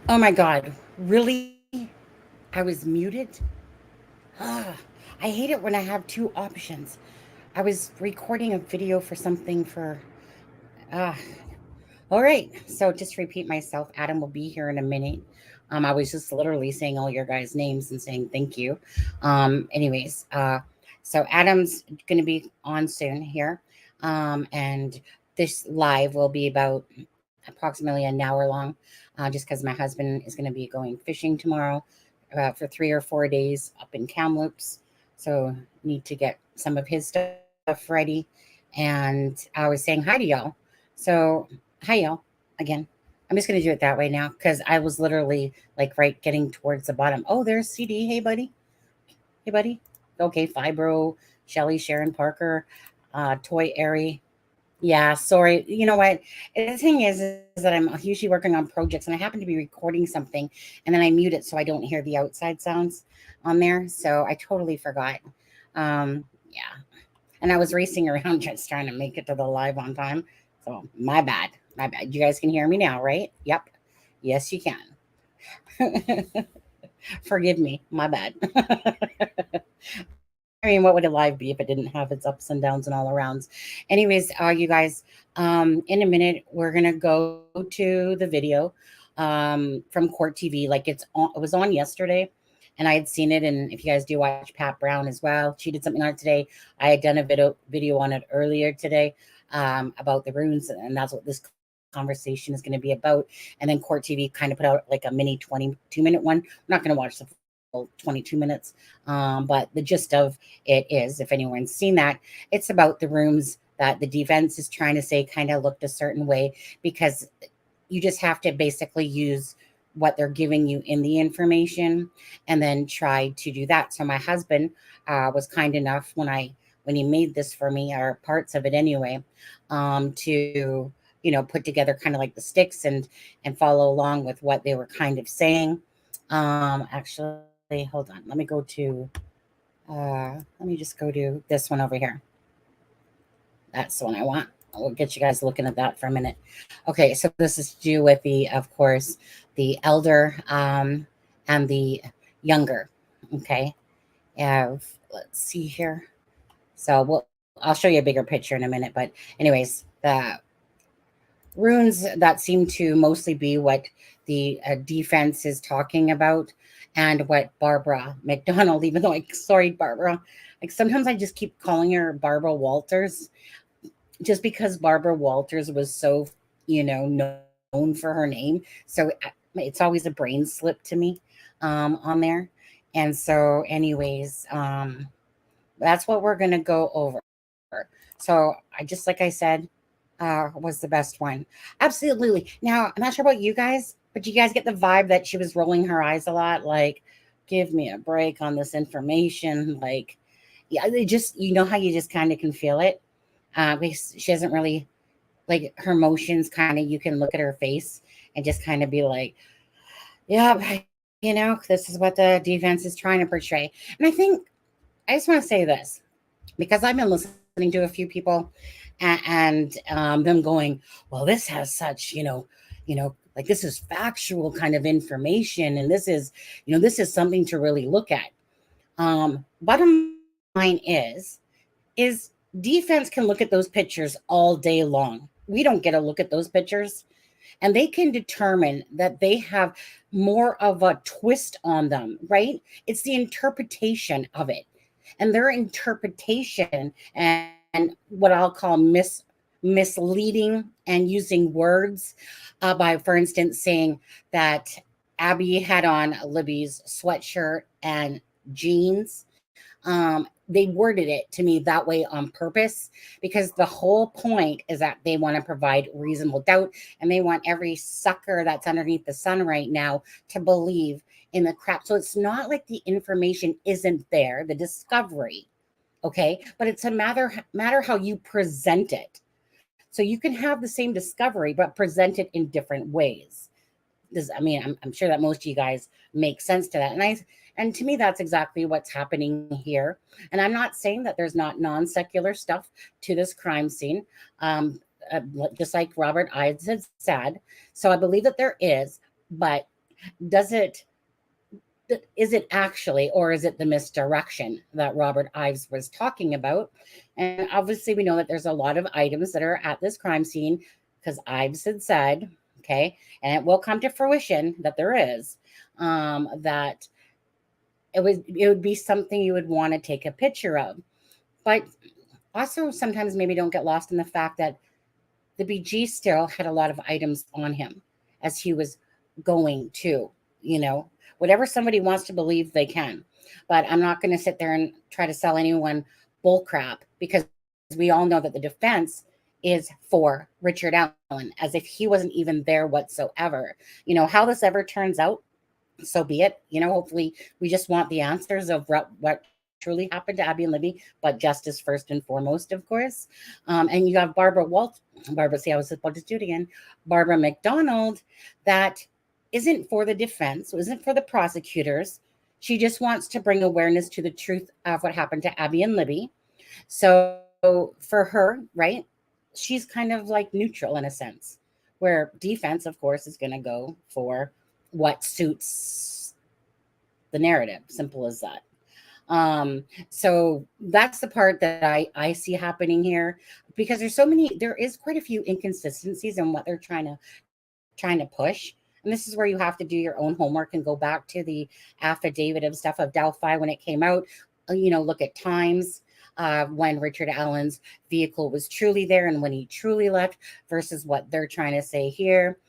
Oh my God, really? I was muted? Ah, I hate it when I have two options. I was recording a video for something for. Ah, all right. So just repeat myself. Adam will be here in a minute. I was just literally saying all your guys' names and saying thank you. Anyways, so Adam's going to be on soon here. And this live will be about approximately an hour long, just because my husband is going to be going fishing tomorrow for 3 or 4 days up in Kamloops. So need to get some of his stuff ready. And I was saying hi to y'all. So hi y'all again. I'm just gonna do it that way now because I was literally like right getting towards the bottom. Oh, there's CD. Hey buddy. Hey buddy. Okay, Fibro, Shelly, Sharon Parker, Toy Airy. Yeah, sorry. You know what? The thing is that I'm usually working on projects and I happen to be recording something and then I mute it so I don't hear the outside sounds on there. So I totally forgot. Yeah. And I was racing around just trying to make it to the live on time. So my bad. My bad. You guys can hear me now, right? Yep. Yes, you can. Forgive me. My bad. I mean, what would a live be if it didn't have its ups and downs and all arounds? Anyways, you guys, in a minute we're gonna go to the video from Court TV. Like it was on yesterday, and I had seen it. And if you guys do watch Pat Brown as well, she did something on it today. I had done a video on it earlier today about the runes, and that's what this conversation is going to be about. And then Court TV kind of put out like a mini 22-minute one. I'm not going to watch the full 22 minutes, but the gist of it is, if anyone's seen that, it's about the rooms that the defense is trying to say kind of looked a certain way because you just have to basically use what they're giving you in the information and then try to do that. So my husband was kind enough when he made this for me, or parts of it anyway, to put together kind of like the sticks and follow along with what they were kind of saying. Actually, hold on, let me just go to this one over here. That's the one I want. We'll get you guys looking at that for a minute. Okay, so this is to do with the, of course, the elder and the younger. Okay, let's see here. So I'll show you a bigger picture in a minute. But anyways, the runes that seem to mostly be what the defense is talking about, and what Barbara McDonald, even though I sorry Barbara, like sometimes I just keep calling her Barbara Walters, just because Barbara Walters was so, known for her name. So it's always a brain slip to me on there. And so, anyways, that's what we're going to go over. So, just like I said, was the best one. Absolutely. Now, I'm not sure about you guys, but you guys get the vibe that she was rolling her eyes a lot, like, give me a break on this information. Like, yeah, they just, how you just kind of can feel it. Because she doesn't really, like, her emotions kind of, you can look at her face and just kind of be like, yeah, this is what the defense is trying to portray. And I just want to say this, because I've been listening to a few people, and them going, well, this has such, like, this is factual kind of information, and this is something to really look at. Bottom line is defense can look at those pictures all day long. We don't get to look at those pictures, and they can determine that they have more of a twist on them, right? It's the interpretation of it. And their interpretation and what I'll call misleading and using words, by, for instance, saying that Abby had on Libby's sweatshirt and jeans. They worded it to me that way on purpose, because the whole point is that they want to provide reasonable doubt, and they want every sucker that's underneath the sun right now to believe in the crap. So it's not like the information isn't there, the discovery, okay? But it's a matter how you present it. So you can have the same discovery, but present it in different ways. I'm sure that most of you guys make sense to that. And to me, that's exactly what's happening here. And I'm not saying that there's not non-secular stuff to this crime scene, um, just like Robert Ives had said. So I believe that there is, but does it is it actually, or is it the misdirection that Robert Ives was talking about? And obviously, we know that there's a lot of items that are at this crime scene, because Ives had said, okay, and it will come to fruition that there is, that it would be something you would want to take a picture of. But also, sometimes maybe don't get lost in the fact that the BG still had a lot of items on him as he was going to, you know, whatever somebody wants to believe, they can. But I'm not going to sit there and try to sell anyone bull crap, because we all know that the defense is for Richard Allen, as if he wasn't even there whatsoever. How this ever turns out, so be it. Hopefully we just want the answers of what truly happened to Abby and Libby, but justice first and foremost, of course. And you have Barbara, see, I was about to do it again, Barbara McDonald, that isn't for the defense, isn't for the prosecutors. She just wants to bring awareness to the truth of what happened to Abby and Libby. So for her, right, she's kind of like neutral in a sense, where defense, of course, is going to go for what suits the narrative. Simple as that. So that's the part that I see happening here, because there is quite a few inconsistencies in what they're trying to push. And this is where you have to do your own homework and go back to the affidavit of stuff of Delphi when it came out. Look at times, when Richard Allen's vehicle was truly there and when he truly left, versus what they're trying to say here.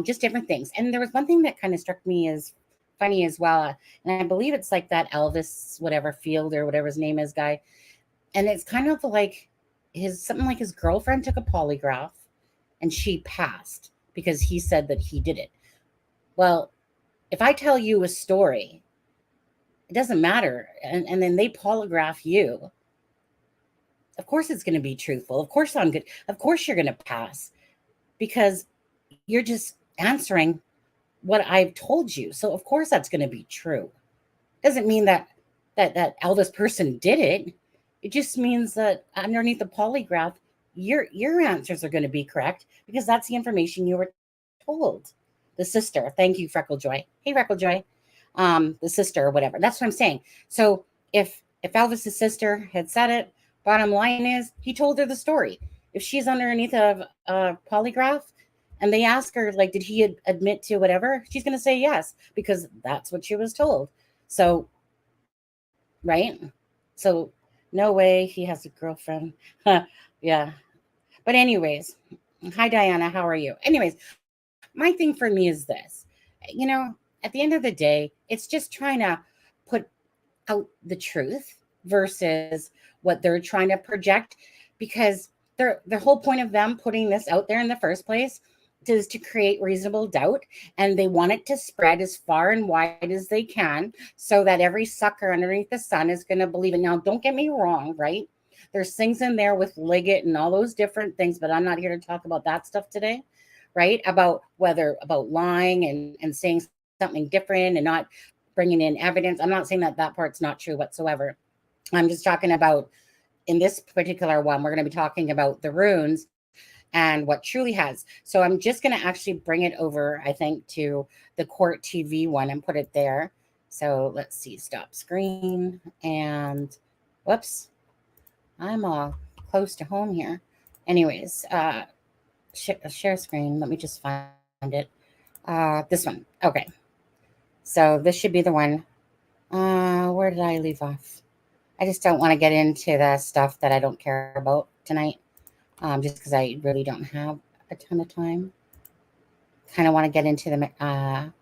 Just different things. And there was one thing that kind of struck me as funny as well. And I believe it's like that Elvis, whatever Field or whatever his name is, guy. And it's kind of like something like his girlfriend took a polygraph and she passed because he said that he did it. Well, if I tell you a story, it doesn't matter. And then they polygraph you. Of course it's going to be truthful. Of course I'm good. Of course you're going to pass, because you're just answering what I've told you. So of course that's going to be true. Doesn't mean that Elvis person did it. It just means that underneath the polygraph, your answers are going to be correct because that's the information you were told. The sister, thank you, Freckle Joy. Hey, Freckle Joy. The sister or whatever. That's what I'm saying. So if Elvis's sister had said it, bottom line is he told her the story. If she's underneath of a polygraph and they ask her like, did he admit to whatever? She's going to say yes because that's what she was told. So, right? So, no way he has a girlfriend. Yeah. But anyways, hi Diana, how are you? Anyways, my thing for me is this. At the end of the day, it's just trying to put out the truth versus what they're trying to project because the whole point of them putting this out there in the first place is to create reasonable doubt, and they want it to spread as far and wide as they can so that every sucker underneath the sun is going to believe it. Now don't get me wrong, right? There's things in there with Liggett and all those different things, but I'm not here to talk about that stuff today, right? About lying and saying something different and not bringing in evidence. I'm not saying that part's not true whatsoever. I'm just talking about in this particular one, we're going to be talking about the runes and what truly has. So I'm just going to actually bring it over, I think, to the court TV one and put it there. So let's see, stop screen and whoops, I'm all close to home here. Anyways, share screen. Let me just find it. This one. Okay. So this should be the one. Where did I leave off? I just don't want to get into the stuff that I don't care about tonight, just because I really don't have a ton of time. Kind of want to get into the.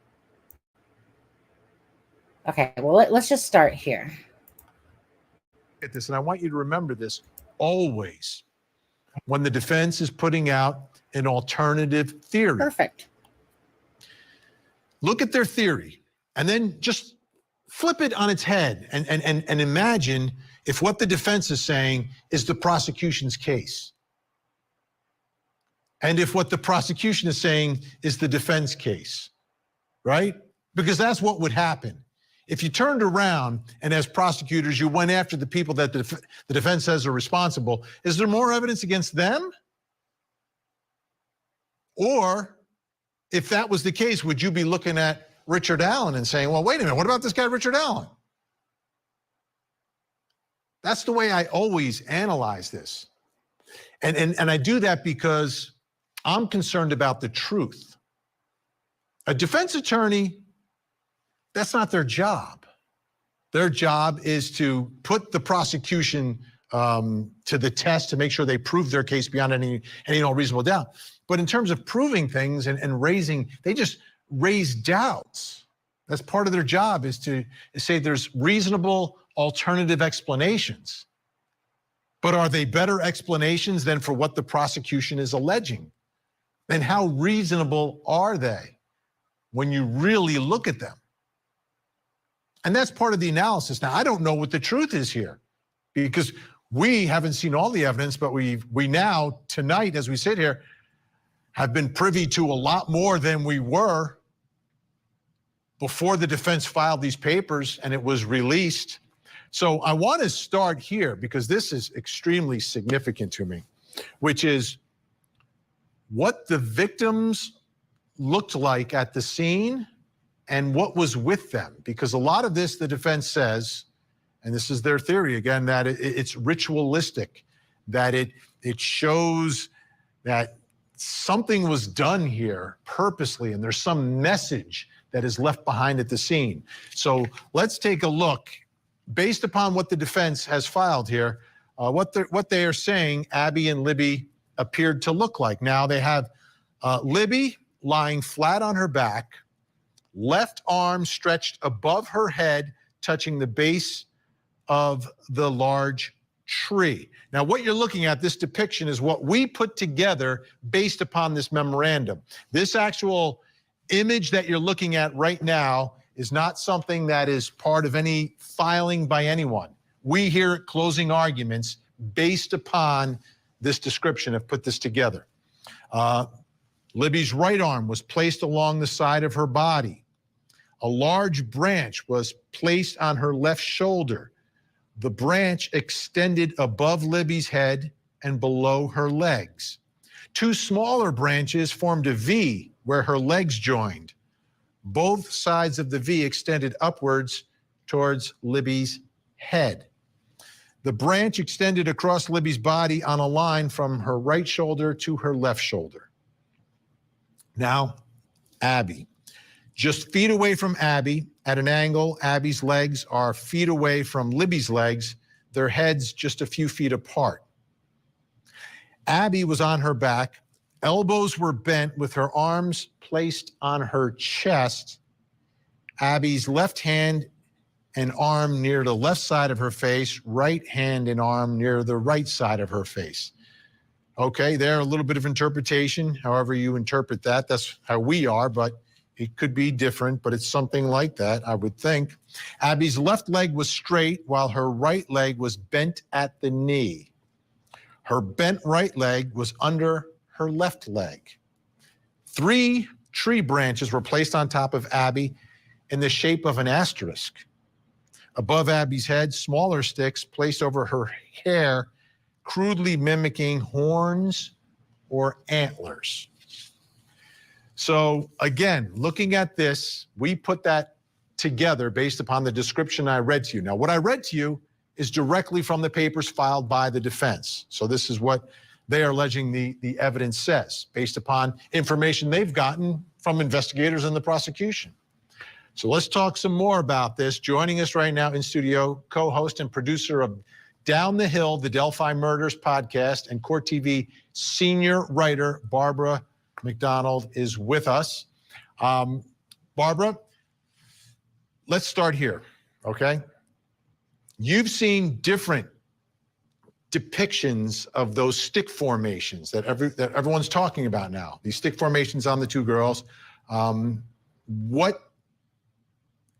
Okay, well let's just start here. At this, and I want you to remember this always when the defense is putting out an alternative theory. Perfect. Look at their theory and then just flip it on its head and imagine if what the defense is saying is the prosecution's case. And if what the prosecution is saying is the defense case, right? Because that's what would happen. If you turned around and as prosecutors, you went after the people that the defense says are responsible, is there more evidence against them? Or if that was the case, would you be looking at Richard Allen and saying, well, wait a minute, what about this guy, Richard Allen? That's the way I always analyze this. And I do that because I'm concerned about the truth. A defense attorney, that's not their job. Their job is to put the prosecution to the test to make sure they prove their case beyond any reasonable doubt. But in terms of proving things and raising, they just raise doubts. That's part of their job, is to say there's reasonable alternative explanations. But are they better explanations than for what the prosecution is alleging? And how reasonable are they when you really look at them? And that's part of the analysis. Now, I don't know what the truth is here because we haven't seen all the evidence, but we now, tonight, as we sit here, have been privy to a lot more than we were before the defense filed these papers and it was released. So I want to start here because this is extremely significant to me, which is what the victims looked like at the scene and what was with them. Because a lot of this, the defense says, and this is their theory again, that it's ritualistic, that it shows that something was done here purposely and there's some message that is left behind at the scene. So let's take a look, based upon what the defense has filed here, what they are saying Abby and Libby appeared to look like. Now they have Libby lying flat on her back, left arm stretched above her head, touching the base of the large tree. Now what you're looking at, this depiction, is what we put together based upon this memorandum. This actual image that you're looking at right now is not something that is part of any filing by anyone. We here at Closing Arguments, based upon this description, have put this together. Libby's right arm was placed along the side of her body. A large branch was placed on her left shoulder. The branch extended above Libby's head and below her legs. Two smaller branches formed a V where her legs joined. Both sides of the V extended upwards towards Libby's head. The branch extended across Libby's body on a line from her right shoulder to her left shoulder. Now, Abby. Just feet away from Abby, at an angle, Abby's legs are feet away from Libby's legs, their heads just a few feet apart. Abby was on her back, elbows were bent with her arms placed on her chest. Abby's left hand and arm near the left side of her face, right hand and arm near the right side of her face. Okay, there, a little bit of interpretation, however you interpret that. That's how we are, but it could be different, but it's something like that, I would think. Abby's left leg was straight while her right leg was bent at the knee. Her bent right leg was under her left leg. 3 tree branches were placed on top of Abby in the shape of an asterisk. Above Abby's head, smaller sticks placed over her hair, crudely mimicking horns or antlers. So again, looking at this, we put that together based upon the description I read to you. Now, what I read to you is directly from the papers filed by the defense. So this is what they are alleging the evidence says, based upon information they've gotten from investigators and the prosecution. So let's talk some more about this. Joining us right now in studio, co-host and producer of Down the Hill, the Delphi Murders podcast, and Court TV senior writer Barbara McDonald is with us. Barbara, let's start here, okay? You've seen different depictions of those stick formations that everyone's talking about now, these stick formations on the 2 girls. What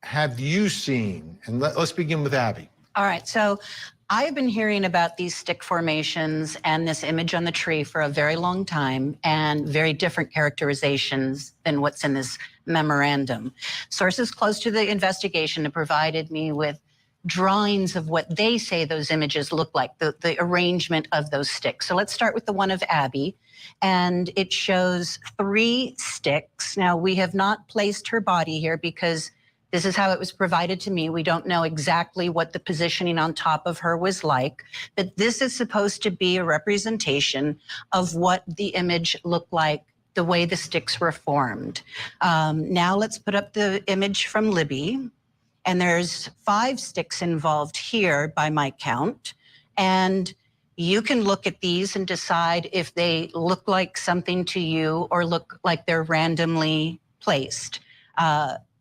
have you seen? And let's begin with Abby. All right, so I've been hearing about these stick formations and this image on the tree for a very long time, and very different characterizations than what's in this memorandum. Sources close to the investigation have provided me with drawings of what they say those images look like, the arrangement of those sticks. So let's start with the one of Abby, and it shows 3 sticks. Now, we have not placed her body here because this is how it was provided to me. We don't know exactly what the positioning on top of her was like, but this is supposed to be a representation of what the image looked like, the way the sticks were formed. Now let's put up the image from Libby, and there's 5 sticks involved here by my count, and you can look at these and decide if they look like something to you or look like they're randomly placed.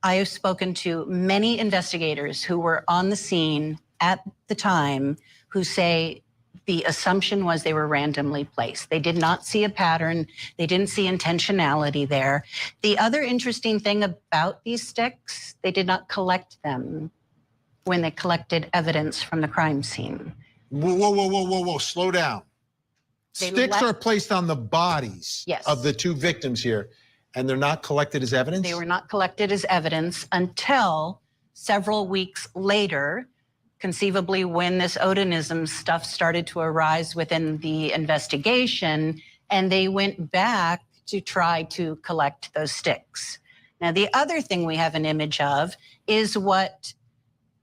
I have spoken to many investigators who were on the scene at the time who say the assumption was they were randomly placed. They did not see a pattern. They didn't see intentionality there. The other interesting thing about these sticks, they did not collect them when they collected evidence from the crime scene. Whoa, slow down. Sticks are placed on the bodies of the 2 victims here, and they're not collected as evidence? They were not collected as evidence until several weeks later, conceivably when this Odinism stuff started to arise within the investigation, and they went back to try to collect those sticks. Now, the other thing we have an image of is what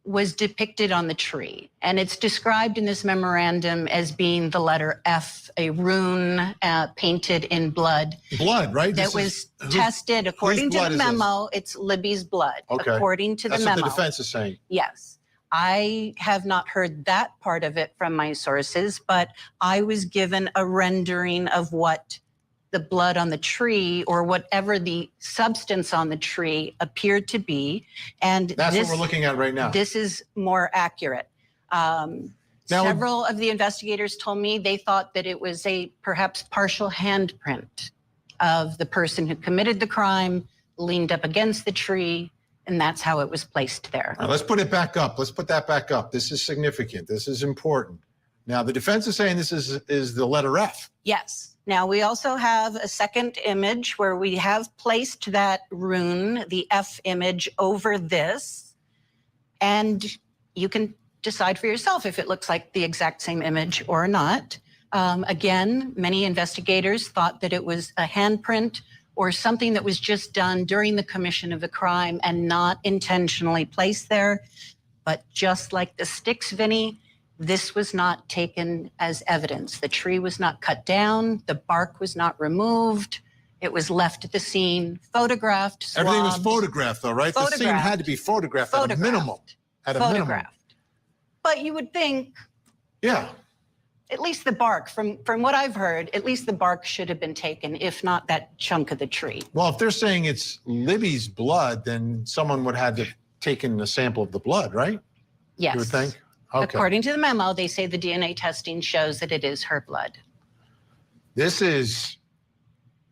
was depicted on the tree. And it's described in this memorandum as being the letter F, a rune painted in blood. Blood, right? That was tested according to the memo. It's Libby's blood, according to the memo. That's what the defense is saying. Yes. I have not heard that part of it from my sources, but I was given a rendering of what the blood on the tree or whatever the substance on the tree appeared to be. And that's what we're looking at right now. This is more accurate. Several of the investigators told me they thought that it was a perhaps partial handprint of the person who committed the crime, leaned up against the tree, and that's how it was placed there. Now, let's put it back up. Let's put that back up. This is significant. This is important. Now, the defense is saying this is the letter F. Yes. Now, we also have a second image where we have placed that rune, the F image, over this. And you can decide for yourself if it looks like the exact same image or not. Again, many investigators thought that it was a handprint or something that was just done during the commission of the crime and not intentionally placed there. But just like the sticks, Vinny, this was not taken as evidence. The tree was not cut down. The bark was not removed. It was left at the scene, photographed, swabbed. Everything was photographed, though, right? The scene had to be photographed at a minimum. At a minimum. But you would think, yeah, at least the bark, from what I've heard, at least the bark should have been taken, if not that chunk of the tree. Well, if they're saying it's Libby's blood, then someone would have to taken a sample of the blood, right? Yes. You would think? Okay. According to the memo, they say the DNA testing shows that it is her blood. This is,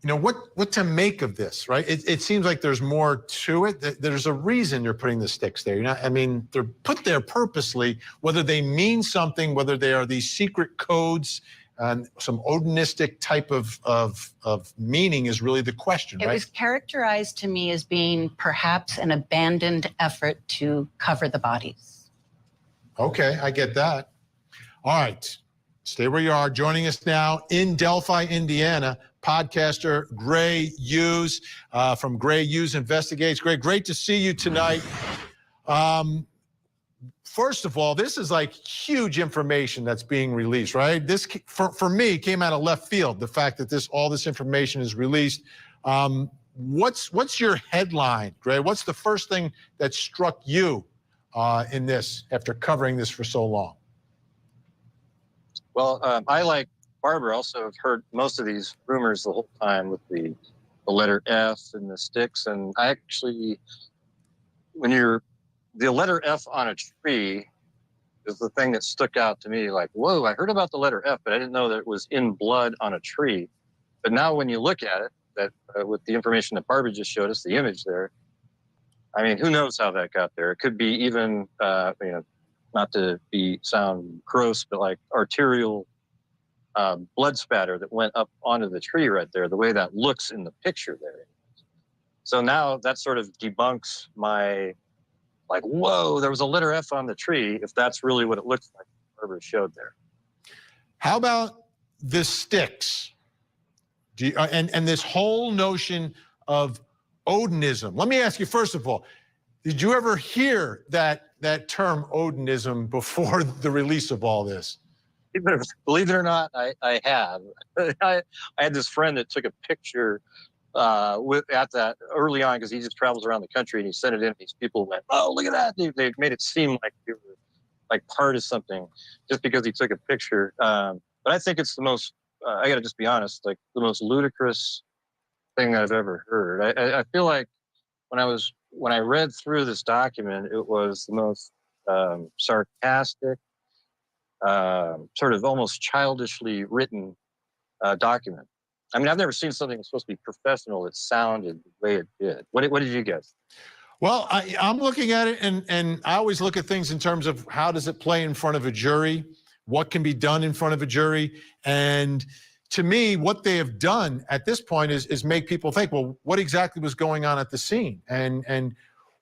you know, what to make of this, right? It seems like there's more to it. There's a reason you're putting the sticks there. You know, I mean, they're put there purposely, whether they mean something, whether they are these secret codes, some Odinistic type of meaning is really the question, right? It was characterized to me as being perhaps an abandoned effort to cover the bodies. Okay, I get that. All right, stay where you are. Joining us now in Delphi, Indiana, podcaster Gray Hughes from Gray Hughes Investigates. Gray, great to see you tonight. First of all, this is like huge information that's being released, right? This, for me, came out of left field, the fact that all this information is released. What's your headline, Gray? What's the first thing that struck you in this after covering this for so long? Well, I, like Barbara, also have heard most of these rumors the whole time with the letter F and the sticks. And I actually, the letter F on a tree is the thing that stuck out to me. Like, whoa, I heard about the letter F, but I didn't know that it was in blood on a tree. But now when you look at it, that with the information that Barbara just showed us, the image there, I mean, who knows how that got there? It could be even, you know, not to sound gross, but like arterial blood spatter that went up onto the tree right there, the way that looks in the picture there. So now that sort of debunks my, like, whoa, there was a letter F on the tree, if that's really what it looks like Barbara showed there. How about the sticks? And this whole notion of Odinism. Let me ask you, first of all, did you ever hear that term Odinism before the release of all this? Believe it or not, I have. I had this friend that took a picture at that early on, because he just travels around the country, and he sent it in. These people went, "Oh, look at that!" They made it seem like they were like part of something just because he took a picture. But I think it's the most. I got to just be honest, like the most ludicrous thing I've ever heard. I feel like when I read through this document, it was the most sarcastic, sort of almost childishly written document. I mean, I've never seen something that's supposed to be professional that sounded the way it did. What did you guys? Well, I'm looking at it, and I always look at things in terms of how does it play in front of a jury, what can be done in front of a jury, and to me, what they have done at this point is make people think, well, what exactly was going on at the scene, and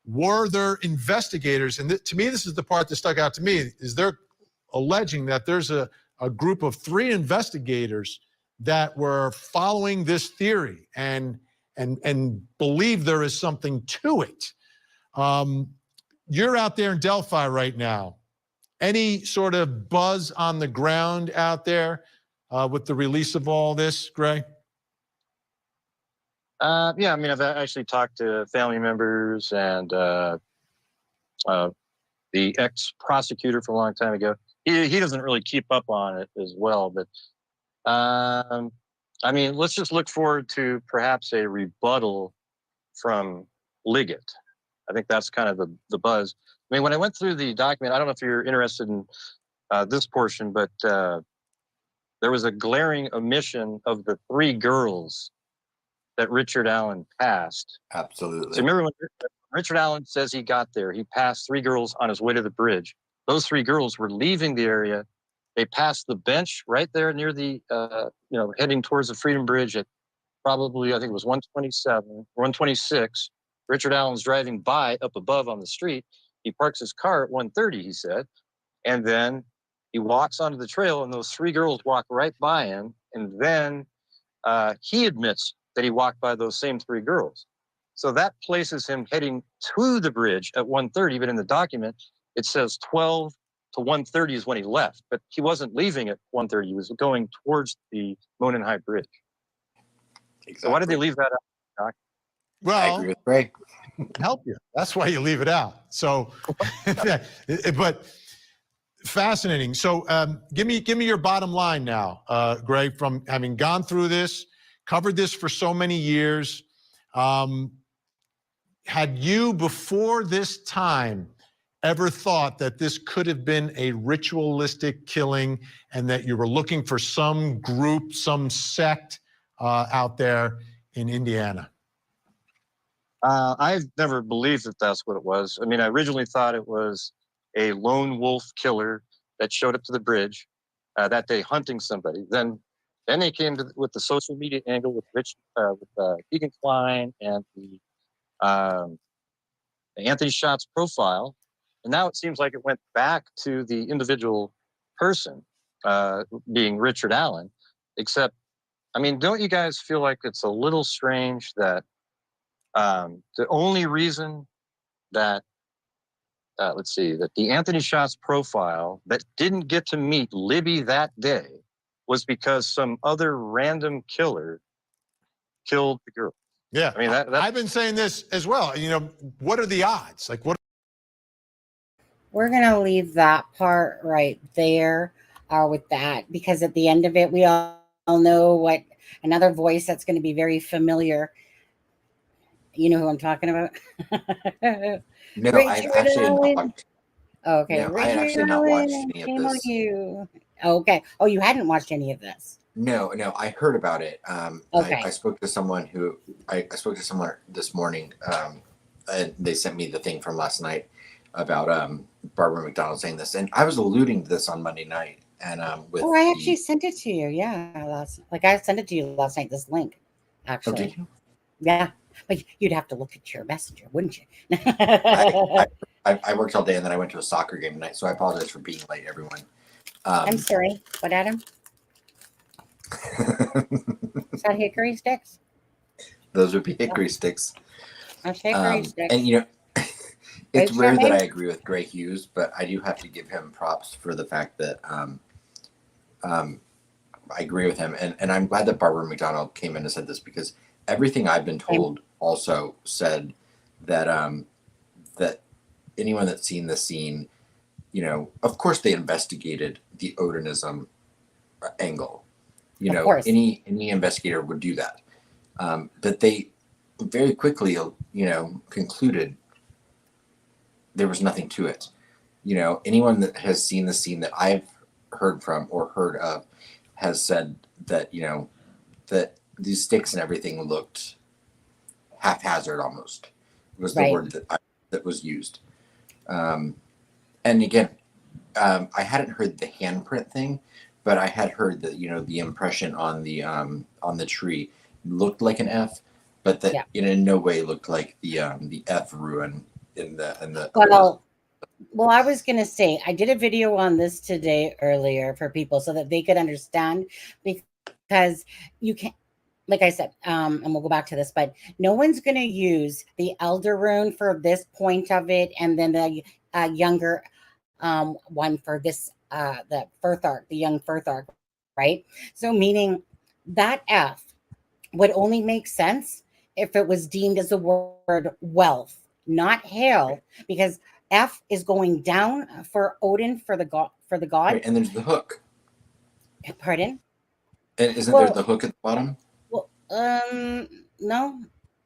were there investigators? And to me, this is the part that stuck out to me, is they're alleging that there's a group of 3 investigators that were following this theory and believe there is something to it. You're out there in Delphi right now. Any sort of buzz on the ground out there with the release of all this, Gray? Yeah, I mean, I've actually talked to family members and the ex-prosecutor from a long time ago. He doesn't really keep up on it as well, but I mean, let's just look forward to perhaps a rebuttal from Liggett. I think that's kind of the buzz. I mean, when I went through the document, I don't know if you're interested in this portion, but there was a glaring omission of the 3 girls that Richard Allen passed. Absolutely. So remember when Richard Allen says he got there, he passed 3 girls on his way to the bridge. Those 3 girls were leaving the area. They passed the bench right there near the, heading towards the Freedom Bridge at probably, I think it was 127 or 126. Richard Allen's driving by up above on the street. He parks his car at 1:30, he said. And then He walks onto the trail, and those three girls walk right by him. And then he admits that he walked by those same three girls. So that places him heading to the bridge at 1:30, but in the document, it says 12 to 1:30 is when he left, but he wasn't leaving at 1:30. He was going towards the Monenhigh Bridge. Exactly. So why did they leave that out? I Well, agree with Greg. help you. That's why you leave it out. So, but fascinating. So, give me your bottom line now, Greg. From having gone through this, covered this for so many years, had you before this time ever thought that this could have been a ritualistic killing, and that you were looking for some group, some sect out there in Indiana? I've never believed that that's what it was. I mean, I originally thought it was a lone wolf killer that showed up to the bridge that day hunting somebody. Then they came with the social media angle with Keegan Klein and the Anthony Shots profile, and now it seems like it went back to the individual person, being Richard Allen. Except, I mean, don't you guys feel like it's a little strange that the only reason that that the Anthony Shots profile that didn't get to meet Libby that day was because some other random killer killed the girl? Yeah, I mean, I've been saying this as well. You know, what are the odds? Like, what? We're going to leave that part right there with that, because at the end of it, we all know what another voice that's going to be very familiar. You know who I'm talking about? No, Richard I've actually not Allen. watched. Okay, No, I had Richard actually not watched Allen, any of shame on this. you. Okay. Oh, you hadn't watched any of this. No, I heard about it. Okay. I spoke to someone who I spoke to someone this morning, and they sent me the thing from last night about Barbara McDonald saying this, and I was alluding to this on Monday night, and with Oh, I actually sent it to you. Yeah, I sent it to you last night. This link, actually. did you? Yeah, but you'd have to look at your messenger, wouldn't you? I worked all day, and then I went to a soccer game tonight, so I apologize for being late, everyone. I'm sorry. What, Adam? Is that hickory sticks? Those would be hickory sticks. That's hickory sticks. And you know, it's Great rare that champagne? I agree with Gray Hughes, but I do have to give him props for the fact that I agree with him, and I'm glad that Barbara McDonald came in and said this, because everything I've been told also said that that anyone that's seen the scene, you know, of course they investigated the Odinism angle. You Of know, course. any investigator would do that, but they very quickly, you know, concluded there was nothing to it. You know, anyone that has seen the scene that I've heard from or heard of has said that, you know, that these sticks and everything looked haphazard almost, was the Right. word that was used. And again, I hadn't heard the handprint thing, but I had heard that, you know, the impression on the tree looked like an F, but that it in no way looked like the F rune in the Well, I was going to say, I did a video on this today earlier for people so that they could understand, because you can't, like I said, and we'll go back to this, but no one's going to use the elder rune for this point of it, and then the younger one for this, the Firthark, the young Firthark, right? So meaning that F would only make sense if it was deemed as the word wealth, not hail, because F is going down for Odin, for the god, Right, and there's the hook. Pardon? And isn't there the hook at the bottom? Well, no.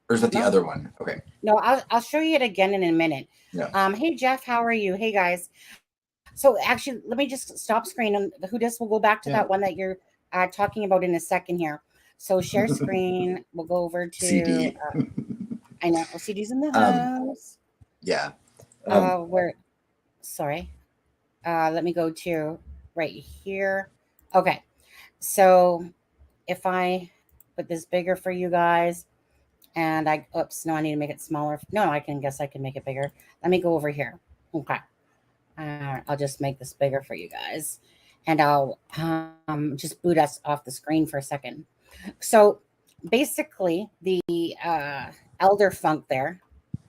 Or is that the other one? Okay. No, I'll show you it again in a minute. Yeah. Hey Jeff, how are you? Hey guys. So actually, let me just stop screen, and who does? We'll go back to that one that you're talking about in a second here. So share screen. We'll go over to CD. I know CD's in the house. Yeah. Where? Sorry. Let me go to right here. Okay. So if I put this bigger for you guys, and oops, no, I need to make it smaller. No, I can make it bigger. Let me go over here. Okay. I'll just make this bigger for you guys. and I'll just boot us off the screen for a second. So basically, the elder funk there.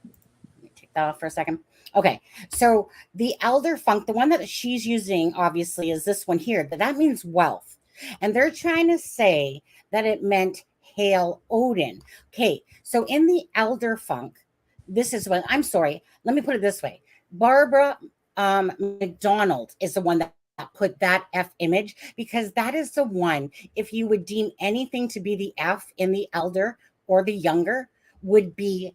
Let me take that off for a second. Okay, so the elder funk, the one that she's using, obviously, is this one here. That means wealth, and they're trying to say that it meant hail Odin. Okay, so in the elder funk, this is what I'm sorry. Let me put it this way: Barbara McDonald is the one that put that F image, because that is the one, if you would deem anything to be the F in the elder or the younger, would be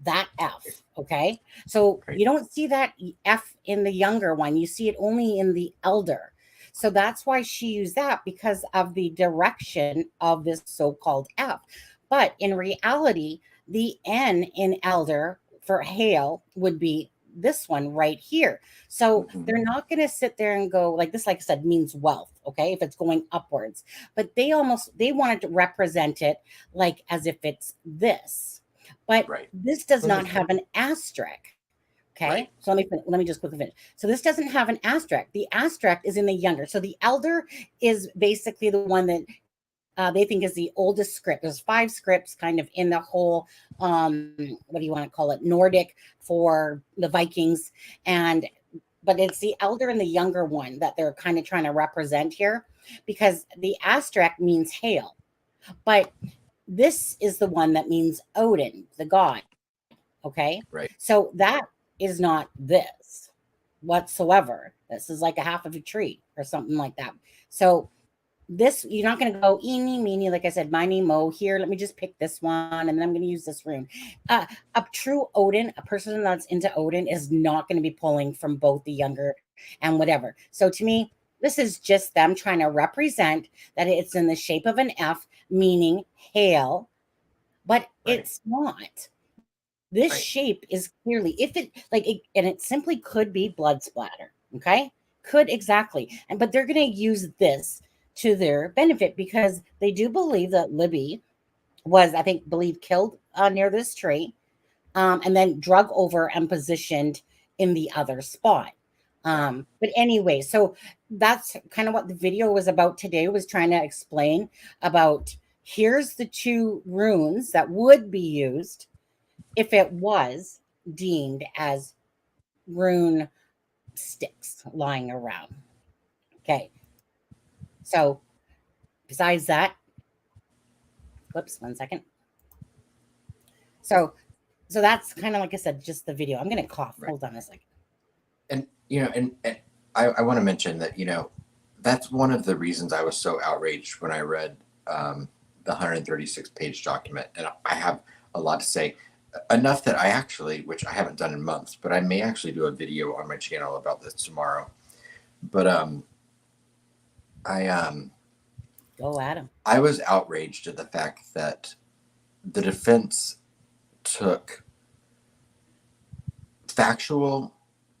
that F. Okay. So Right. you don't see that F in the younger one, you see it only in the elder. So that's why she used that, because of the direction of this so called F. But in reality, the N in elder for hail would be this one right here. So Mhm. they're not going to sit there and go like this, like I said, means wealth. Okay. If it's going upwards, but they wanted to represent it like as if it's this, but Right. this does That not makes have an asterisk. Okay. Right. So let me just quickly finish. So this doesn't have an asterisk. The asterisk is in the younger. So the elder is basically the one that they think is the oldest script. There's 5 scripts kind of in the whole, what do you want to call it? Nordic for the Vikings. But it's the elder and the younger one that they're kind of trying to represent here, because the asterisk means hail. But this is the one that means Odin, the god. Okay. Right. So that is not this whatsoever. This is like a half of a tree or something like that. So this, you're not going to go eeny meeny, like I said, miny mo here. Let me just pick this one, and then I'm going to use this rune. A true Odin, a person that's into Odin, is not going to be pulling from both the younger and whatever. So to me, this is just them trying to represent that it's in the shape of an F, meaning hail, but Right. it's not. This Right. shape is clearly, if it like it, and it simply could be blood splatter. Okay, could exactly, and but they're going to use this to their benefit, because they do believe that Libby was, I think, killed near this tree, and then drug over and positioned in the other spot. But anyway, so that's kind of what the video was about today. Was trying to explain about, here's the 2 runes that would be used if it was deemed as rune sticks lying around. Okay. So besides that, whoops, 1 second. So that's kind of, like I said, just the video. I'm gonna cough. Right. Hold on a second. And and I want to mention that that's one of the reasons I was so outraged when I read the 136-page document, and I have a lot to say, enough that I actually, which I haven't done in months, but I may actually do a video on my channel about this tomorrow. But Go at him. I was outraged at the fact that the defense took factual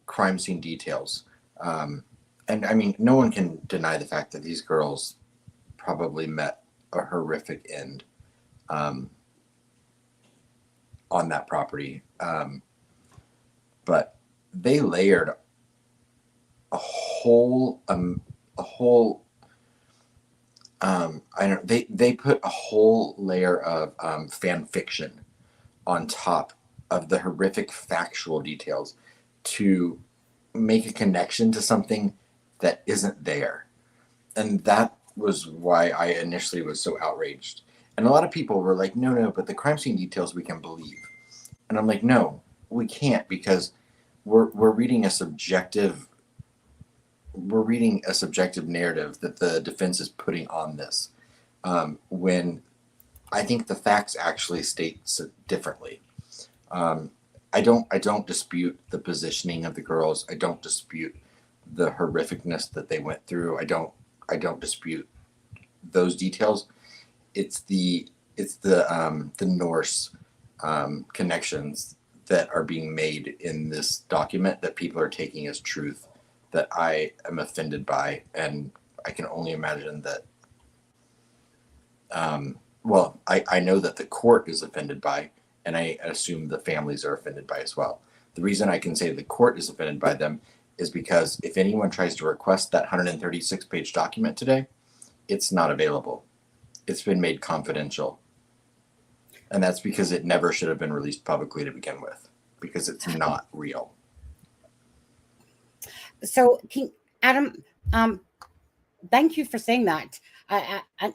crime scene details. And I mean, no one can deny the fact that these girls probably met a horrific end on that property. But they layered a whole I don't they put a whole layer of fan fiction on top of the horrific factual details to make a connection to something that isn't there. And that was why I initially was so outraged. And a lot of people were like, no, but the crime scene details we can believe. And I'm like, no, we can't, because we're reading a subjective narrative that the defense is putting on this, when I think the facts actually state differently. I don't dispute the positioning of the girls. I don't dispute the horrificness that they went through. I don't dispute those details. It's the Norse connections that are being made in this document that people are taking as truth, that I am offended by, and I can only imagine that. Well, I know that the court is offended by, and I assume the families are offended by as well. The reason I can say the court is offended by them is because if anyone tries to request that 136-page document today, it's not available. It's been made confidential. And that's because it never should have been released publicly to begin with, because it's not real. So, Adam, thank you for saying that.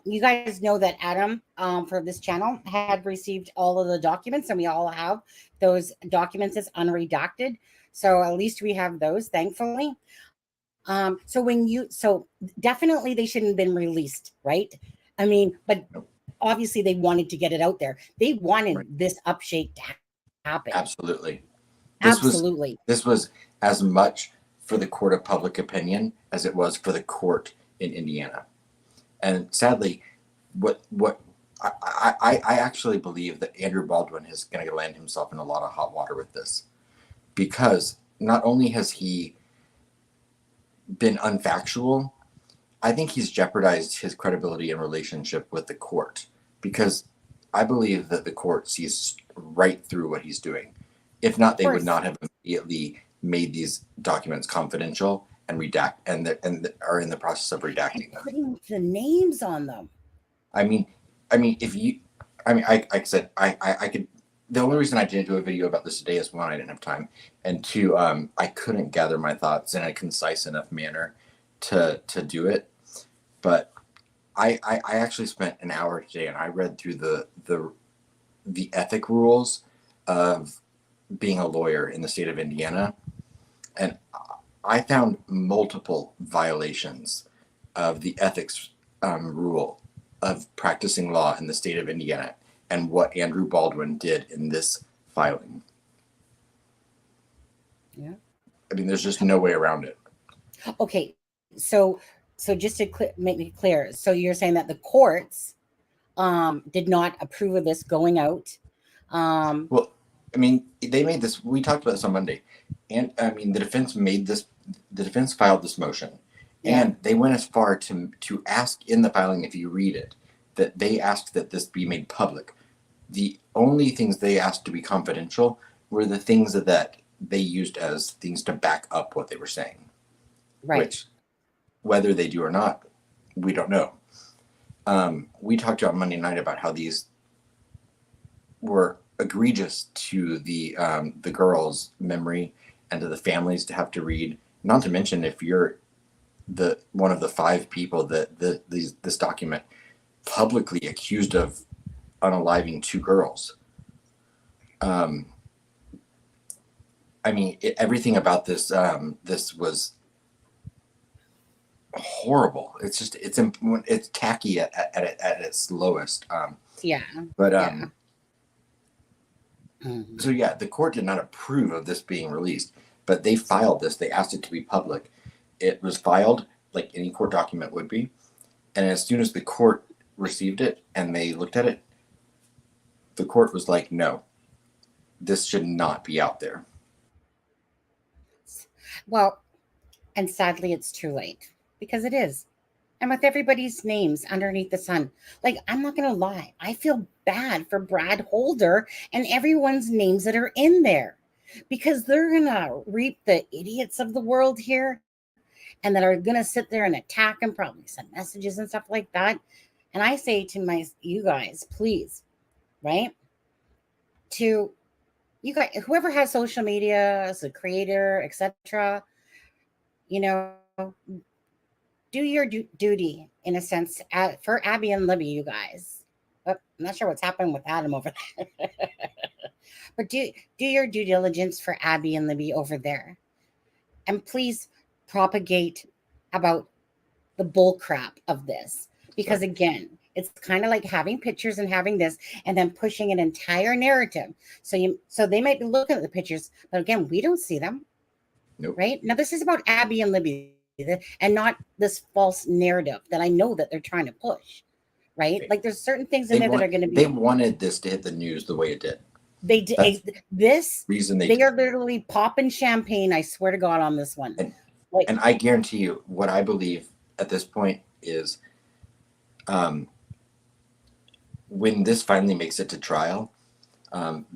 You guys know that Adam, for this channel, had received all of the documents, and we all have those documents as unredacted. So at least we have those, thankfully. So definitely they shouldn't have been released, right? I mean, but obviously they wanted to get it out there. They wanted this upshake to happen. Absolutely. Absolutely. This was as much for the court of public opinion as it was for the court in Indiana. And sadly, I actually believe that Andrew Baldwin is going to land himself in a lot of hot water with this, because not only has he been unfactual, I think he's jeopardized his credibility and relationship with the court, because I believe that the court sees right through what he's doing. If not, they would not have immediately made these documents confidential and redact and are in the process of redacting them. Putting the names on them. I mean, like I said, I could. The only reason I didn't do a video about this today is, one, I didn't have time, and two, I couldn't gather my thoughts in a concise enough manner to do it. But I actually spent an hour today, and I read through the ethic rules of being a lawyer in the state of Indiana, and I found multiple violations of the ethics rule of practicing law in the state of Indiana, and what Andrew Baldwin did in this filing. Yeah. I mean, there's just no way around it. Okay, so just to make it clear, so you're saying that the courts did not approve of this going out? Well, I mean, they made this. We talked about this on Monday, and I mean, the defense made this. The defense filed this motion, and they went as far to ask in the filing, if you read it, that they asked that this be made public. The only things they asked to be confidential were the things that they used as things to back up what they were saying. Right. Which, whether they do or not, we don't know. We talked about Monday night about how these were egregious to the girls' memory and to the families to have to read. Not to mention, if you're one of the 5 people that this document publicly accused of unaliving 2 girls. I mean, everything about this this was horrible. It's just it's tacky at its lowest. So yeah, the court did not approve of this being released, but they filed this. They asked it to be public. It was filed like any court document would be, and as soon as the court received it and they looked at it, the court was like, no, this should not be out there. Well, and sadly it's too late, because it is. And with everybody's names underneath the sun, like, I'm not going to lie, I feel bad for Brad Holder and everyone's names that are in there, because they're going to reap the idiots of the world here, and that are going to sit there and attack and probably send messages and stuff like that. And I say to you guys, please, right? To you guys, whoever has social media as a creator, etc., you know, do your duty in a sense for Abby and Libby, you guys. I'm not sure what's happened with Adam over there. But do your due diligence for Abby and Libby over there. And please propagate about the bull crap of this. Because again, it's kind of like having pictures and having this and then pushing an entire narrative. So they might be looking at the pictures, but again, we don't see them. Nope. Right? Now this is about Abby and Libby, and not this false narrative that I know that they're trying to push. Right? Like there's certain things in there that are going to be. They wanted this to hit the news the way it did. They did this. Reason they are literally popping champagne. I swear to God on this one. And I guarantee you, what I believe at this point is, when this finally makes it to trial,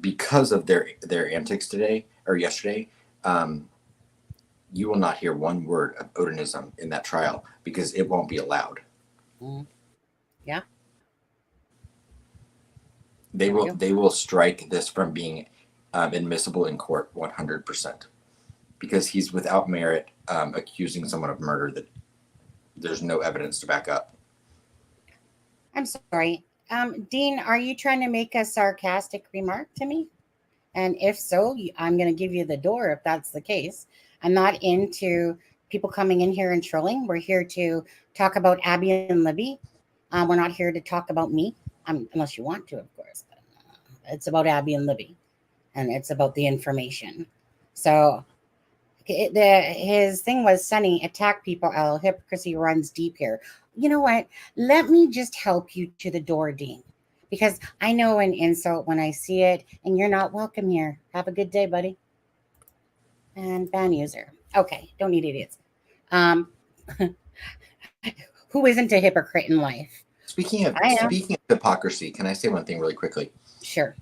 because of their antics today or yesterday, you will not hear one word of Odinism in that trial because it won't be allowed. Mm. Yeah. They There we go. they will strike this from being admissible in court 100% because he's without merit accusing someone of murder that there's no evidence to back up. I'm sorry. Dean, are you trying to make a sarcastic remark to me? And if so, I'm going to give you the door if that's the case. I'm not into people coming in here and trolling. We're here to talk about Abby and Libby. We're not here to talk about me, unless you want to, of course. But it's about Abby and Libby, and it's about the information. So his thing was, Sonny, attack people, L. Hypocrisy runs deep here. You know what? Let me just help you to the door, Dean. Because I know an insult when I see it, and you're not welcome here. Have a good day, buddy. And ban user. Okay, don't need idiots. Who isn't a hypocrite in life? Speaking of I am. speaking of hypocrisy, can I say one thing really quickly? Sure.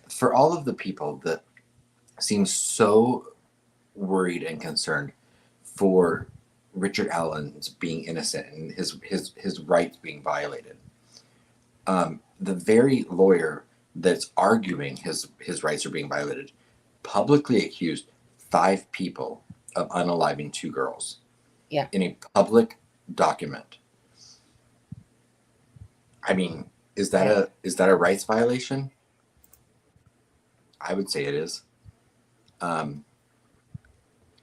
For all of the people that seem so worried and concerned for Richard Allen's being innocent and his rights being violated, the very lawyer that's arguing his rights are being violated publicly accused 5 people of unaliving 2 girls. Yeah. In a public document. I mean, is that a rights violation? I would say it is. And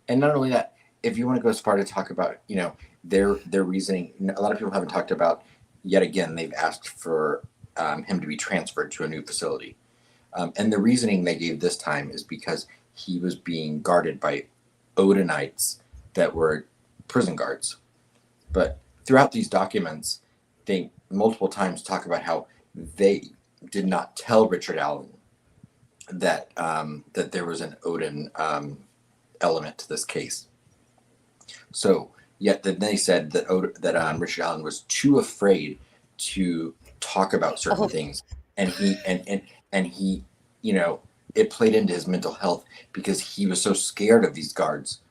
not only that, if you want to go as far to talk about, their reasoning, a lot of people haven't talked about, yet again, they've asked for him to be transferred to a new facility. And the reasoning they gave this time is because he was being guarded by Odinites that were prison guards. But throughout these documents, they multiple times talk about how they did not tell Richard Allen that that there was an Odin element to this case. So yet then they said that Richard Allen was too afraid to talk about certain things, and he it played into his mental health because he was so scared of these guards.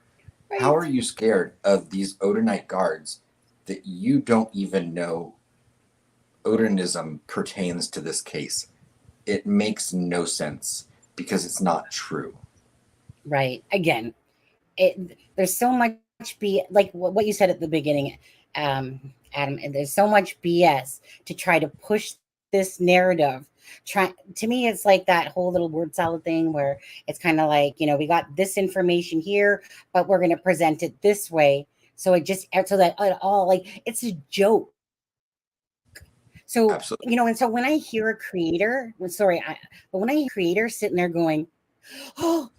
Right. How are you scared of these Odinite guards that you don't even know Odinism pertains to this case? It makes no sense because it's not true. Right. Again, there's so much like what you said at the beginning, Adam. And there's so much BS to try to push this narrative. To me, it's like that whole little word salad thing where it's kind of like, we got this information here, but we're going to present it this way. So that it all, like, it's a joke. So, Absolutely. And so when I hear a creator, but when I hear a creator sitting there going, oh,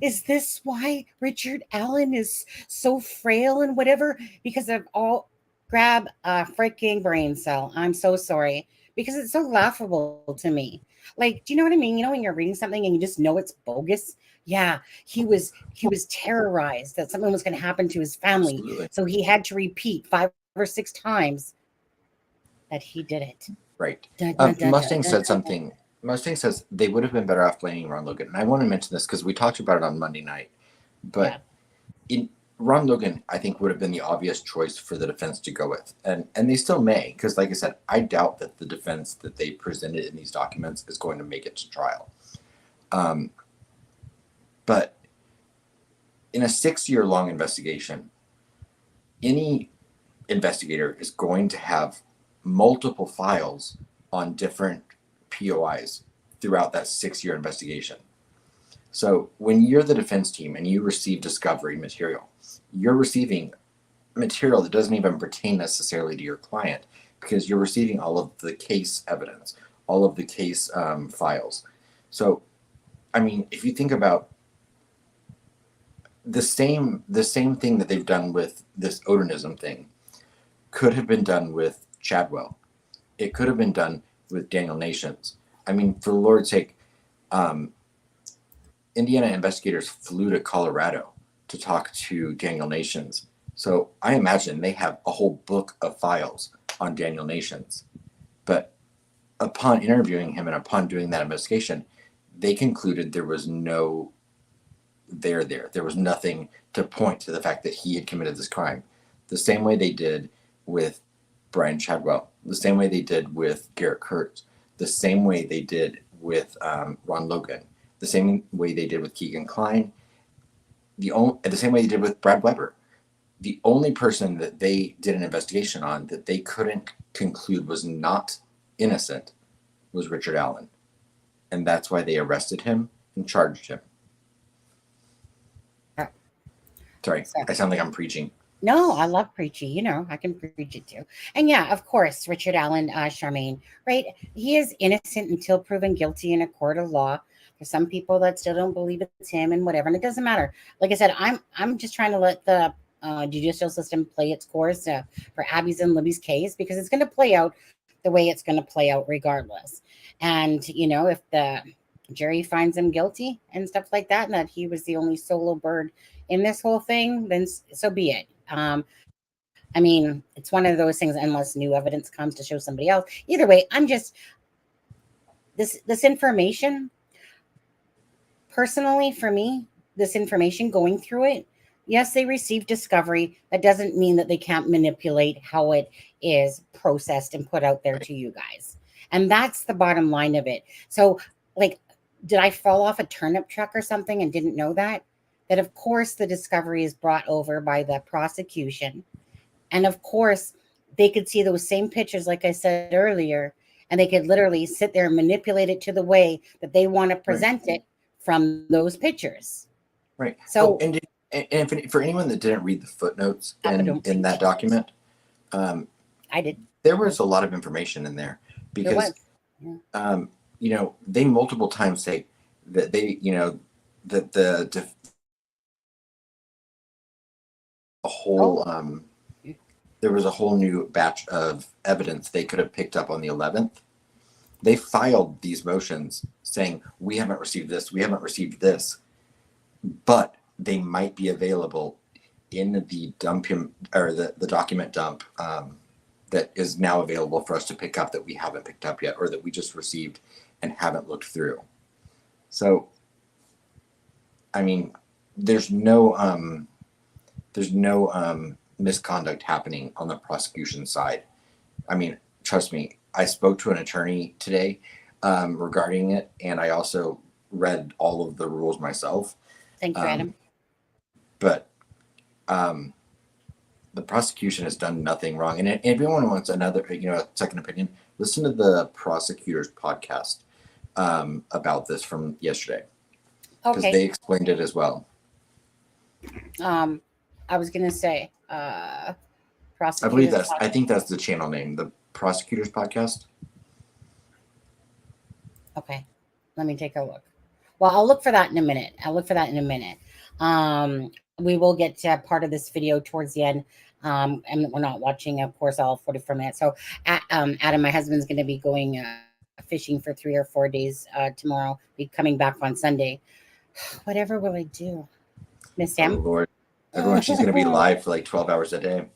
is this why Richard Allen is so frail and whatever? Because of all, grab a freaking brain cell. I'm so sorry. Because it's so laughable to me. Like, do you know what I mean? When you're reading something and you just know it's bogus. Yeah, he was terrorized that something was going to happen to his family. Absolutely. So he had to repeat 5 or 6 times that he did it. Right. Mustang said something. Mustang says they would have been better off blaming Ron Logan. And I want to mention this because we talked about it on Monday night. But Ron Logan, I think, would have been the obvious choice for the defense to go with. And they still may, because like I said, I doubt that the defense that they presented in these documents is going to make it to trial. But in a 6-year-long investigation, any investigator is going to have multiple files on different POIs throughout that 6-year investigation. So when you're the defense team and you receive discovery material, you're receiving material that doesn't even pertain necessarily to your client because you're receiving all of the case evidence, all of the case files. So, I mean, if you think about the same thing that they've done with this Odinism thing could have been done with Chadwell. It could have been done with Daniel Nations. I mean, for the Lord's sake, Indiana investigators flew to Colorado to talk to Daniel Nations. So I imagine they have a whole book of files on Daniel Nations. But upon interviewing him and upon doing that investigation, they concluded there was no there. There was nothing to point to the fact that he had committed this crime. The same way they did with Brian Chadwell, the same way they did with Garrett Kurtz, the same way they did with Ron Logan, the same way they did with Keegan Kline, the same way they did with Brad Weber. The only person that they did an investigation on that they couldn't conclude was not innocent was Richard Allen. And that's why they arrested him and charged him. Sorry, I sound like I'm preaching. No, I love preaching. You know, I can preach it too. And yeah, of course, Richard Allen, Charmaine, right? He is innocent until proven guilty in a court of law. There's some people that still don't believe it's him and whatever, and it doesn't matter. Like I said, I'm just trying to let the judicial system play its course for Abby's and Libby's case, because it's going to play out the way it's going to play out regardless. And, you know, if the jury finds him guilty and stuff like that, and that he was the only solo bird in this whole thing, then so be it. I mean, it's one of those things, unless new evidence comes to show somebody else. Either way, I'm just, this information, personally for me, this information going through it, yes, they received discovery. That doesn't mean that they can't manipulate how it is processed and put out there to you guys. And that's the bottom line of it. So, like, did I fall off a turnip truck or something and didn't know that? That, of course, the discovery is brought over by the prosecution. And, of course, they could see those same pictures, like I said earlier, and they could literally sit there and manipulate it to the way that they want to present it from those pictures. Right. So, and for anyone that didn't read the footnotes in that document, I did. There was a lot of information in there because, you know, they multiple times say that they, you know, that the whole, there was a whole new batch of evidence they could have picked up on the 11th. They filed these motions saying, we haven't received this, but they might be available in the the document dump that is now available for us to pick up that we haven't picked up yet, or that we just received and haven't looked through. So, I mean, there's no misconduct happening on the prosecution side. I mean, trust me, I spoke to an attorney today regarding it, and I also read all of the rules myself. Thank you, Adam. But the prosecution has done nothing wrong. And if anyone wants another, you know, a second opinion, listen to the prosecutor's podcast about this from yesterday, because they explained it as well. I was gonna say, I believe I think that's the channel name, the prosecutor's podcast. Okay, let me take a look. Well, I'll look for that in a minute. We will get to part of this video towards the end. And we're not watching, of course, all 44 minutes. So, Adam, my husband's going to be going fishing for 3 or 4 days tomorrow. Be coming back on Sunday. Whatever will I do, Miss Sam? Oh, Lord. Everyone, she's going to be live for like 12 hours a day.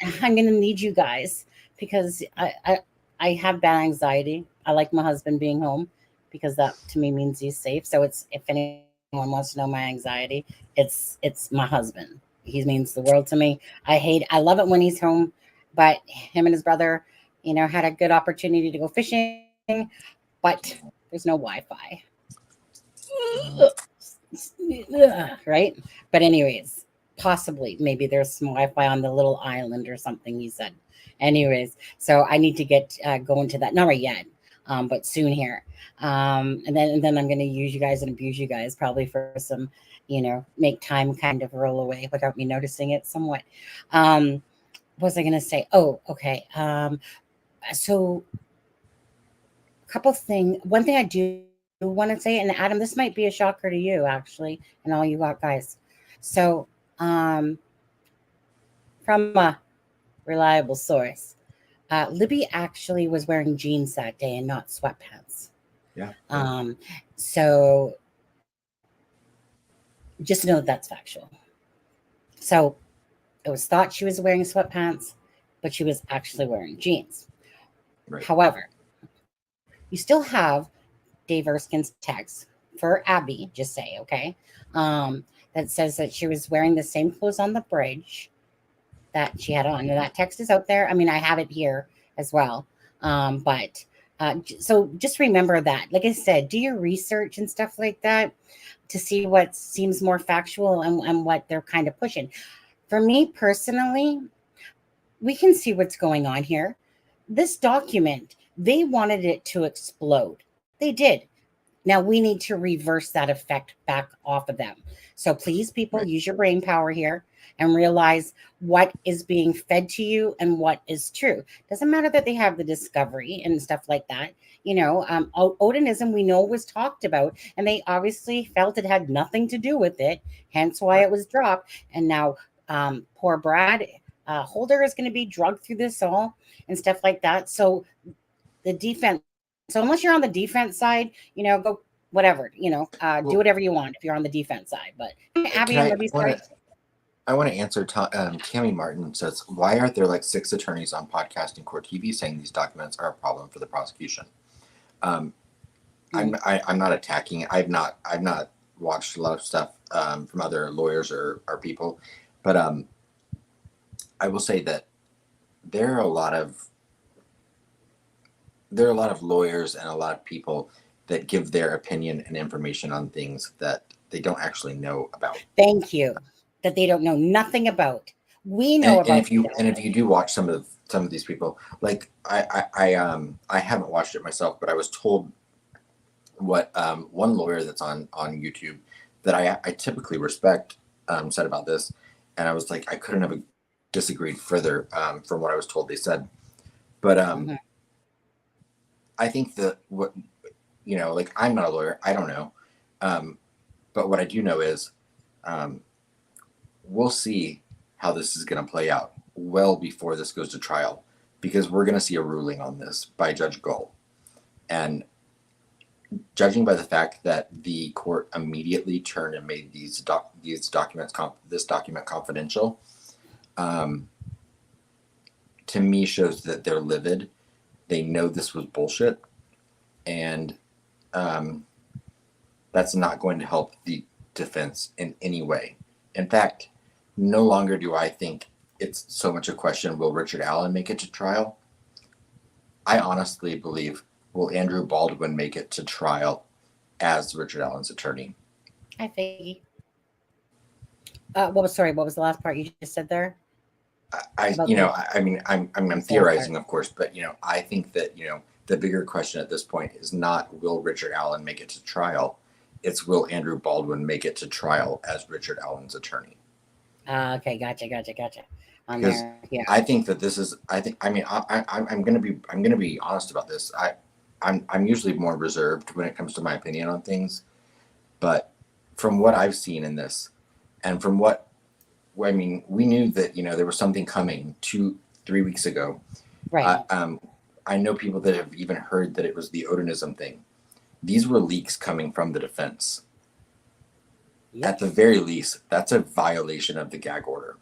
I'm going to need you guys, because I have bad anxiety. I like my husband being home, because that to me means he's safe. So it's, if anyone wants to know my anxiety, it's my husband. He means the world to me. I love it when he's home, but him and his brother, you know, had a good opportunity to go fishing, but there's no Wi-Fi. Right? But anyways, possibly, maybe there's some Wi-Fi on the little island or something, he said. Anyways, so I need to get going to that. Not right yet, but soon here. And then I'm going to use you guys and abuse you guys probably for some, you know, make time kind of roll away without me noticing it somewhat. What was I going to say? Oh, okay. So a couple things. One thing I do want to say, and Adam, this might be a shocker to you actually, and all you guys. So from a reliable source, Libby actually was wearing jeans that day and not sweatpants. Yeah. So just know that's factual. So it was thought she was wearing sweatpants, but she was actually wearing jeans. Right. However, you still have Dave Erskine's text for Abby, just say, okay, that says that she was wearing the same clothes on the bridge that she had on. And that text is out there. I mean, I have it here as well. But so just remember that, like I said, do your research and stuff like that to see what seems more factual and what they're kind of pushing. For me personally, we can see what's going on here. This document, they wanted it to explode. They did. Now we need to reverse that effect back off of them. So please, people, use your brain power here and realize what is being fed to you and what is true. Doesn't matter that they have the discovery and stuff like that. You know, Odinism we know was talked about, and they obviously felt it had nothing to do with it, hence why it was dropped. And now poor Brad Holder is going to be drugged through this all and stuff like that. So the defense. So unless you're on the defense side, you know, go whatever, you know, do whatever you want if you're on the defense side. But Abby and Libby's side. I want to answer. Tammy Martin says, "Why aren't there like 6 attorneys on Podcasting Court TV saying these documents are a problem for the prosecution?" I'm not attacking. I've not watched a lot of stuff from other lawyers or people, but I will say that there are a lot of lawyers and a lot of people that give their opinion and information on things that they don't actually know about. Thank you. That they don't know nothing about. We know about. And if you do watch some of these people, like I haven't watched it myself, but I was told what one lawyer that's on YouTube that I typically respect said about this, and I was like, I couldn't have disagreed further from what I was told they said, but I think that what, you know, like I'm not a lawyer, I don't know, but what I do know is we'll see how this is going to play out well before this goes to trial, because we're going to see a ruling on this by Judge Gull. And judging by the fact that the court immediately turned and made this document confidential, to me shows that they're livid. They know this was bullshit, and that's not going to help the defense in any way. In fact, no longer do I think it's so much a question, will Richard Allen make it to trial? I honestly believe, will Andrew Baldwin make it to trial as Richard Allen's attorney? I think. What was the last part you just said there? I'm theorizing, of course, but I think that the bigger question at this point is not will Richard Allen make it to trial, it's will Andrew Baldwin make it to trial as Richard Allen's attorney. Okay, gotcha. Because I think that this is. I'm gonna be honest about this. I'm usually more reserved when it comes to my opinion on things, but from what I've seen in this, and from what we knew that there was something coming 2-3 weeks ago. Right. I know people that have even heard that it was the Odinism thing. These were leaks coming from the defense. Yep. At the very least, that's a violation of the gag order.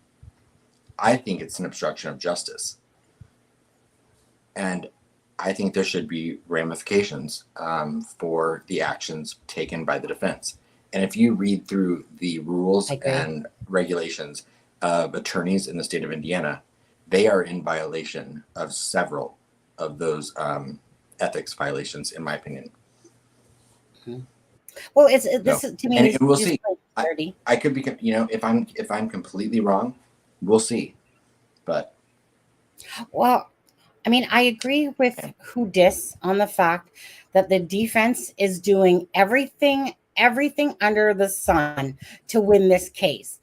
I think it's an obstruction of justice. And I think there should be ramifications for the actions taken by the defense. And if you read through the rules and regulations of attorneys in the state of Indiana, they are in violation of several of those ethics violations, in my opinion. Mm-hmm. Well, to me, and we'll see. I could be, if I'm completely wrong, we'll see. But well, I agree with Houdis on the fact that the defense is doing everything under the sun to win this case.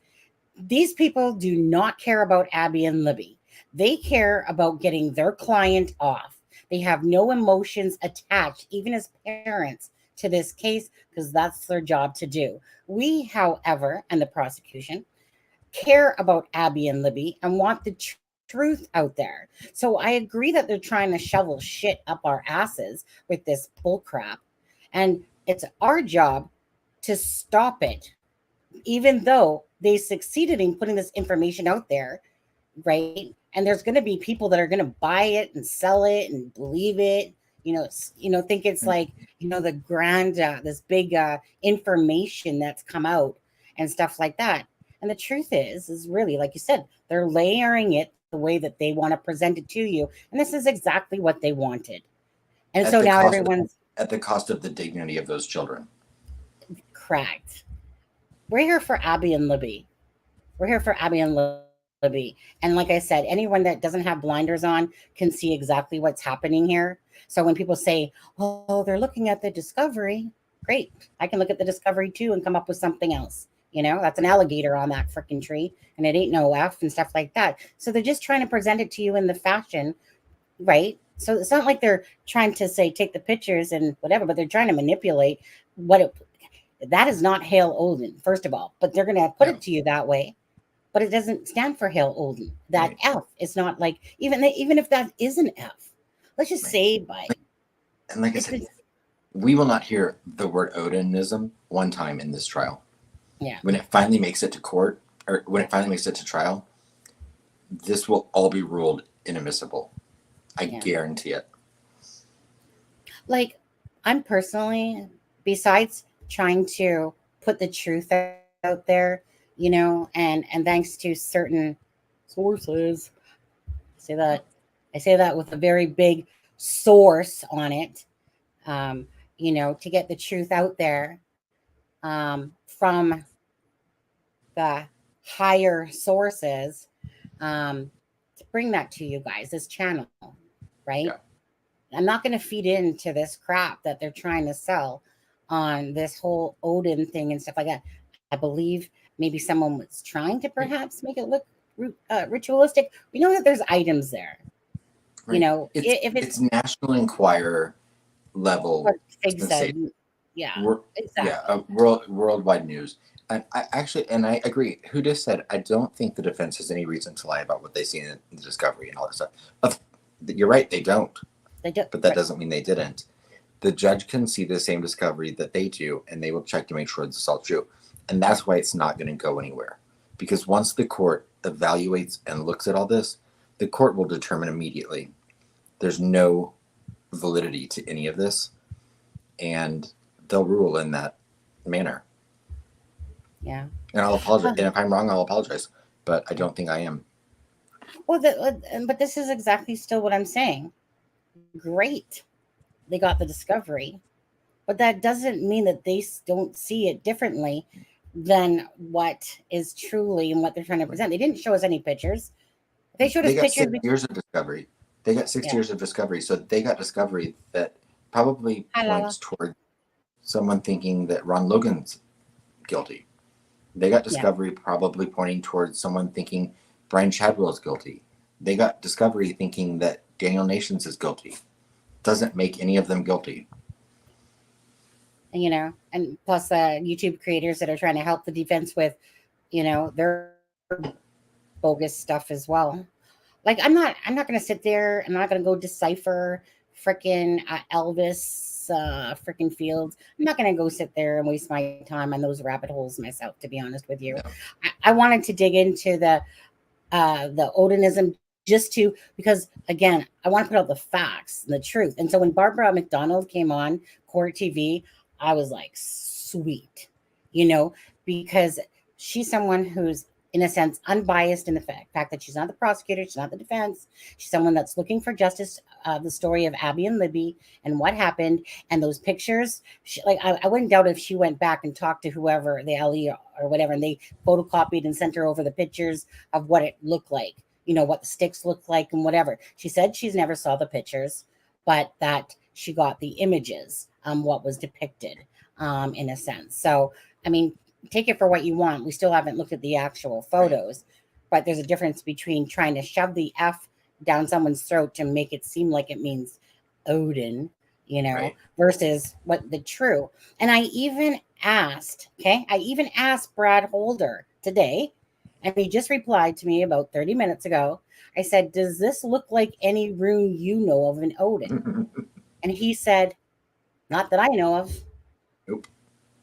These people do not care about Abby and Libby. They care about getting their client off. They have no emotions attached, even as parents, to this case, because that's their job to do. We, however, and the prosecution, care about Abby and Libby and want the truth out there. So I agree that they're trying to shovel shit up our asses with this bull crap. And it's our job to stop it, even though they succeeded in putting this information out there, right? And there's going to be people that are going to buy it and sell it and believe it, think it's like, the grand, this big information that's come out and stuff like that. And the truth is really, like you said, they're layering it the way that they want to present it to you. And this is exactly what they wanted. And so now everyone's at the cost of the dignity of those children. correct. We're here for Abby and Libby. We're here for Abby and Libby. And like I said, anyone that doesn't have blinders on can see exactly what's happening here. So when people say, oh, they're looking at the discovery, great. I can look at the discovery too and come up with something else. That's an alligator on that freaking tree and it ain't no F and stuff like that. So they're just trying to present it to you in the fashion, right? So it's not like they're trying to say, take the pictures and whatever, but they're trying to manipulate that is not Hail Odin, first of all, but they're going to put it to you that way. But it doesn't stand for Hail Odin. That right. F is not like, even if that is an F, let's just say by. And like I said, we will not hear the word Odinism one time in this trial. Yeah. When it finally makes it to court, or when it finally makes it to trial, this will all be ruled inadmissible. I guarantee it. Like, I'm personally, besides trying to put the truth out there, and thanks to certain sources, I say that with a very big source on it, to get the truth out there from the higher sources, to bring that to you guys, this channel, right? Yeah. I'm not going to feed into this crap that they're trying to sell on this whole Odin thing and stuff like that. I believe maybe someone was trying to perhaps make it look ritualistic. We know that there's items there. Right. If it's National Enquirer level, exactly. Yeah, worldwide news. I I agree. Who just said, I don't think the defense has any reason to lie about what they see in the discovery and all that stuff. You're right, they don't. They do. But that doesn't mean they didn't. The judge can see the same discovery that they do, and they will check to make sure this is all true. And that's why it's not going to go anywhere. Because once the court evaluates and looks at all this, the court will determine immediately there's no validity to any of this, and they'll rule in that manner. Yeah. And I'll apologize. And if I'm wrong, I'll apologize. But I don't think I am. Well, but this is exactly still what I'm saying. Great. They got the discovery. But that doesn't mean that they don't see it differently than what is truly and what they're trying to present. They didn't show us any pictures. They showed us pictures. 6 years of discovery. They got 6 years of discovery. So they got discovery that probably points toward someone thinking that Ron Logan's guilty. They got discovery probably pointing towards someone thinking Brian Chadwell is guilty. They got discovery thinking that Daniel Nations is guilty. Doesn't make any of them guilty. And plus YouTube creators that are trying to help the defense with, their bogus stuff as well. Like, I'm not going to sit there. I'm not going to go decipher frickin' Elvis frickin' Fields. I'm not going to go sit there and waste my time on those rabbit holes myself, to be honest with you. No. I wanted to dig into the Odinism because, again, I want to put out the facts and the truth. And so when Barbara McDonald came on Court TV, I was like, sweet, because she's someone who's, in a sense, unbiased in the fact that she's not the prosecutor, she's not the defense. She's someone that's looking for justice, the story of Abby and Libby and what happened. And those pictures, I wouldn't doubt if she went back and talked to whoever, the LE or whatever, and they photocopied and sent her over the pictures of what it looked like, what the sticks looked like and whatever. She said she's never saw the pictures, but that she got the images, what was depicted, in a sense. So, I mean, take it for what you want. We still haven't looked at the actual photos, but there's a difference between trying to shove the F down someone's throat to make it seem like it means Odin, versus what the true. And I even asked Brad Holder today, and he just replied to me about 30 minutes ago. I said, does this look like any rune you know of in Odin? And he said, not that I know of. Nope.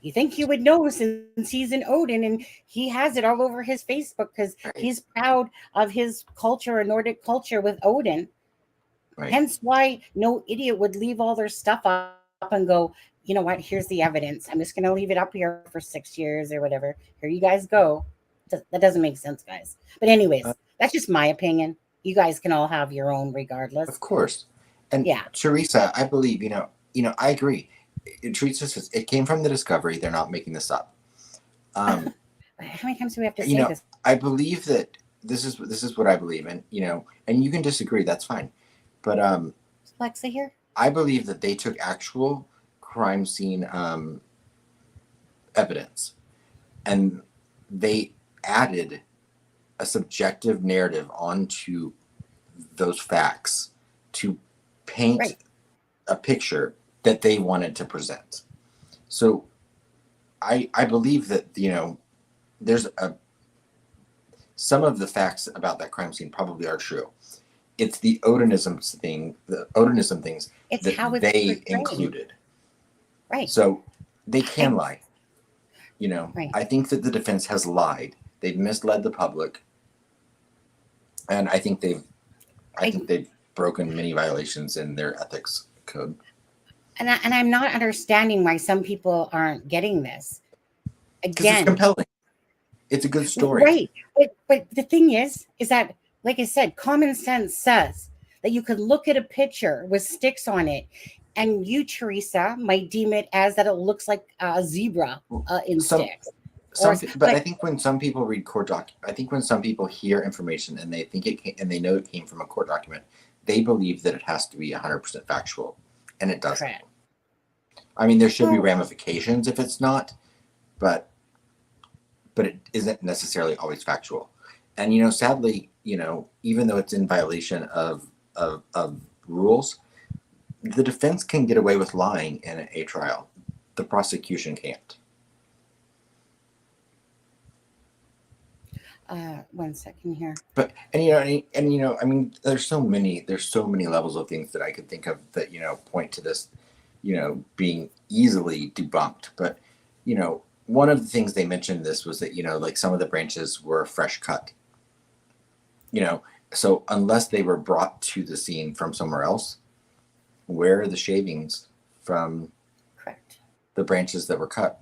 You think you would know since he's in Odin and he has it all over his Facebook because he's proud of his culture and Nordic culture with Odin. Right. Hence why no idiot would leave all their stuff up and go, you know what, here's the evidence. I'm just going to leave it up here for 6 years or whatever. Here you guys go. That doesn't make sense, guys. But anyways, that's just my opinion. You guys can all have your own regardless. Of course. And yeah. Teresa, I believe, I agree. Teresa says it came from the discovery. They're not making this up. How many times do we have to say this? I believe that this is what I believe, and and you can disagree. That's fine. But Is Alexa here? I believe that they took actual crime scene evidence, and they added a subjective narrative onto those facts to paint a picture that they wanted to present. So I believe that there's some of the facts about that crime scene probably are true. It's the Odinism things It's that how it's they portrayed. included. Right. So they can lie. Right. I think that the defense has lied. They've misled the public, and I think they've broken many violations in their ethics code. And I'm not understanding why some people aren't getting this. Because it's compelling. It's a good story. Right. But the thing is that, like I said, common sense says that you could look at a picture with sticks on it, and you, Teresa, might deem it as that it looks like a zebra in sticks. But I think when some people read I think when some people hear information and they think and they know it came from a court document, they believe that it has to be 100% factual, and it doesn't. Correct. I mean, there should be ramifications if it's not, but it isn't necessarily always factual. And sadly, even though it's in violation of rules, the defense can get away with lying in a trial. The prosecution can't. 1 second here. But I mean, there's so many levels of things that I could think of that point to this, being easily debunked. But one of the things they mentioned this was that like some of the branches were fresh cut. So unless they were brought to the scene from somewhere else, where are the shavings from? Correct. The branches that were cut?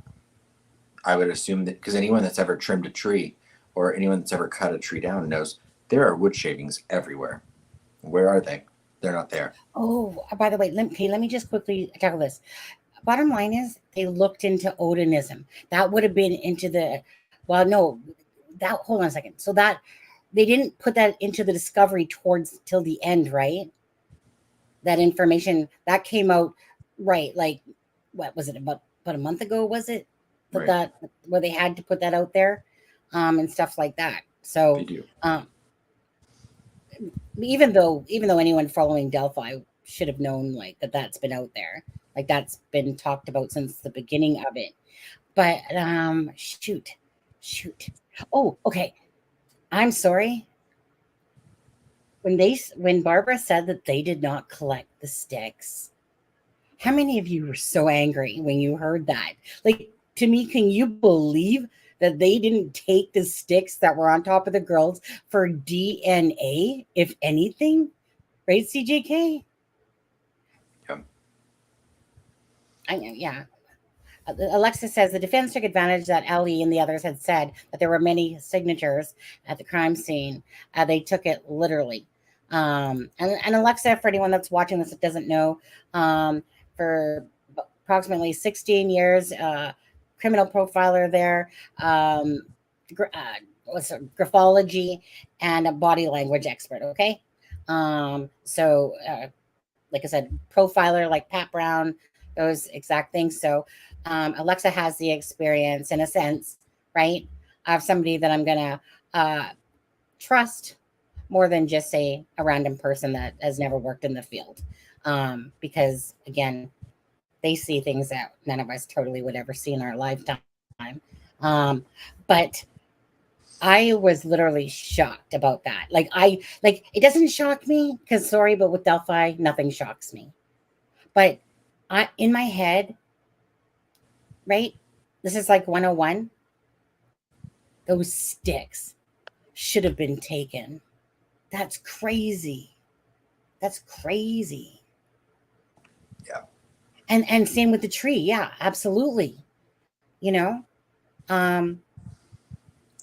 I would assume that, because anyone that's ever trimmed a tree or anyone that's ever cut a tree down knows there are wood shavings everywhere. Where are they? They're not there. Oh, by the way, let me just quickly tackle this. Bottom line is they looked into Odinism. That would have been into the, hold on a second. So that they didn't put that into the discovery till the end, right? That information that came out, right? Like, what was it, about a month ago? Was it that where they had to put that out there, and stuff like that? So, They do. Even though anyone following Delphi should have known like that's been out there, like that's been talked about since the beginning of it. But shoot. Oh, okay. I'm sorry. When Barbara said that they did not collect the sticks, how many of you were so angry when you heard that? Like, to me, can you believe that they didn't take the sticks that were on top of the girls for DNA, if anything? Right, CJK? Yeah. Alexa says the defense took advantage that Ellie and the others had said that there were many signatures at the crime scene. They took it literally. And Alexa, for anyone that's watching this that doesn't know, for approximately 16 years, criminal profiler there, graphology, and a body language expert. Okay. So, like I said, profiler like Pat Brown, those exact things. So, Alexa has the experience in a sense, right, of somebody that I'm going to trust more than just say a random person that has never worked in the field. Because again, they see things that none of us totally would ever see in our lifetime. But I was literally shocked about that. Like it doesn't shock me because sorry, but with Delphi, nothing shocks me. But in my head, right? This is like 101. Those sticks should have been taken. That's crazy. That's crazy. Yeah. And same with the tree. Yeah, absolutely. You know, um,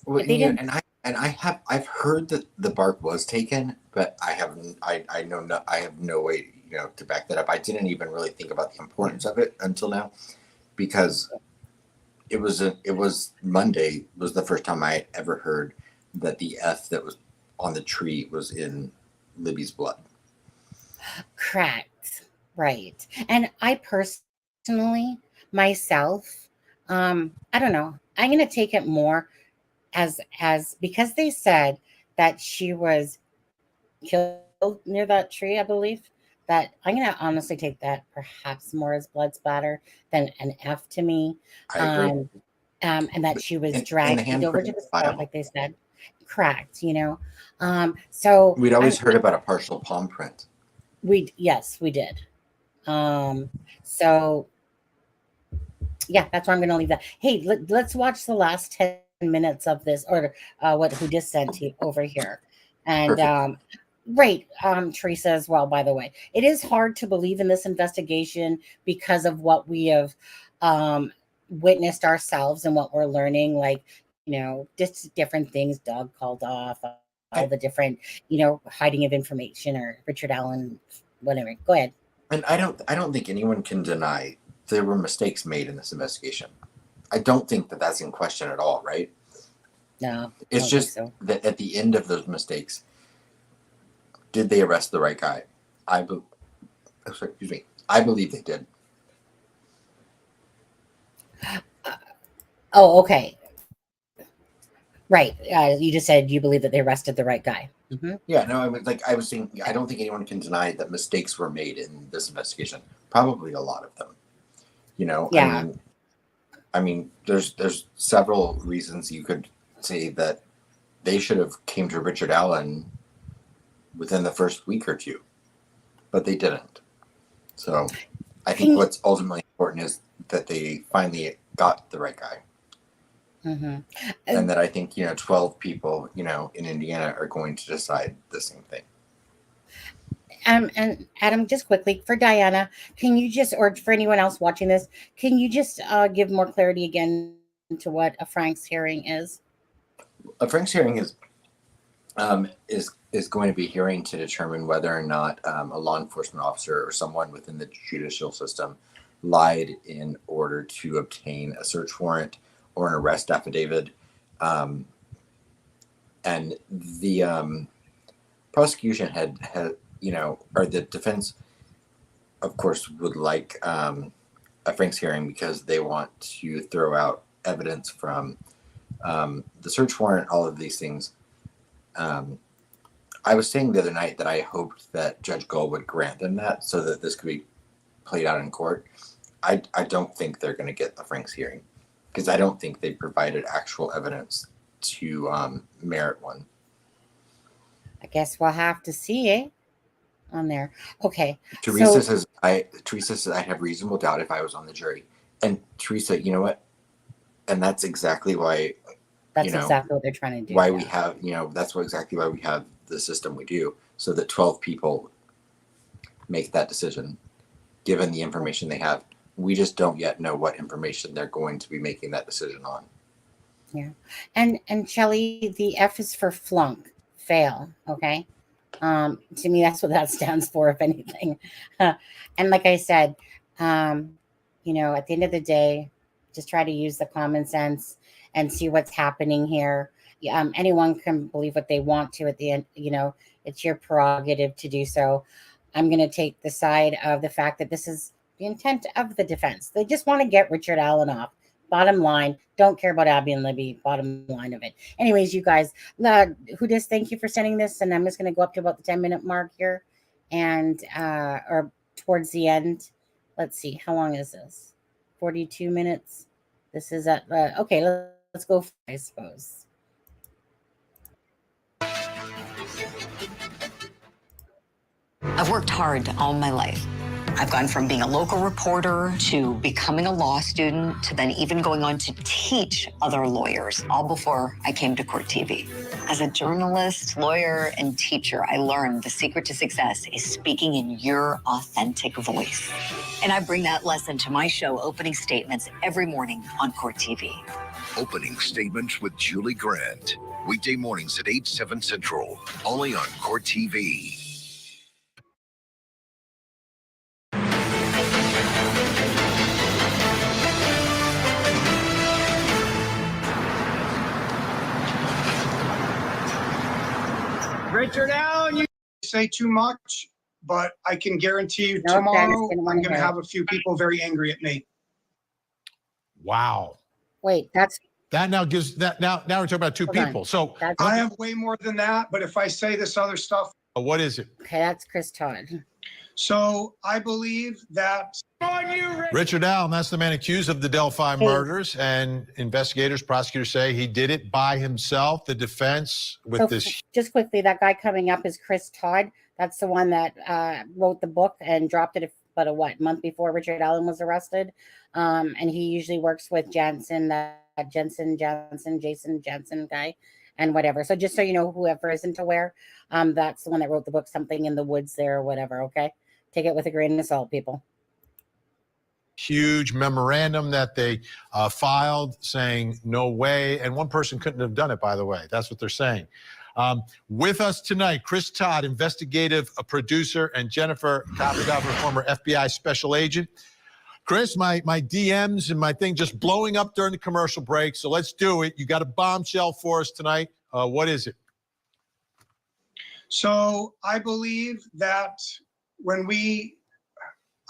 Well, if they didn't, I've heard that the bark was taken, but I know no, I have no way, to back that up. I didn't even really think about the importance of it until now, because it was Monday was the first time I ever heard that the F that was on the tree was in Libby's blood. correct, right? And I personally, myself, I don't know. I'm gonna take it more as because they said that she was killed near that tree, I believe. That I'm gonna honestly take that perhaps more as blood splatter than an F to me. I agree. Um, and that But she was in the dragged over to handprint the is spot, like viable. they said. Correct, So We'd always heard about a partial palm print. yes, we did. So yeah, that's where I'm going to leave that. Hey, let's watch the last 10 minutes of this, or what who just sent you over here, and Perfect. right, Teresa as well. By the way, it is hard to believe in this investigation because of what we have um, witnessed ourselves and what we're learning. Like, just different things. Doug called off. All the I, different, hiding of information, or Richard Allen, whatever. Go ahead. and I don't think anyone can deny there were mistakes made in this investigation. I don't think that that's in question at all, right? No, I It's don't think just so. that at the end of those mistakes, did they arrest the right guy? Excuse me. I believe they did. Oh, okay. Right. You just said you believe that they arrested the right guy. Yeah, no, I was saying, I don't think anyone can deny that mistakes were made in this investigation. Probably a lot of them. Yeah. I mean, there's several reasons you could say that they should have came to Richard Allen within the first week or two, but they didn't. So I think what's ultimately important is that they finally got the right guy. Mm-hmm. And that I think 12 people in Indiana are going to decide the same thing. And Adam, just quickly for Diana, can you just, or for anyone else watching this, can you just give more clarity again to what a Frank's hearing is? A Frank's hearing is going to be hearing to determine whether or not a law enforcement officer or someone within the judicial system lied in order to obtain a search warrant or an arrest affidavit. And the prosecution had or the defense, of course, would like a Frank's hearing because they want to throw out evidence from the search warrant, all of these things. I was saying the other night that I hoped that Judge Gull would grant them that so that this could be played out in court. I don't think they're going to get a Frank's hearing because I don't think they provided actual evidence to merit one. I guess we'll have to see, on there. Okay. Teresa says I have reasonable doubt if I was on the jury. And Teresa, you know what? And that's exactly why that's exactly what they're trying to do. Why we have, that's exactly why we have the system we do, so that 12 people make that decision given the information they have. We just don't yet know what information they're going to be making that decision on. Yeah. And Shelley, the F is for flunk, fail. Okay. To me, that's what that stands for, if anything. And like I said, at the end of the day, just try to use the common sense and see what's happening here. Anyone can believe what they want to at the end. It's your prerogative to do so. I'm going to take the side of the fact that this is the intent of the defense. They just want to get Richard Allen off. Bottom line, don't care about Abby and Libby. Bottom line of it. Anyways, you guys, Hudas, thank you for sending this, and I'm just going to go up to about the 10-minute mark here, and or towards the end. Let's see, how long is this? 42 minutes. This is at okay. Let's go. I suppose. I've worked hard all my life. I've gone from being a local reporter to becoming a law student to then even going on to teach other lawyers, all before I came to Court TV. As a journalist, lawyer, and teacher, I learned the secret to success is speaking in your authentic voice. And I bring that lesson to my show, Opening Statements, every morning on Court TV. Opening Statements with Julie Grant. Weekday mornings at 8, 7 Central. Only on Court TV. Richard Allen, you say too much, but I can guarantee you No, tomorrow Dennis didn't I'm wanna going to hear it. have a few people very angry at me. Wow. Wait, that's That now gives that now we're talking about two Hold on. people. So that's I have way more than that, but if I say this other stuff, what is it? okay. That's Chris Todd. so I believe that Richard Allen, that's the man accused of the Delphi murders, and investigators, prosecutors say he did it by himself. The defense with So this. just quickly, that guy coming up is Chris Todd. That's the one that wrote the book and dropped it about a month before Richard Allen was arrested. And he usually works with Jason Jason guy and whatever. So just so you know, whoever isn't aware, that's the one that wrote the book, Something in the Woods there or whatever. Okay. Take it with a grain of salt, people. Huge memorandum that they filed saying no way. And one person couldn't have done it, by the way. That's what they're saying. With us tonight, Chris Todd, investigative producer, and Jennifer Coffindoffer, former FBI special agent. Chris, my DMs and my thing just blowing up during the commercial break. So let's do it. You got a bombshell for us tonight. What is it? So I believe that when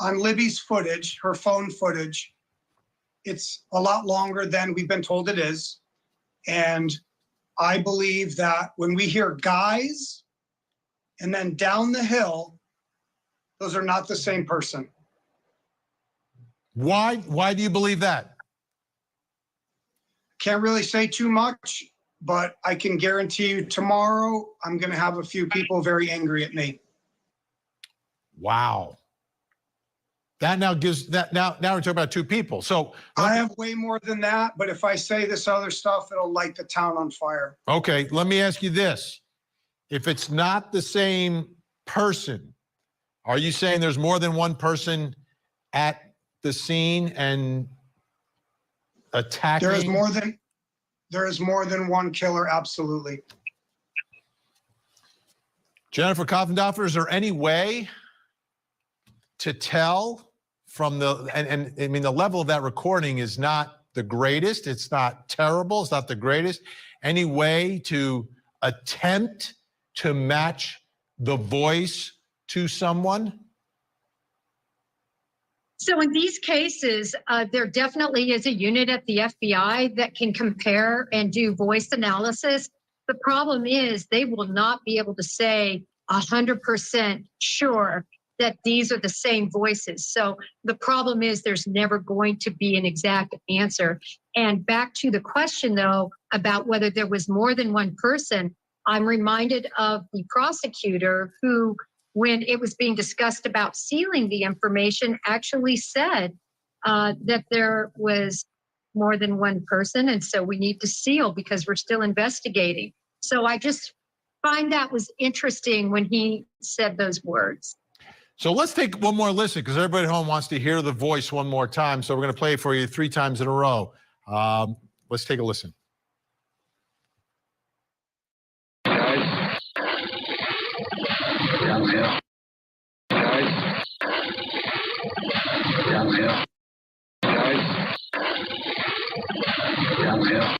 on Libby's footage, her phone footage, it's a lot longer than we've been told it is. And I believe that when we hear guys and then down the hill, those are not the same person. Why do you believe that? Can't really say too much, but I can guarantee you tomorrow I'm going to have a few people very angry at me. Wow. That now gives that now we're talking about two people. So I have way more than that, but if I say this other stuff, it'll light the town on fire. okay, let me ask you this. If it's not the same person, are you saying there's more than one person at the scene and attacking? There is more than one killer, absolutely. Jennifer Coffindoffer, is there any way to tell from the, and I mean, the level of that recording is not the greatest. It's not terrible. It's not the greatest. Any way to attempt to match the voice to someone? So in these cases, there definitely is a unit at the FBI that can compare and do voice analysis. The problem is they will not be able to say 100% sure that these are the same voices. So the problem is there's never going to be an exact answer. And back to the question, though, about whether there was more than one person, I'm reminded of the prosecutor who, when it was being discussed about sealing the information, actually said that there was more than one person. And so we need to seal because we're still investigating. So I just find that was interesting when he said those words. So let's take one more listen because everybody at home wants to hear the voice one more time. So we're going to play it for you 3 times in a row. Let's take a listen. Guys. Downhill. Guys. Downhill. Guys. Downhill.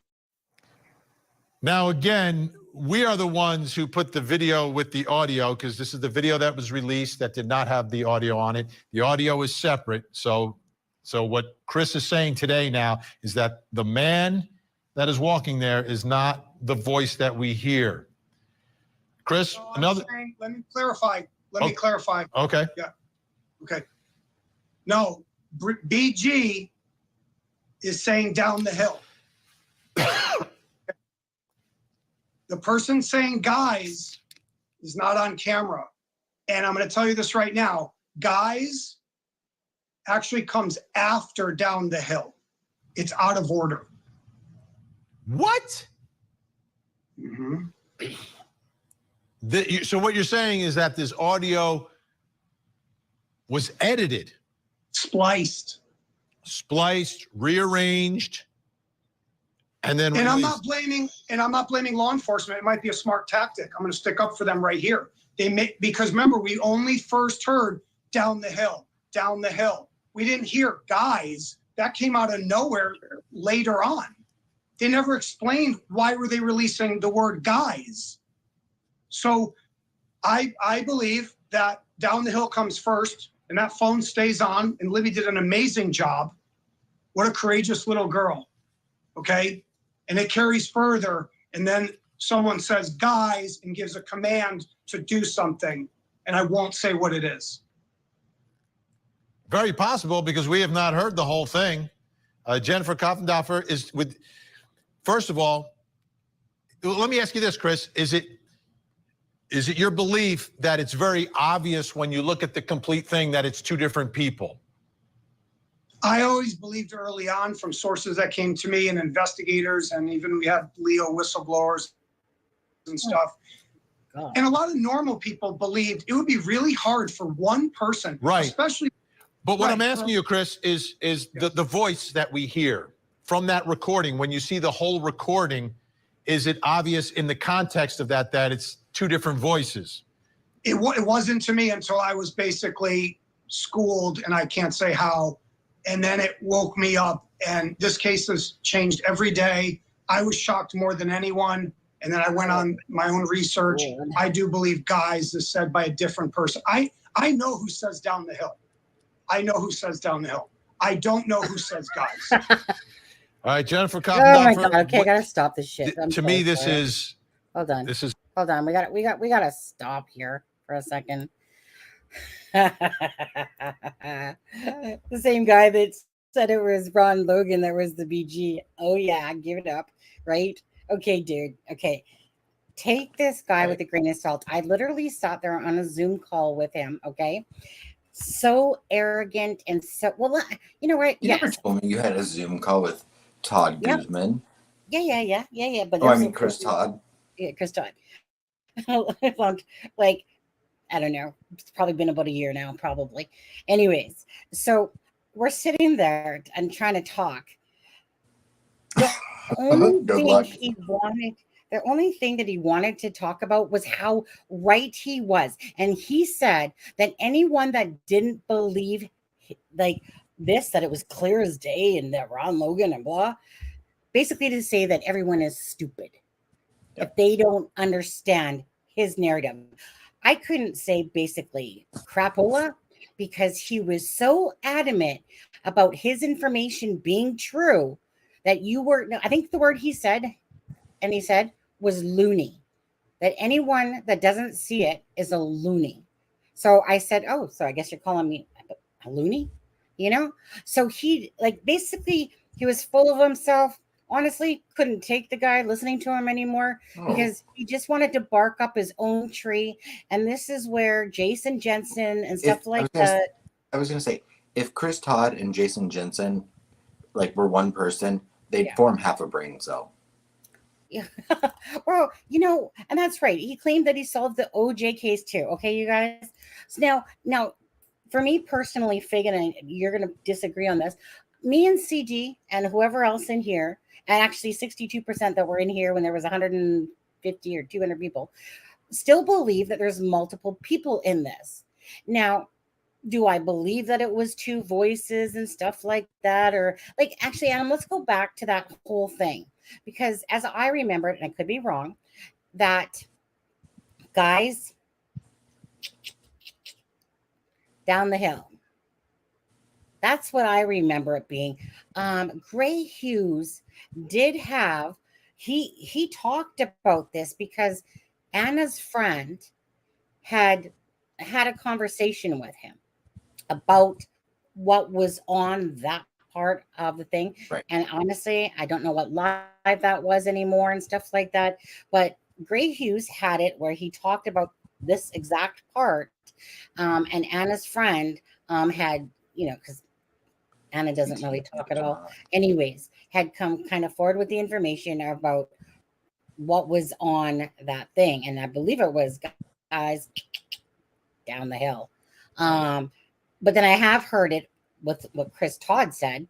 Now, again, we are the ones who put the video with the audio because this is the video that was released that did not have the audio on it. The audio is separate. So what Chris is saying today now is that the man that is walking there is not the voice that we hear. Chris, So another. let me clarify. Let me clarify. Okay. Yeah. Okay. No, BG is saying down the hill. The person saying guys is not on camera. And I'm going to tell you this right now. Guys actually comes after down the hill. It's out of order. What? Mm-hmm. So what you're saying is that this audio was edited, Spliced. rearranged, and then And I'm released. not blaming law enforcement. It might be a smart tactic. I'm going to stick up for them right here. Because remember, we only first heard down the hill. We didn't hear guys. That came out of nowhere later on. They never explained why were they releasing the word guys. So I believe that down the hill comes first, and that phone stays on, and Libby did an amazing job. What a courageous little girl, okay? And it carries further, and then someone says guys and gives a command to do something, and I won't say what it is. Very possible, because we have not heard the whole thing. Jennifer Koffendorfer is with, first of all, let me ask you this, Chris. Is it your belief that it's very obvious when you look at the complete thing that it's two different people? I always believed early on from sources that came to me and investigators, and even we had Leo whistleblowers and stuff. God. And a lot of normal people believed it would be really hard for one person, Right. especially. But what Right. I'm asking you, Chris, is the voice that we hear from that recording, when you see the whole recording, is it obvious in the context of that it's two different voices? It wasn't to me until I was basically schooled, and I can't say how. And then it woke me up, and this case has changed every day. I was shocked more than anyone. And then I went on my own research. I do believe guys is said by a different person. I know who says down the hill. I know who says down the hill. I don't know who says guys. All right, Jennifer Oh Koffendorfer. my God. Okay, I gotta stop this shit. To me, this is. Hold on. This is. Hold on. We gotta stop here for a second. The same guy that said it was Ron Logan that was the BG. Oh yeah, give it up. Right? Okay, dude. Okay. Take this guy with a grain of salt. I literally sat there on a Zoom call with him. Okay. So arrogant and so well, you know what? You never told me you had a Zoom call with Todd Yep. Guzman. Yeah. But Oh, I mean Chris Todd. Yeah, Chris Todd. Like, I don't know. It's probably been about a year now, probably. Anyways, so we're sitting there and trying to talk. The only Good thing luck. the only thing that he wanted to talk about was how right he was. And he said that anyone that didn't believe like this, that it was clear as day and that Ron Logan and blah, basically to say that everyone is stupid. If they don't understand his narrative. I couldn't say basically crapola because he was so adamant about his information being true that I think the word he said was loony, that anyone that doesn't see it is a loony. So I said, oh, so I guess you're calling me a loony, So he basically he was full of himself. Honestly, couldn't take the guy listening to him anymore because he just wanted to bark up his own tree. And this is where Jason Jensen and stuff like that. I was going to say, if Chris Todd and Jason Jensen were one person, they'd form half a brain cell. Yeah. Well, and that's right. He claimed that he solved the OJ case too. Okay, you guys. So now for me personally, Fig, and you're going to disagree on this. Me and CG and whoever else in here, and actually 62% that were in here when there was 150 or 200 people, still believe that there's multiple people in this. Now, do I believe that it was two voices and stuff like that? Or actually, Adam, let's go back to that whole thing. Because as I remember it, and I could be wrong, that guys down the hill. That's what I remember it being. Gray Hughes did have, he talked about this because Anna's friend had a conversation with him about what was on that part of the thing. Right. And honestly, I don't know what live that was anymore and stuff like that. But Gray Hughes had it where he talked about this exact part. And Anna's friend had, because Anna doesn't really PT talk at does all. not. Anyways, had come kind of forward with the information about what was on that thing, and I believe it was guys down the hill. Um, but then I have heard it with what Chris Todd said,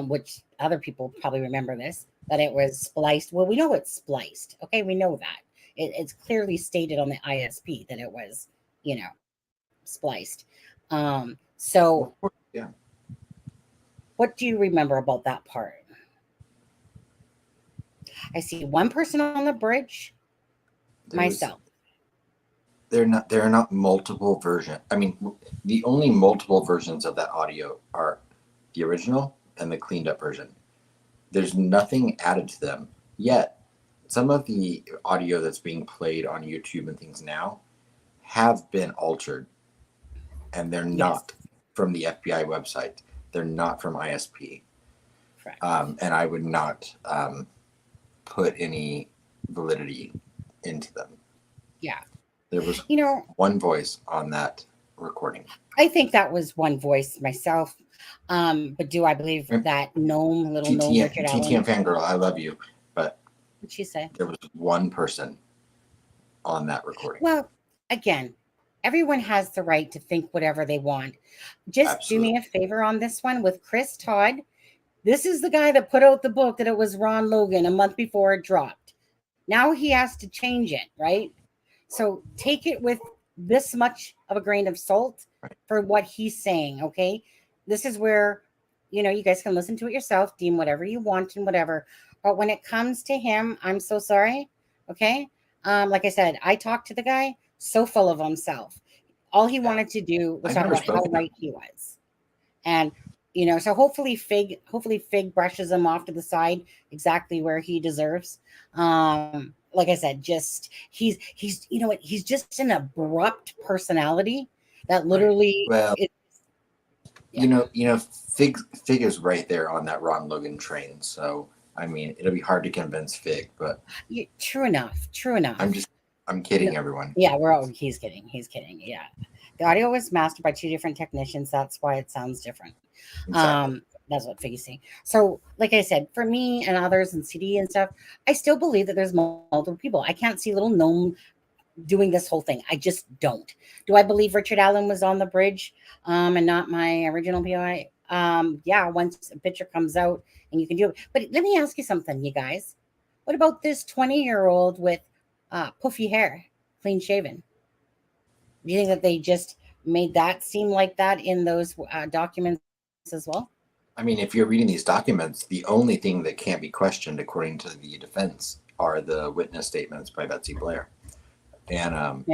which other people probably remember this, that it was spliced. Well, we know it's spliced. Okay, we know that. It's clearly stated on the ISP that it was, spliced. So Yeah. what do you remember about that part? I see one person on the bridge, There was myself. there are not multiple versions. I mean, the only multiple versions of that audio are the original and the cleaned up version. There's nothing added to them yet. Some of the audio that's being played on YouTube and things now have been altered, and they're not from the FBI website. They're not from ISP. Correct. And I would not put any validity into them. Yeah. There was one voice on that recording. I think that was one voice myself. But do I believe that little gnome Richard Allen? TTM fangirl, I love you, but What'd she say? there was one person on that recording. Well, again, everyone has the right to think whatever they want. Just do me a favor on this one with Chris Todd. This is the guy that put out the book that it was Ron Logan a month before it dropped. Now he has to change it, right? So take it with this much of a grain of salt for what he's saying, okay? This is where, you guys can listen to it yourself, deem whatever you want and whatever. But when it comes to him, I'm so sorry, okay? Like I said, I talked to the guy, so full of himself. All he wanted to do was talk about how right he was. And, so hopefully Fig brushes him off to the side exactly where he deserves. Like I said, he's he's just an abrupt personality that literally Fig is right there on that Ron Logan train. So I mean, it'll be hard to convince Fig, but true enough. I'm kidding, everyone. Yeah, he's kidding. Yeah. The audio was mastered by two different technicians. That's why it sounds different. Exactly. That's what Figgy's saying. So, like I said, for me and others and CD and stuff, I still believe that there's multiple people. I can't see little gnome doing this whole thing. I just don't. Do I believe Richard Allen was on the bridge and not my original POI? Yeah, once a picture comes out and you can do it. But let me ask you something, you guys. What about this 20-year-old with puffy hair, clean shaven? Do you think that they just made that seem like that in those documents as well? I mean, if you're reading these documents, the only thing that can't be questioned, according to the defense, are the witness statements by Betsy Blair. And I'm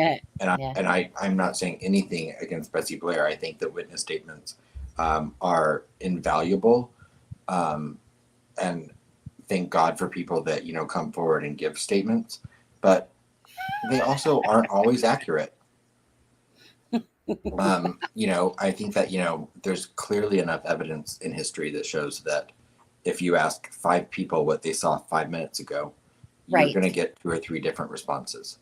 not saying anything against Betsy Blair. I think that witness statements are invaluable, and thank God for people that come forward and give statements, but they also aren't always accurate. I think that there's clearly enough evidence in history that shows that if you ask 5 people what they saw 5 minutes ago, you're going to get 2 or 3 different responses.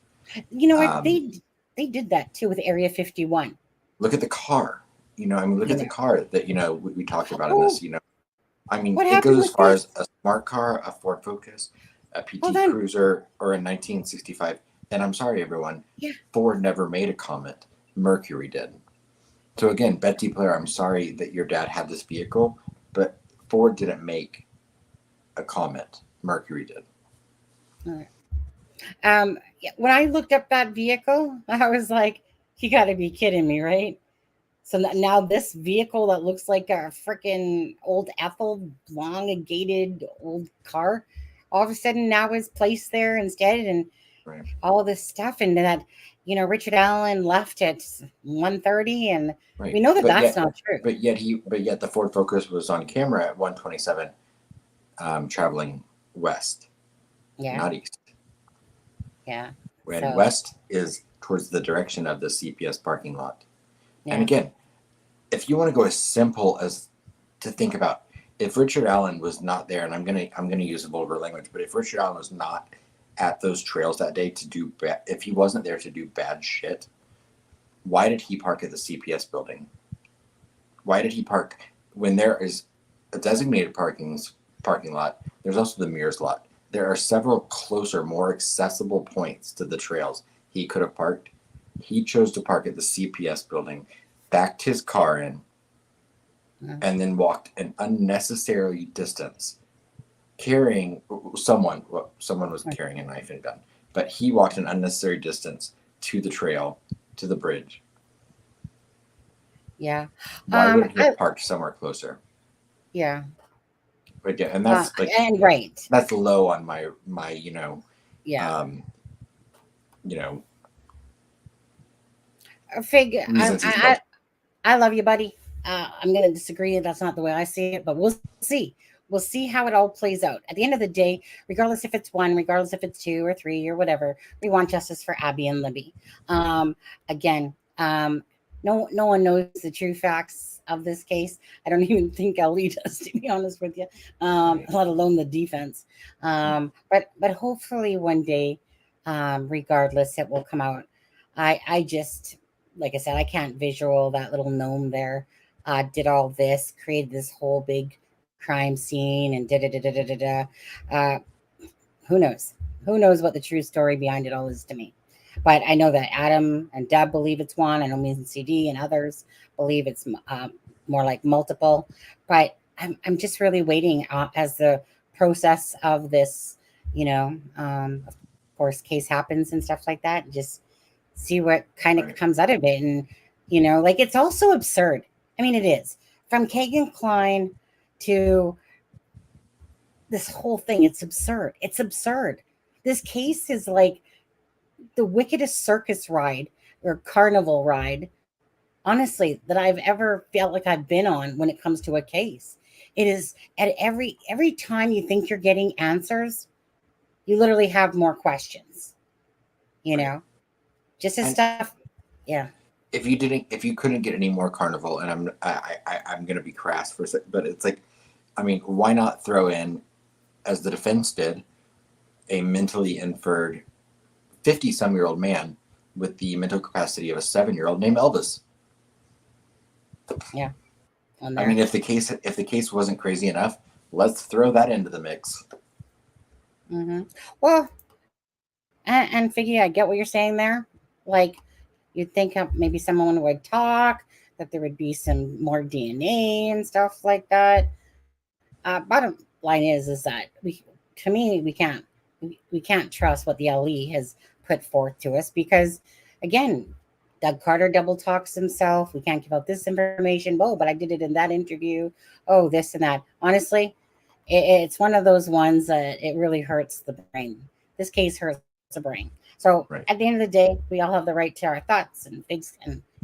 They did that too with Area 51. Look at the car. Look at the car that we talked about in this. It goes as far as a smart car, a Ford Focus, a PT Cruiser, or a 1965. And I'm sorry, everyone. Ford never made a comment. Mercury did. So again, Betsy Blair, I'm sorry that your dad had this vehicle, but Ford didn't make a comment. Mercury did. All right. When I looked up that vehicle, I was like, you got to be kidding me, right? So now this vehicle that looks like a freaking old Ethel elongated old car, all of a sudden now is placed there instead, and all this stuff, and that Richard Allen left at 1:30, and we know that that's not true. But yet the Ford Focus was on camera at 1:27, traveling west, not east. Yeah. When west is towards the direction of the CPS parking lot. Yeah. And again, if you want to go as simple as to think about, if Richard Allen was not there, and I'm gonna use a vulgar language, but if Richard Allen was not at those trails that day to do if he wasn't there to do bad shit, why did he park at the CPS building? Why did he park when there is a designated parking lot. There's also the Mears lot. There are several closer, more accessible points to the trails he could have parked. He chose to park at the CPS building, backed his car in, and then walked an unnecessary distance, carrying someone. Well, someone was carrying a knife and gun, but he walked an unnecessary distance to the trail, to the bridge. Yeah. Why wouldn't he have parked somewhere closer? Yeah. But yeah, and that's and right. That's low on my Yeah. you know Fig, reasons he's I love you, buddy. I'm going to disagree. That's not the way I see it, but we'll see. We'll see how it all plays out. At the end of the day, regardless if it's one, regardless if it's two or three or whatever, we want justice for Abby and Libby. Again, no one knows the true facts of this case. I don't even think LE does, to be honest with you, let alone the defense. But hopefully one day, regardless, it will come out. I just, like I said, I can't visual that little gnome there. Did all this, created this whole big crime scene, and who knows? Who knows what the true story behind it all is to me? But I know that Adam and Deb believe it's one. I know me and CD and others believe it's more like multiple. But I'm just really waiting as the process of this, of course, case happens and stuff like that. Just see what kind of comes out of it. And, like, it's also absurd. I mean, it is. From Kagan Klein to this whole thing, it's absurd. It's absurd. This case is like the wickedest circus ride or carnival ride, honestly, that I've ever felt like I've been on when it comes to a case. It is at every time you think you're getting answers, you literally have more questions, just as stuff. Yeah. If you couldn't get any more carnival, and I'm going to be crass for a second, but it's like, I mean, why not throw in, as the defense did, a mentally inferred 50-some-year-old man with the mental capacity of a 7-year-old named Elvis? Yeah. I mean, if the case wasn't crazy enough, let's throw that into the mix. Mm-hmm. Well, and Figgy, I get what you're saying there. Like, you'd think maybe someone would talk, that there would be some more DNA and stuff like that. Bottom line is that we can't trust what the LE has put forth to us, because, again, Doug Carter double talks himself. We can't give out this information. Oh, but I did it in that interview. Oh, this and that. Honestly, it's one of those ones that it really hurts the brain. This case hurts the brain. So at the end of the day, we all have the right to our thoughts, and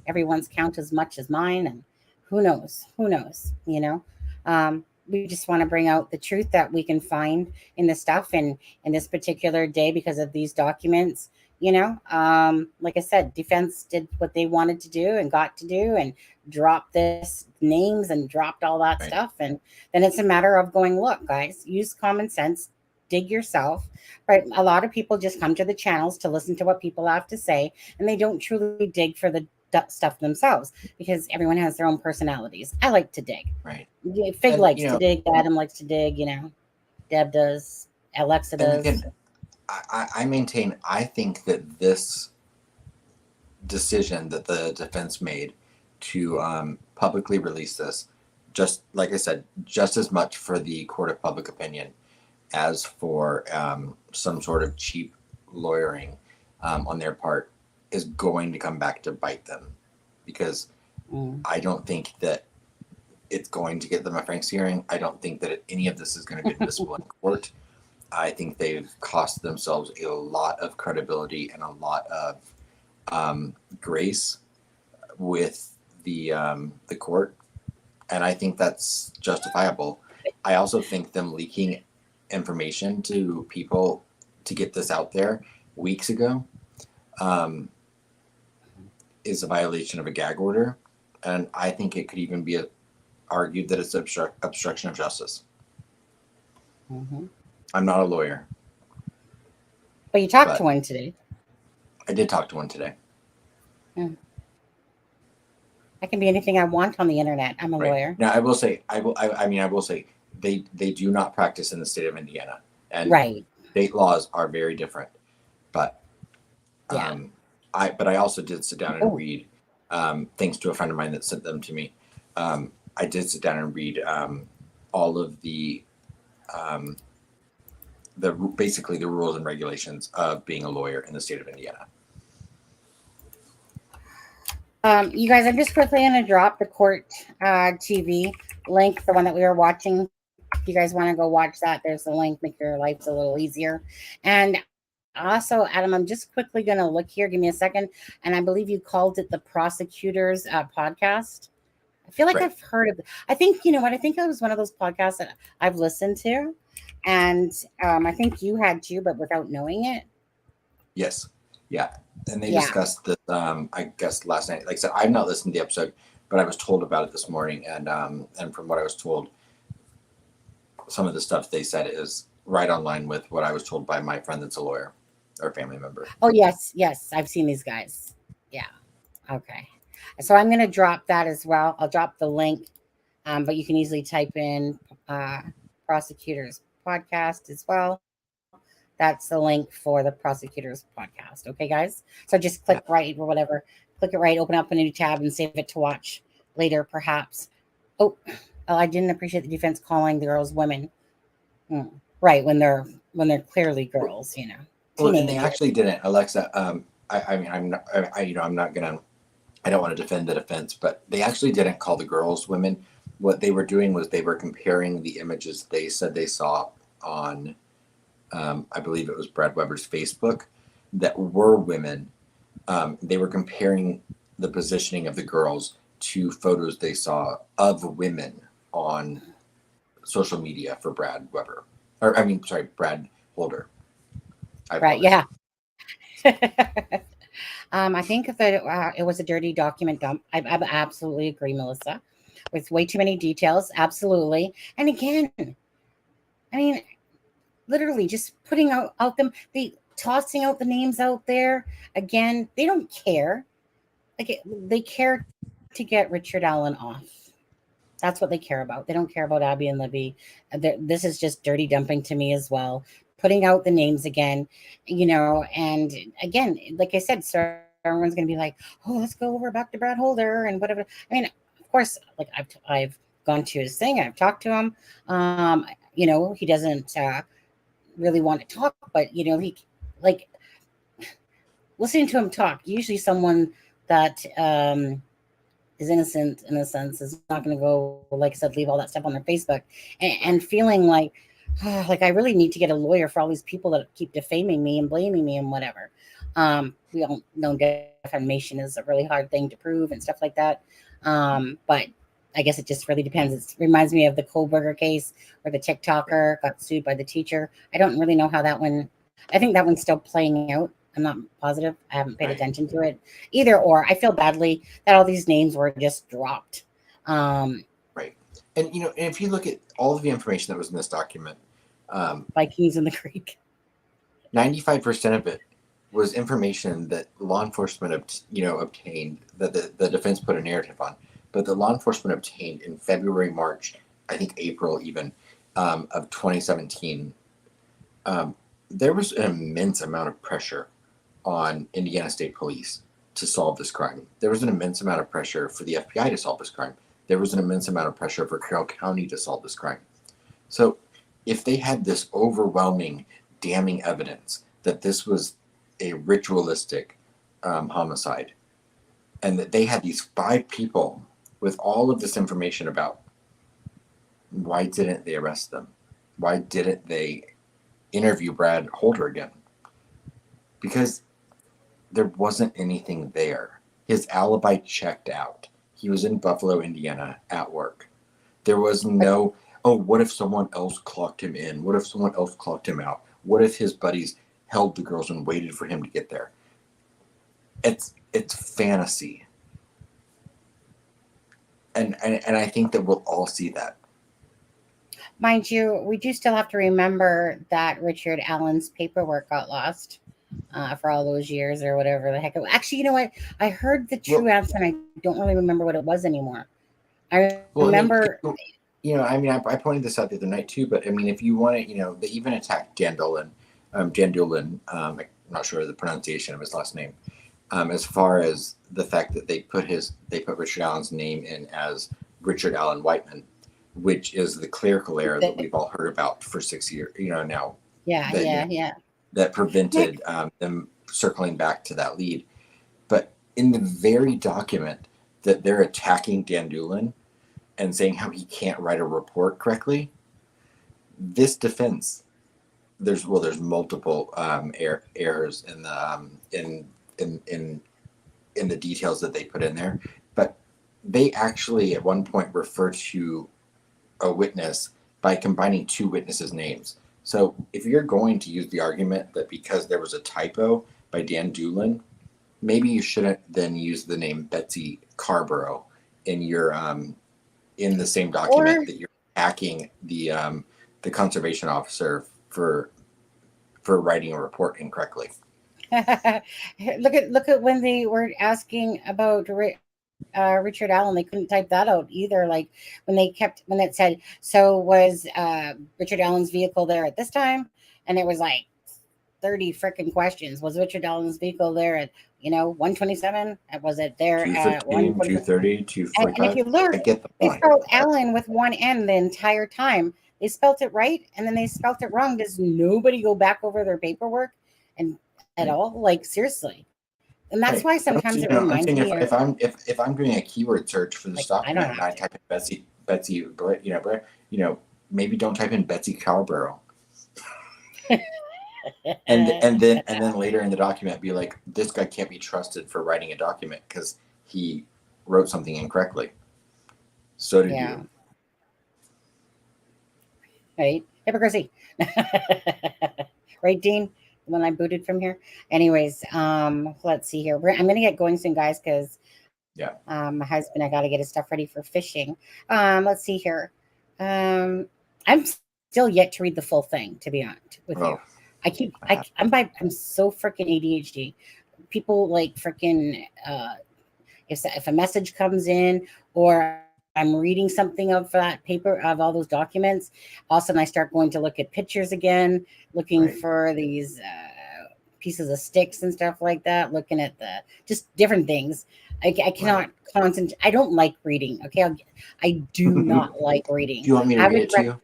everyone's count as much as mine. And who knows? We just want to bring out the truth that we can find in the stuff, and in this particular day, because of these documents. Like I said, defense did what they wanted to do and got to do, and dropped this names and dropped all that stuff. And then it's a matter of going, look, guys, use common sense, dig yourself. But a lot of people just come to the channels to listen to what people have to say, and they don't truly dig for the stuff themselves, because everyone has their own personalities. I like to dig. Right. Fig likes to dig. Adam likes to dig. Deb does. Alexa does. Again, I maintain, I think that this decision that the defense made to publicly release this, just like I said, just as much for the court of public opinion as for some sort of cheap lawyering on their part, is going to come back to bite them, because I don't think that it's going to get them a Franks hearing. I don't think that any of this is going to be admissible in court. I think they've cost themselves a lot of credibility and a lot of grace with the court, and I think that's justifiable. I also think them leaking information to people to get this out there weeks ago is a violation of a gag order, and I think it could even be argued that it's obstruction of justice. Mm-hmm. I'm not a lawyer. But you talked to one today. I did talk to one today. Yeah. I can be anything I want on the internet. I'm a Right. lawyer. Now, I will say, I mean, I will say they do not practice in the state of Indiana, and Right. state laws are very different. But Yeah. I also did sit down and Oh, read thanks to a friend of mine that sent them to me. I did sit down and read all of um, basically the rules and regulations of being a lawyer in the state of Indiana. you guys, I'm just quickly going to drop the court TV link, the one that we were watching. If you guys want to go watch that, there's the link. Make your lives a little easier. And also, Adam, I'm just quickly going to look here. Give me a second. And I believe you called it the Prosecutors Podcast. I feel like Right. I've heard of it. I think, you know what? I think it was one of those podcasts that I've listened to. And I think you had too, but without knowing it. Yes. Yeah. And they Yeah. discussed this, I guess last night. Like I said, I've not listened to the episode, but I was told about it this morning. And from what I was told, some of the stuff they said is right on line with what I was told by my friend that's a lawyer or family member. Oh, yes. Yes. I've seen these guys. Yeah. Okay. So I'm going to drop that as well. I'll drop the link, but you can easily type in Prosecutors Podcast as well. That's the link for the Prosecutors Podcast. Okay, guys? So just click right or whatever. Click it right, open up a new tab and save it to watch later, perhaps. Oh, I didn't appreciate the defense calling the girls women. Right, when they're clearly girls, you know. Well, and they actually didn't, Alexa. I mean, I'm not, I'm not gonna. I don't want to defend the defense, but they actually didn't call the girls women. What they were doing was they were comparing the images they said they saw on, I believe it was Brad Weber's Facebook, that were women. They were comparing the positioning of the girls to photos they saw of women on social media for Brad Weber, or I mean, sorry, Brad Holder. Right, yeah. I think that it was a dirty document dump. I absolutely agree, Melissa, with way too many details. Absolutely. And again, I mean, literally just putting out the tossing out the names out there. Again, they don't care. Like they care to get Richard Allen off. That's what they care about. They don't care about Abby and Libby. This is just dirty dumping to me as well. Putting out the names again, you know, and again, like I said, so everyone's going to be like, oh, let's go over back to Brad Holder and whatever. I mean, of course, like I've gone to his thing. I've talked to him. You know, he doesn't really want to talk, but, you know, he like listening to him talk, usually someone that is innocent in a sense is not going to go, like I said, leave all that stuff on their Facebook and feeling like, oh, like I really need to get a lawyer for all these people that keep defaming me and blaming me and whatever. We all know defamation is a really hard thing to prove and stuff like that. But I guess it just really depends. It reminds me of the Kohlberger case where the TikToker got sued by the teacher. I don't really know how that one, I think that one's still playing out. I'm not positive. I haven't paid attention to it either. Or I feel badly that all these names were just dropped. Right. And, you know, if you look at all of the information that was in this document, Vikings in the Creek, 95% of it was information that law enforcement, obtained, that the defense put a narrative on, but the law enforcement obtained in February, March, I think April even, of 2017. There was an immense amount of pressure on Indiana State Police to solve this crime. There was an immense amount of pressure for the FBI to solve this crime. There was an immense amount of pressure for Carroll County to solve this crime. So if they had this overwhelming, damning evidence that this was a ritualistic homicide, and that they had these 5 people with all of this information about, why didn't they arrest them? Why didn't they interview Brad Holder again? Because there wasn't anything there. His alibi checked out. He was in Buffalo, Indiana at work. There was no, oh, what if someone else clocked him in? What if someone else clocked him out? What if his buddies held the girls and waited for him to get there? It's fantasy. And I think that we'll all see that. mind you. We do still have to remember that Richard Allen's paperwork got lost. for all those years or whatever the heck. Actually, you know what? I heard the true Well, answer, and I don't really remember what it was anymore. I well, I mean, remember. I mean, I pointed this out the other night too, but I mean, if you want to, they even attacked Dan Dolan, I'm not sure of the pronunciation of his last name, as far as the fact that they put Richard Allen's name in as Richard Allen Whiteman, which is the clerical error that we've all heard about for 6 years, now. Yeah, that, yeah. That prevented them circling back to that lead. But in the very document that they're attacking Dan Dolan and saying how he can't write a report correctly, this defense, there's multiple errors in the in the details that they put in there, but they actually at one point refer to a witness by combining two witnesses' names. So if you're going to use the argument that because there was a typo by Dan Doolin, maybe you shouldn't then use the name Betsy Carborough in your in the same document that you're attacking the conservation officer for writing a report incorrectly. Look at when they were asking about Richard Allen, they couldn't type that out either. Like when it said, so was Richard Allen's vehicle there at this time? And it was like 30 freaking questions. Was Richard Allen's vehicle there at 127? Was it there at 230, 245? And if you look, they spelled Allen with one N the entire time. They spelt it right, and then they spelt it wrong. Does nobody go back over their paperwork and at all? Like seriously. And that's why sometimes it reminds me. If I'm doing a keyword search for this document and I type in Betsy, maybe don't type in Betsy Carborough. and then later in the document be like, this guy can't be trusted for writing a document because he wrote something incorrectly. So did you. Right? Hypocrisy. Right, Dean? When I booted from here. Anyways, let's see here. I'm gonna get going soon, guys, because my husband, I gotta get his stuff ready for fishing. Let's see here. I'm still yet to read the full thing, to be honest with you. I'm so freaking ADHD. People like freaking if a message comes in or I'm reading something of that paper of all those documents, all of a sudden I start going to look at pictures again, looking for these pieces of sticks and stuff like that, looking at just different things. I cannot concentrate. I don't like reading. Okay, I do not like reading. Do you want me to read it to you?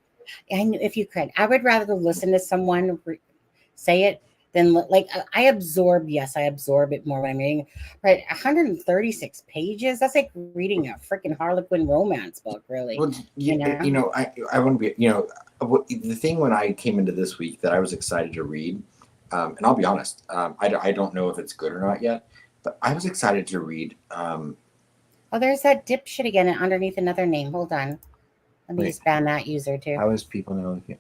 And if you could, I would rather listen to someone say it than I absorb it more when I'm reading. Right, 136 pages. That's like reading a freaking Harlequin romance book, really. Well, I want to be. The thing when I came into this week that I was excited to read, and I'll be honest, I don't know if it's good or not yet, but I was excited to read. Oh, there's that dipshit again underneath another name. Hold on, let me just ban that user too. How is people know you?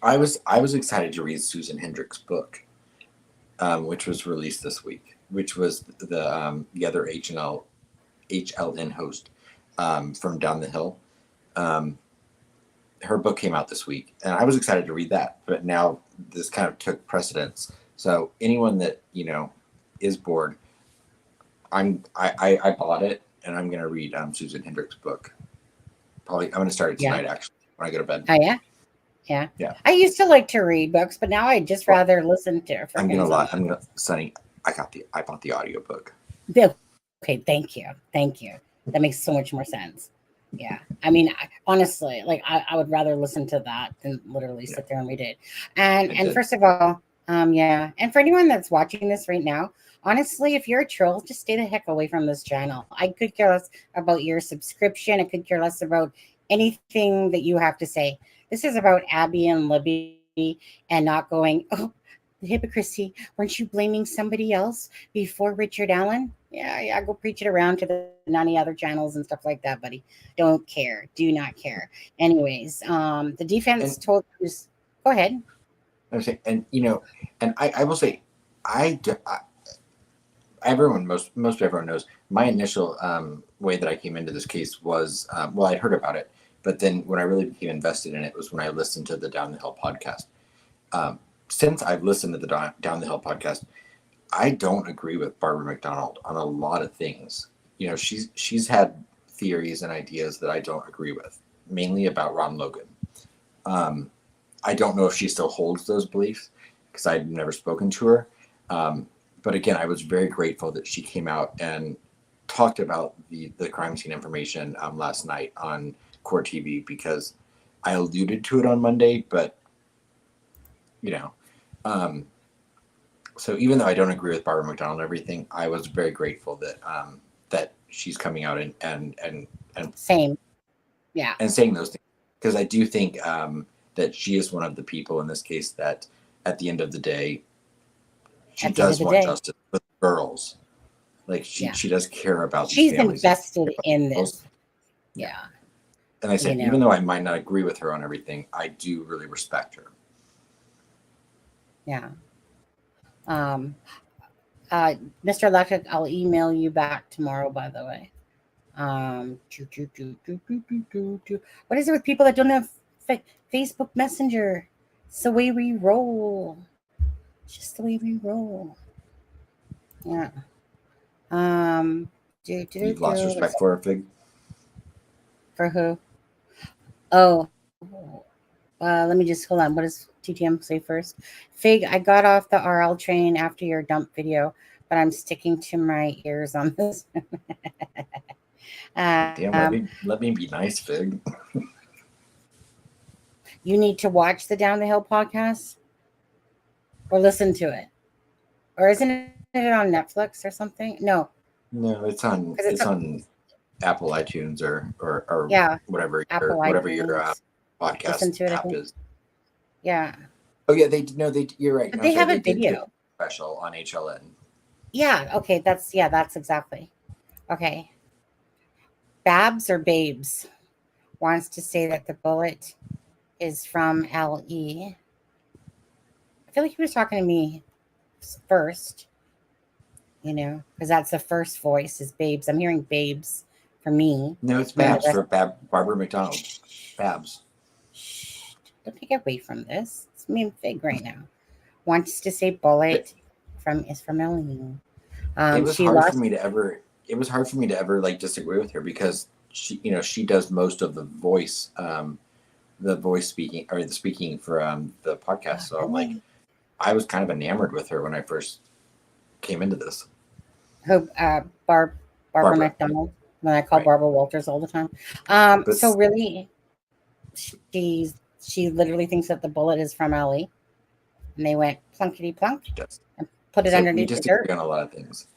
I was excited to read Susan Hendrick's book, which was released this week, which was the other HLN host from Down the Hill. Her book came out this week, and I was excited to read that. But now this kind of took precedence. So anyone that is bored, I bought it, and I'm gonna read Susan Hendrick's book. Probably I'm gonna start it tonight actually when I go to bed. Oh yeah. Yeah. I used to like to read books, but now I just rather listen to. I'm gonna lie. Sonny, I bought the audiobook. Okay, thank you. That makes so much more sense. Yeah, I mean, honestly, I would rather listen to that than literally sit there and read it. And first of all, and for anyone that's watching this right now, honestly, if you're a troll, just stay the heck away from this channel. I could care less about your subscription. I could care less about anything that you have to say. This is about Abby and Libby and not going, oh, the hypocrisy. Weren't you blaming somebody else before Richard Allen? Yeah, go preach it around to the 90 other channels and stuff like that, buddy. Don't care. Do not care. Anyways, the defense told us, go ahead. And I will say, most everyone knows my initial way that I came into this case was I'd heard about it. But then when I really became invested in it was when I listened to the Down the Hill podcast. since I've listened to the Down the Hill podcast, I don't agree with Barbara McDonald on a lot of things. You know, she's had theories and ideas that I don't agree with, mainly about Ron Logan. I don't know if she still holds those beliefs because I've never spoken to her. But again, I was very grateful that she came out and talked about the crime scene information last night on Court TV, because I alluded to it on Monday, but you know, so even though I don't agree with Barbara McDonald and everything, I was very grateful that that she's coming out and Same. Yeah. and saying those things, because I do think that she is one of the people in this case that at the end of the day, she does want justice for the girls. Like she does care about these She's families. invested in this. Yeah. And I said, You know. even though I might not agree with her on everything, I do really respect her. Yeah. Mr. Electric, I'll email you back tomorrow, by the way. What is it with people that don't have Facebook Messenger? It's the way we roll. It's just the way we roll. Yeah. You've lost respect for her, Fig? For who? Oh. Let me just hold on. What does TTM say first? Fig, I got off the RL train after your dump video, but I'm sticking to my ears on this. Damn, let me be nice, Fig. You need to watch the Down the Hill podcast or listen to it. Or isn't it on Netflix or something? No, it's on Apple iTunes or yeah, whatever Apple whatever iTunes. your podcast app is. Yeah. Oh yeah, you're right. But they have a video special on HLN. Yeah. Okay. That's exactly. Okay. Babs or Babes wants to say that the bullet is from LE. I feel like he was talking to me first, because that's the first voice is Babes. I'm hearing Babes for me. No, it's Babs for Barbara McDonald. Babs. Shh, don't take away from this. It's me and Fig right now. Wants to say bullet is from LE. It was hard for me to ever like disagree with her, because she does most of the voice speaking, or the speaking for the podcast. So like I was kind of enamored with her when I first came into this. Who Barbara McDonald, when I call Barbara Walters all the time. So really she literally thinks that the bullet is from LE. And they went plunkety plunk and put it underneath the dirt. On a lot of things.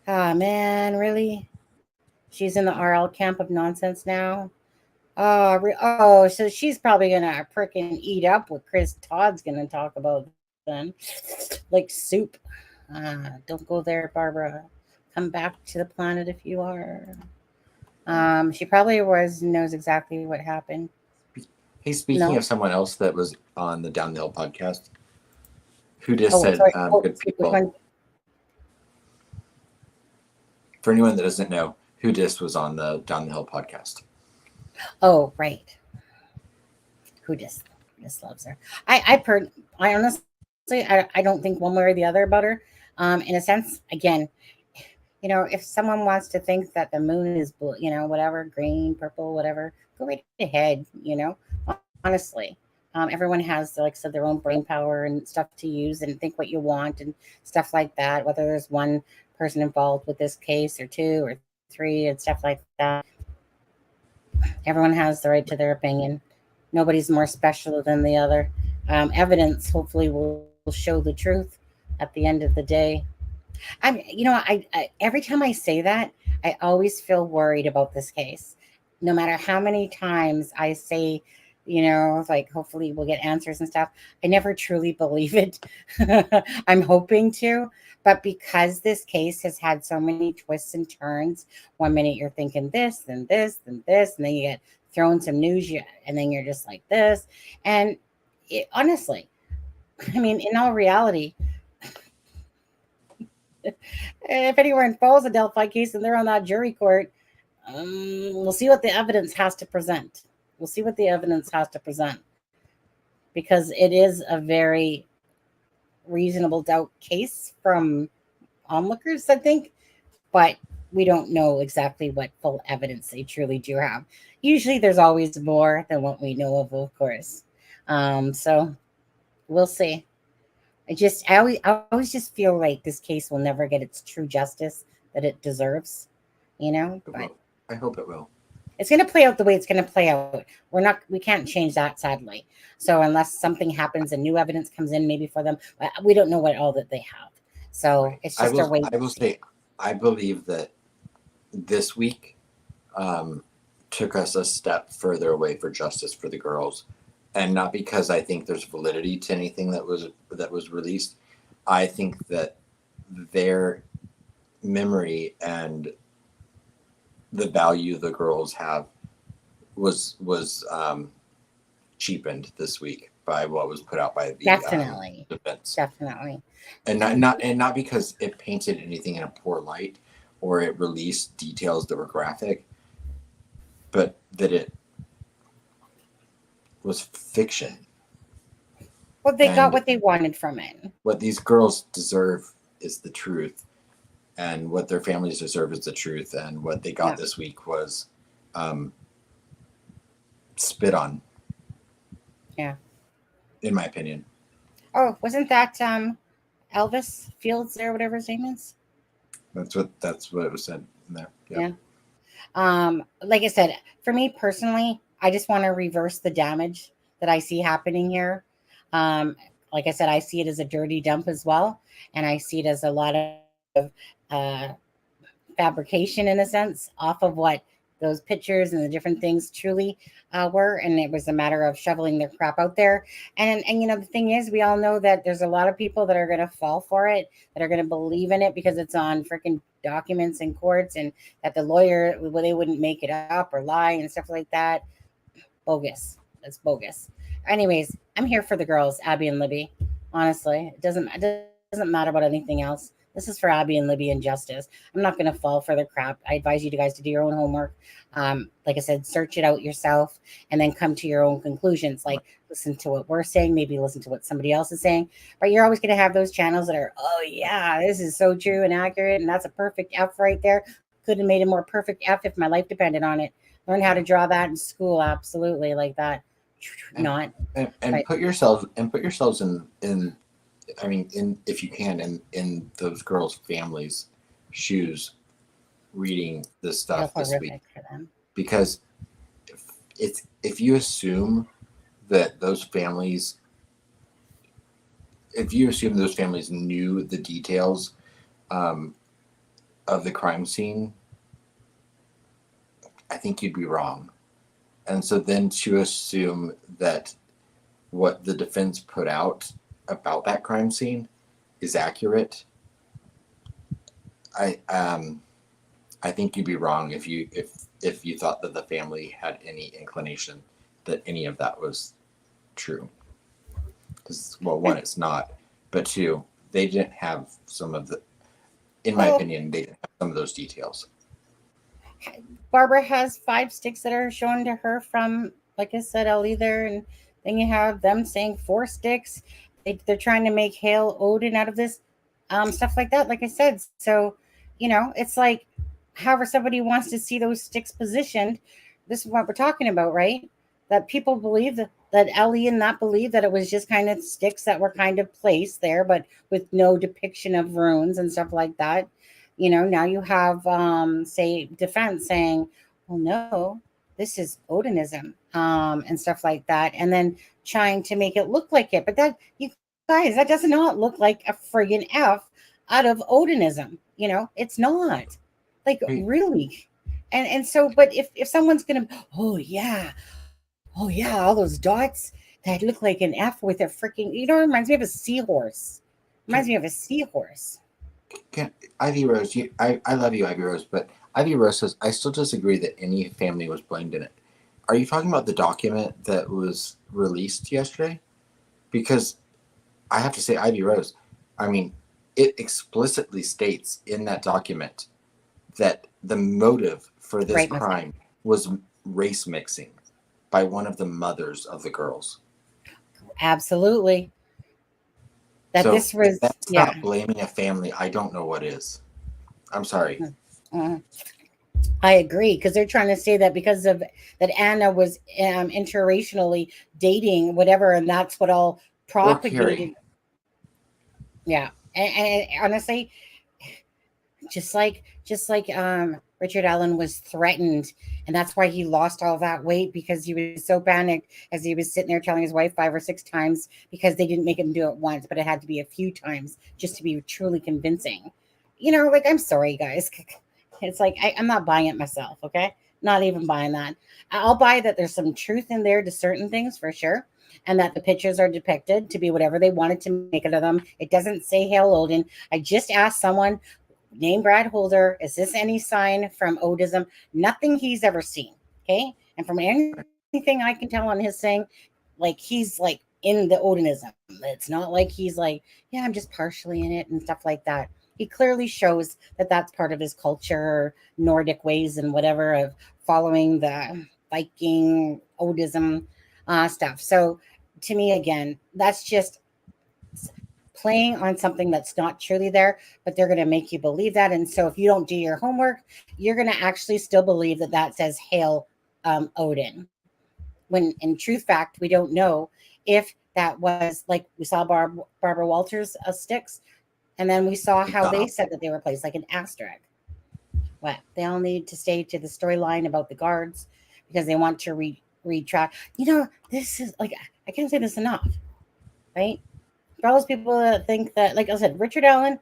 Oh man, really? She's in the RL camp of nonsense now. Oh, so she's probably gonna frickin' eat up what Chris Todd's gonna talk about then, like soup. Don't go there, Barbara. Come back to the planet if you are. She probably knows exactly what happened. Hey, speaking of someone else that was on the Down the Hill podcast, who just said good people. For anyone that doesn't know, who just was on the Down the Hill podcast. Oh, right. Who just loves her. I honestly, I don't think one way or the other about her. In a sense, again, if someone wants to think that the moon is blue, whatever, green, purple, whatever, go right ahead, honestly. Everyone has, like I said, their own brain power and stuff to use and think what you want and stuff like that, whether there's one person involved with this case or two or three and stuff like that. Everyone has the right to their opinion. Nobody's more special than the other. Evidence hopefully will show the truth at the end of the day. I every time I say that, I always feel worried about this case. No matter how many times I say, like hopefully we'll get answers and stuff, I never truly believe it. I'm hoping to, but because this case has had so many twists and turns, one minute you're thinking this, then this, then this, and then you get thrown some news, and then you're just like this. And honestly, I mean, in all reality, if anyone follows a Delphi case and they're on that jury court, we'll see what the evidence has to present. because it is a very reasonable doubt case from onlookers, I think, but we don't know exactly what full evidence they truly do have. Usually there's always more than what we know of course. So we'll see. I always just feel like this case will never get its true justice that it deserves, you know, but I hope it will. it's going to play out the way it's going to play out. We can't change that, sadly. So unless something happens and new evidence comes in, maybe for them, we don't know what all that they have. So Right. it's just our way. I will say, I believe that this week took us a step further away for justice for the girls, and not because I think there's validity to anything that was released. I think that their memory and the value the girls have was cheapened this week by what was put out by the Definitely. defense. Definitely. And not because it painted anything in a poor light or it released details that were graphic, but that it was fiction. Well, they got what they wanted from it. What these girls deserve is the truth, and what their families deserve is the truth. And what they got this week was spit on. Yeah. In my opinion. Oh, wasn't that Elvis Fields or whatever his name is? That's what it was said in there. Yep. Yeah. Like I said, for me personally, I just want to reverse the damage that I see happening here. Like I said, I see it as a dirty dump as well, and I see it as a lot of fabrication in a sense off of what those pictures and the different things truly were, and it was a matter of shoveling their crap out there. And you know, the thing is, we all know that there's a lot of people that are going to fall for it, that are going to believe in it because it's on freaking documents in courts, and that the lawyer, well, they wouldn't make it up or lie and stuff like that. Bogus. That's bogus. Anyways, I'm here for the girls, Abby and Libby. Honestly, it doesn't matter about anything else. This is for Abby and Libby and justice. I'm not going to fall for the crap. I advise you guys to do your own homework. Like I said, search it out yourself and then come to your own conclusions. Like, listen to what we're saying, maybe listen to what somebody else is saying. But you're always going to have those channels that are, oh, yeah, this is so true and accurate. And that's a perfect F right there. Could have made a more perfect F if my life depended on it. Learn how to draw that in school. Absolutely. Like that. Put yourselves in I mean, if you can, in those girls' families' shoes, reading this stuff this week, because if you assume that those families, knew the details of the crime scene, I think you'd be wrong. And so then to assume that what the defense put out about that crime scene is accurate, I think you'd be wrong if you thought that the family had any inclination that any of that was true. Because, well, one, it's not, but two, they didn't have some of the, in my opinion, they didn't have some of those details. Barbara has 5 sticks that are shown to her from, like I said, Ellie there, and then you have them saying 4 sticks. They're trying to make Hail Odin out of this, stuff like that. Like I said, so you know, it's like, however somebody wants to see those sticks positioned. This is what we're talking about, right? That people believe that Ellie and that believe that it was just kind of sticks that were kind of placed there, but with no depiction of runes and stuff like that. You know, now you have, say, defense saying, well, no, this is Odinism, and stuff like that. And then trying to make it look like it. But that, you guys, that does not look like a friggin' F out of Odinism. You know, it's not. Like, really. And so, but if someone's going to, oh, yeah, all those dots that look like an F with a freaking, you know, it reminds me of a seahorse. Ivy Rose, I love you, Ivy Rose, but Ivy Rose says, I still disagree that any family was blamed in it. Are you talking about the document that was released yesterday? Because I have to say, Ivy Rose, I mean, it explicitly states in that document that the motive for this crime was race mixing by one of the mothers of the girls. Absolutely. That So this if was, that's yeah. not blaming a family, I don't know what is. I'm sorry. Mhm. I agree, because they're trying to say that because of that Anna was interracially dating whatever, and that's what all Or propagated. Carrie. Yeah, and honestly, just like Richard Allen was threatened, and that's why he lost all that weight, because he was so panicked as he was sitting there telling his wife 5 or 6 times, because they didn't make him do it once, but it had to be a few times just to be truly convincing. Like, I'm sorry, guys. It's like I'm not buying it myself. Okay, not even buying that. I'll buy that there's some truth in there to certain things for sure, and that the pictures are depicted to be whatever they wanted to make it of them. It doesn't say Hail Odin. I just asked someone named Brad Holder, is this any sign from Odism? Nothing he's ever seen. Okay. And from anything I can tell on his thing, like he's like in the Odinism. It's not like he's like, yeah, I'm just partially in it and stuff like that. He clearly shows that that's part of his culture, Nordic ways and whatever of following the Viking Odism stuff. So to me, again, that's just playing on something that's not truly there, but they're going to make you believe that. And so if you don't do your homework, you're going to actually still believe that that says Hail Odin. When in truth fact, we don't know if that was like we saw Barbara Walters sticks, and then we saw how they said that they were placed like an asterisk. Well, they all need to stay to the storyline about the guards because they want to retract. This is like, I can't say this enough, right? For all those people that think that, like I said, Richard Allen,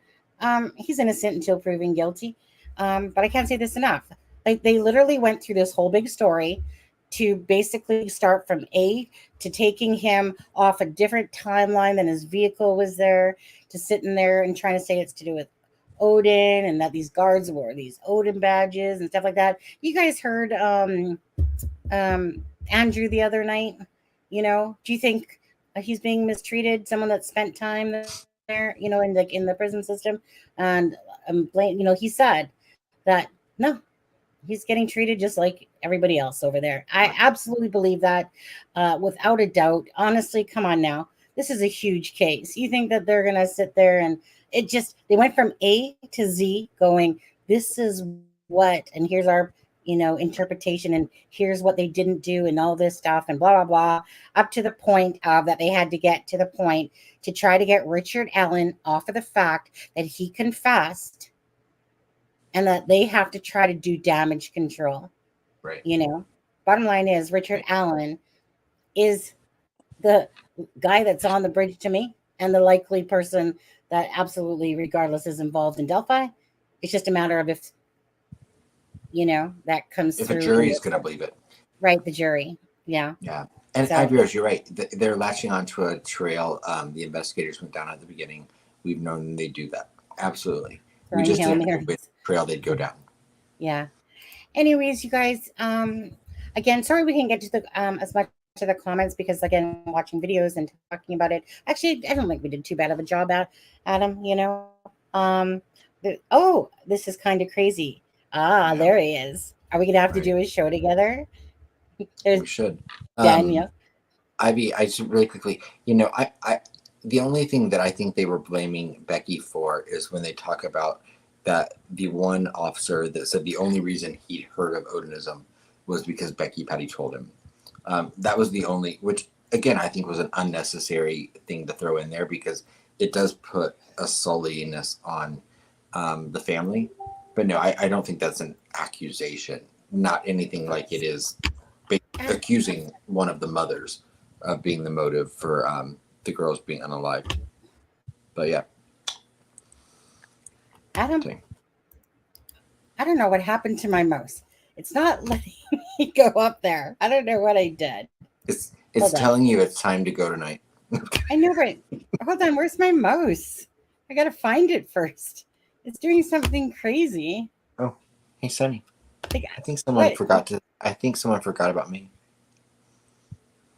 he's innocent until proven guilty. But I can't say this enough. Like, they literally went through this whole big story to basically start from A to taking him off a different timeline than his vehicle was there, to sitting there and trying to say it's to do with Odin and that these guards wore these Odin badges and stuff like that. You guys heard Andrew the other night. Do you think he's being mistreated? Someone that spent time there, in the prison system, and he said that no, he's getting treated just like everybody else over there. I absolutely believe that, without a doubt. Honestly, come on now, this is a huge case. You think that they're gonna sit there and they went from A to Z, going, this is what, and here's our interpretation, and here's what they didn't do, and all this stuff, and blah blah blah, up to the point of that they had to get to the point to try to get Richard Allen off of the fact that he confessed, and that they have to try to do damage control. Right. Bottom line is Richard Allen is the guy that's on the bridge to me, and the likely person that absolutely, regardless, is involved in Delphi. It's just a matter of if that comes If through. a jury is going to believe it. Right, the jury. Yeah. Yeah. And I agree, you're right. They're latching onto a trail. The investigators went down at the beginning. We've known they do that. Absolutely. We just didn't know which trail they'd go down. Yeah. Anyways, you guys, again, sorry we can't get to the as much to the comments, because again, watching videos and talking about it. Actually, I don't think we did too bad of a job at Adam. This is kind of crazy. There he is. Are we gonna have to do a show together? There's We should. Daniel. Ivy, I just really quickly, I the only thing that I think they were blaming Becky for is when they talk about that the one officer that said the only reason he'd heard of Odinism was because Becky Patty told him. That was the only, which again, I think was an unnecessary thing to throw in there, because it does put a sulliness on the family. But no, I don't think that's an accusation. Not anything like it is accusing one of the mothers of being the motive for the girls being unalived. But yeah. Adam, I don't know what happened to my mouse. It's not letting me go up there. I don't know what I did. It's telling you it's time to go tonight. I know, but hold on. Where's my mouse? I got to find it first. It's doing something crazy. Oh, hey, Sonny. Like, I think someone forgot to. I think someone forgot about me.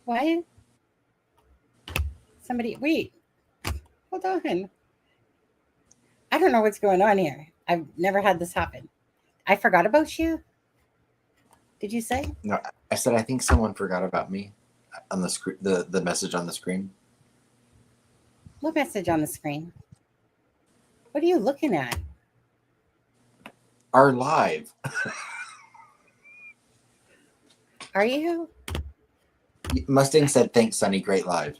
What? Wait. Hold on. I don't know what's going on here. I've never had this happen. I forgot about you? Did you say? No, I said I think someone forgot about me on the screen. The message on the screen. What message on the screen? What are you looking at? Are live. Are you? Mustang said, "Thanks, Sunny. Great live."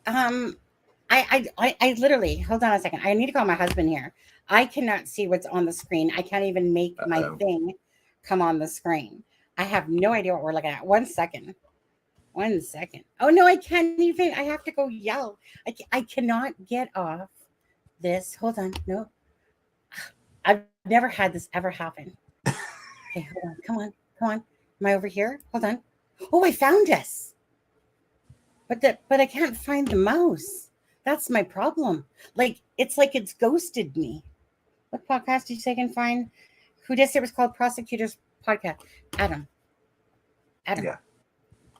I literally, hold on a second. I need to call my husband here. I cannot see what's on the screen. I can't even make my thing come on the screen. I have no idea what we're looking at. 1 second. 1 second. Oh no, I can't even. I have to go yell. I cannot get off this. Hold on. No. I've never had this ever happen. Okay, hold on. Come on. Come on. Am I over here? Hold on. Oh, I found us. But I can't find the mouse. That's my problem. Like it's ghosted me. What podcast did you say I can find? Who did say it was called Prosecutors Podcast? Adam. Yeah.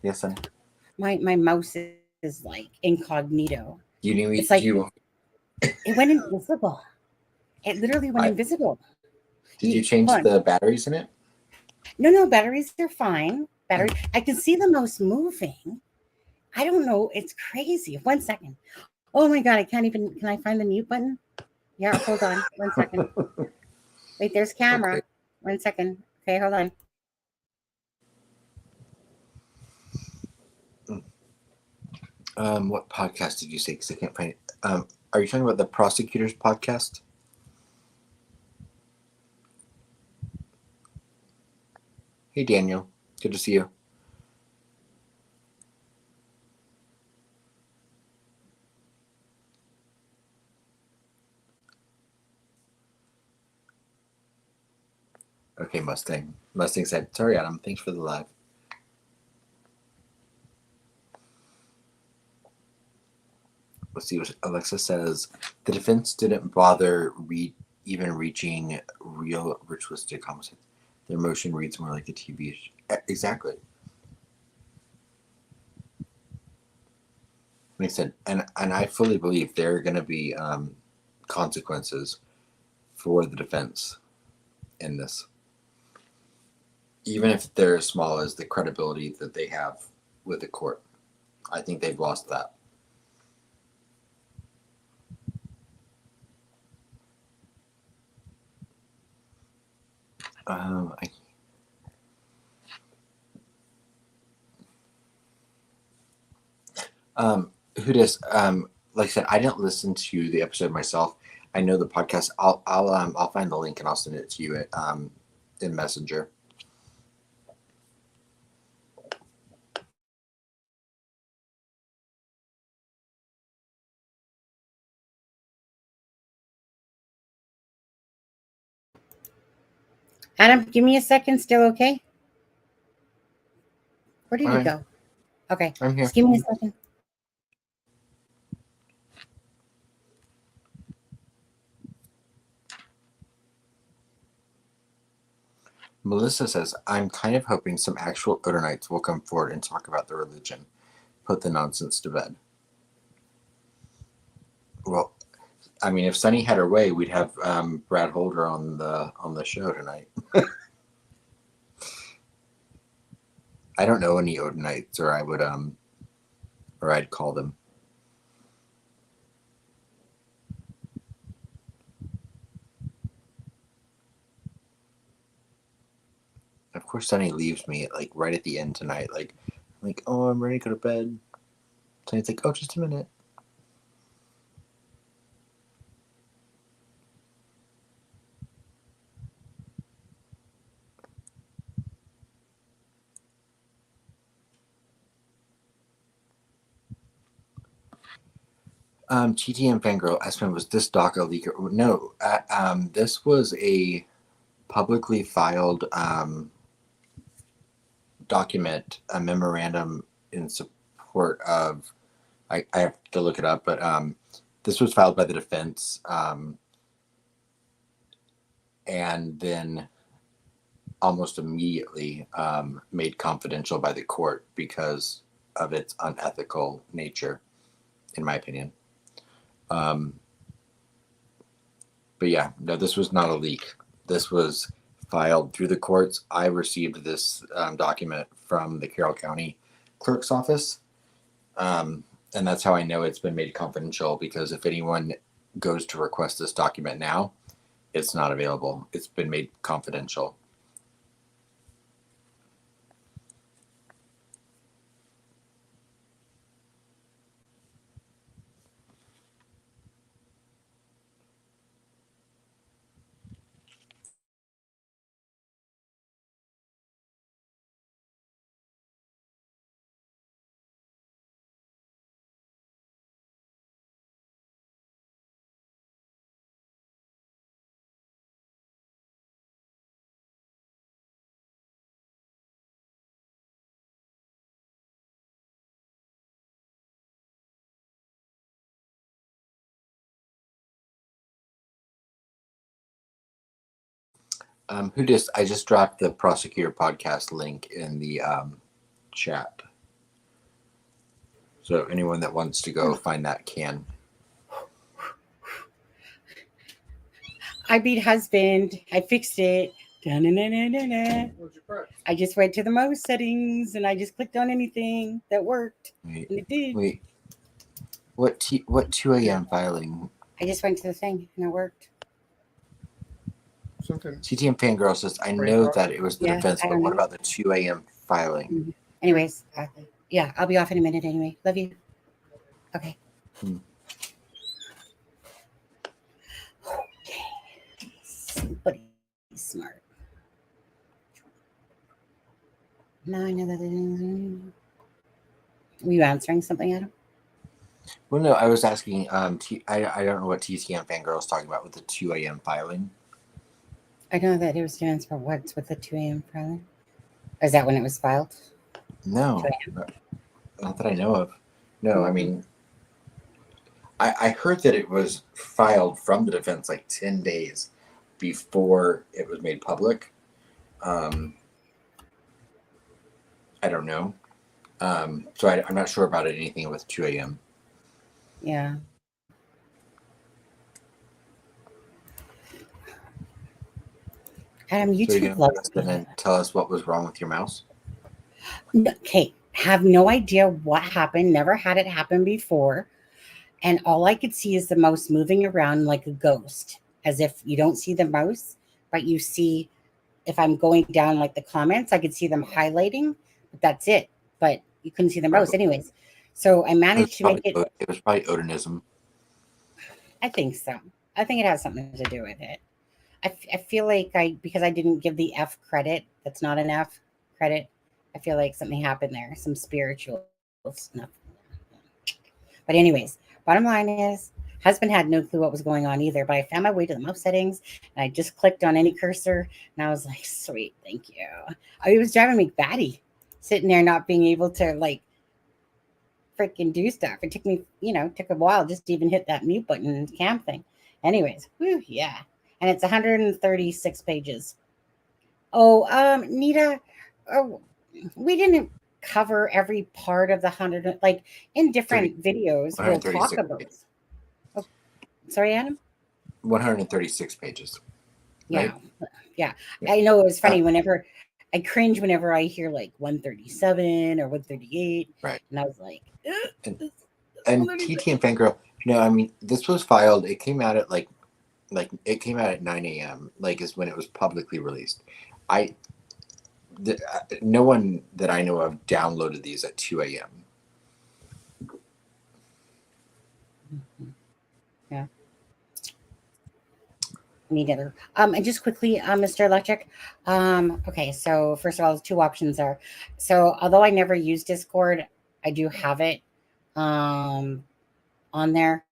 Yes, Sunny. My mouse is like incognito. You knew It's like you. it went invisible. It literally went invisible. Did you change the batteries in it? No, batteries are fine. I can see the mouse moving. I don't know. It's crazy. 1 second. Oh my God. I can't even. Can I find the mute button? Yeah. Hold on. 1 second. Wait, there's camera. Okay. 1 second. Okay, hold on. What podcast did you say? Because I can't find it. Are you talking about the Prosecutors Podcast? Hey, Daniel. Good to see you. Okay, Mustang. Mustang said, "Sorry, Adam. Thanks for the live." Let's see what Alexa says. The defense didn't bother even reaching real ritualistic homicide. Their motion reads more like a TV show. Exactly. Makes sense. And I fully believe there are going to be consequences for the defense in this. Even if they're as small as the credibility that they have with the court. I think they've lost that. Who does? Like I said, I didn't listen to the episode myself. I know the podcast. I'll find the link and I'll send it to you in Messenger. Adam, give me a second. Still okay? Where did you go? Okay. I'm here. Just give me a second. Melissa says, "I'm kind of hoping some actual Odinites will come forward and talk about their religion. Put the nonsense to bed." Well, I mean, if Sunny had her way, we'd have Brad Holder on the show tonight. I don't know any Odinites, or I'd call them. Of course, Sunny leaves me right at the end tonight. Like, oh, I'm ready to go to bed. Sunny's like, oh, just a minute. TTM Fangirl asked me, was this doc a leak? No, this was a publicly filed document, a memorandum in support of, I have to look it up, but this was filed by the defense and then almost immediately made confidential by the court because of its unethical nature, in my opinion. But yeah, no, this was not a leak. This was filed through the courts. I received this document from the Carroll County Clerk's office. And that's how I know it's been made confidential, because if anyone goes to request this document now, it's not available. It's been made confidential. I just dropped the prosecutor podcast link in the chat. So anyone that wants to go find that can. I beat husband. I fixed it. Da-na-na-na-na-na. I just went to the mouse settings and I just clicked on anything that worked. Wait, And it did. wait. What 2 a.m. filing? I just went to the thing and it worked. Something. CTM Fangirl says, I know that it was the Yeah, defense, I but don't what know. about the 2 a.m. filing? Anyways, yeah, I'll be off in a minute anyway. Love you. Okay. Okay. Somebody smart. No, I know that. Were you answering something, Adam? Well, no, I was asking, I don't know what TTM Fangirl is talking about with the 2 a.m. filing. I know that it was stands for what's with the 2 a.m. filing. Is that when it was filed? No, not that I know of. No, I mean, I heard that it was filed from the defense like 10 days before it was made public. I don't know. So I'm not sure about anything with 2 a.m. Yeah. Adam, So you're YouTube going to loves listen and tell us what was wrong with your mouse? Okay, have no idea what happened. Never had it happen before. And all I could see is the mouse moving around like a ghost, as if you don't see the mouse, but you see, if I'm going down like the comments, I could see them highlighting, but that's it. But you couldn't see the mouse anyways. So I managed to make it. It was probably Odinism. I think so. I think it has something to do with it. I feel like because I didn't give the F credit, that's not an F credit. I feel like something happened there, some spiritual stuff. But anyways, bottom line is, husband had no clue what was going on either. But I found my way to the mouse settings and I just clicked on any cursor and I was like, sweet, thank you. It was driving me batty, sitting there not being able to like freaking do stuff. It took me, took a while just to even hit that mute button and cam thing. Anyways, whew, yeah. And it's 136 pages. Oh, Nita, we didn't cover every part of the 100, like in different videos, we'll talk about it. Oh, sorry, Adam? 136 pages. Yeah. Right? Yeah. I know it was funny whenever I cringe whenever I hear like 137 or 138. Right. And I was like, and TT and Fangirl, I mean, this was filed, it came out at like it came out at 9 a.m. like is when it was publicly released. No one that I know of downloaded these at 2 a.m. Yeah. Me neither. And just quickly, Mr. Electric. Okay, so first of all, there's two options there. So although I never use Discord, I do have it on there.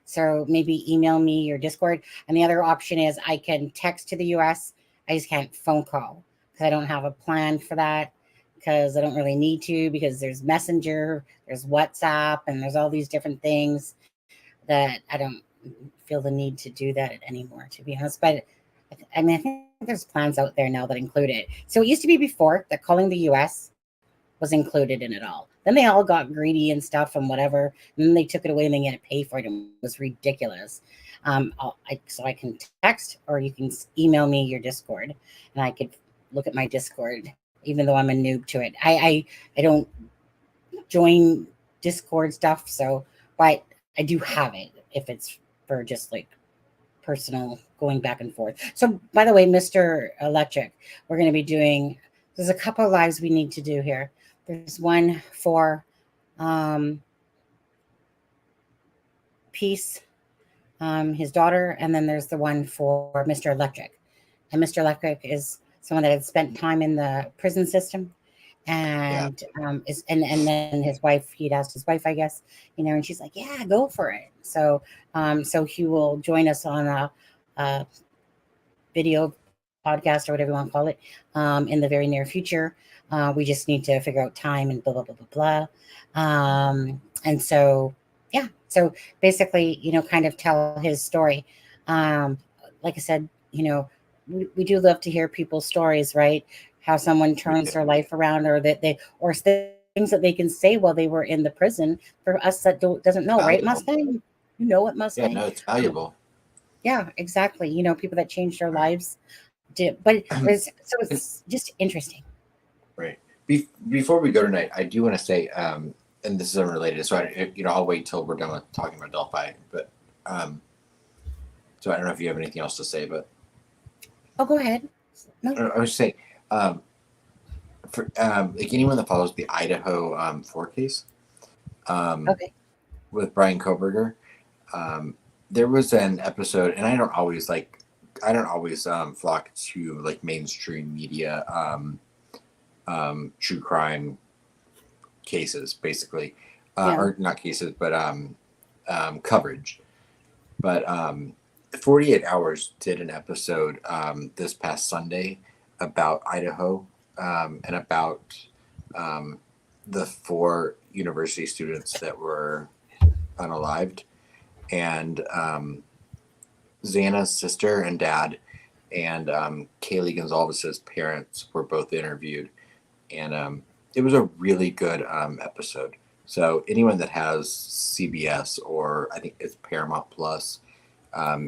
So maybe email me your Discord. And the other option is I can text to the US. I just can't phone call because I don't have a plan for that, because I don't really need to, because there's Messenger, there's WhatsApp, and there's all these different things that I don't feel the need to do that anymore, to be honest. But I mean, I think there's plans out there now that include it. So it used to be before that calling the US was included in it all. Then they all got greedy and stuff and whatever. And then they took it away and they had to pay for it. It was ridiculous. So I can text, or you can email me your Discord and I could look at my Discord, even though I'm a noob to it. I don't join Discord stuff. So, but I do have it if it's for just like personal going back and forth. So, by the way, Mr. Electric, we're going to be doing, there's a couple of lives we need to do here. There's one for Peace, his daughter, and then there's the one for Mr. Electric. And Mr. Electric is someone that had spent time in the prison system, and and then his wife, he'd asked his wife, I guess, and she's like, yeah, go for it. So so he will join us on a video podcast or whatever you want to call it in the very near future. We just need to figure out time and blah blah blah blah blah. And so yeah, so basically, kind of tell his story. Like I said, we do love to hear people's stories, right? How someone turns their life around, or that they, or things that they can say while they were in the prison. For us that doesn't know, right, Mustang? You know what, Mustang? Yeah, no, it's valuable. Yeah, exactly. People that changed their lives did, but it's just interesting. Right. Before we go tonight, I do want to say, and this is unrelated, so I'll wait till we're done with talking about Delphi. But so I don't know if you have anything else to say, but go ahead. No, I was saying, for like anyone that follows the Idaho 4 case, okay, with Brian Koberger, there was an episode, and I don't always flock to like mainstream media true crime cases, basically, or not cases, but coverage. But 48 Hours did an episode this past Sunday about Idaho, and about the 4 university students that were unalived, and Xana's sister and dad and Kaylee Gonzalez's parents were both interviewed, and it was a really good episode. So anyone that has CBS, or I think it's Paramount Plus,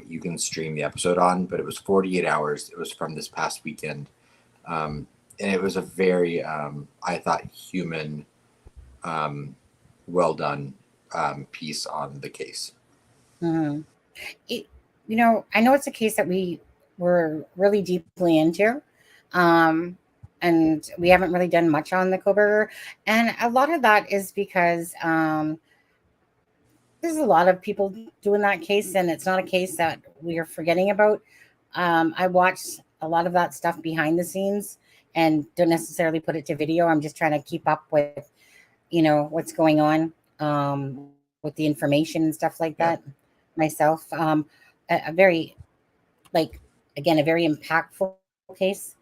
you can stream the episode on. But it was 48 Hours. It was from this past weekend, and it was a very, I thought, human, well done piece on the case. Mm-hmm. I know it's a case that we were really deeply into, and we haven't really done much on the Koberger, and a lot of that is because there's a lot of people doing that case, and it's not a case that we are forgetting about. I watched a lot of that stuff behind the scenes and don't necessarily put it to video. I'm just trying to keep up with, what's going on with the information and stuff like that myself. A very, like, again, a very impactful case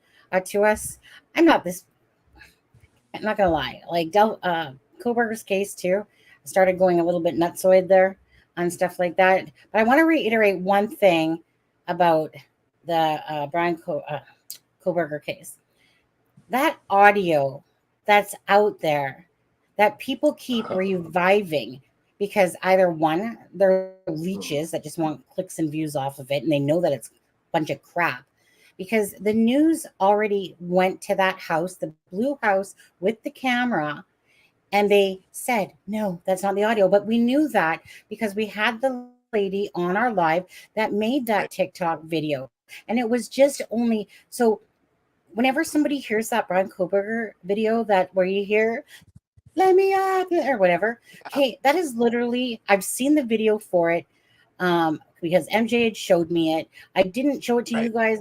to us. I'm not gonna lie, like Koberger's case too. I started going a little bit nutsoid there on stuff like that. But I want to reiterate one thing about the Brian Koberger case. That audio that's out there that people keep reviving, because either one, they're leeches that just want clicks and views off of it, and they know that it's a bunch of crap. Because the news already went to that house, the blue house with the camera, and they said, no, that's not the audio. But we knew that because we had the lady on our live that made that TikTok video. And it was just only, so whenever somebody hears that Brian Koberger video, that where you hear, let me up, or whatever, okay, that is literally, I've seen the video for it, because MJ had showed me it. I didn't show it to you guys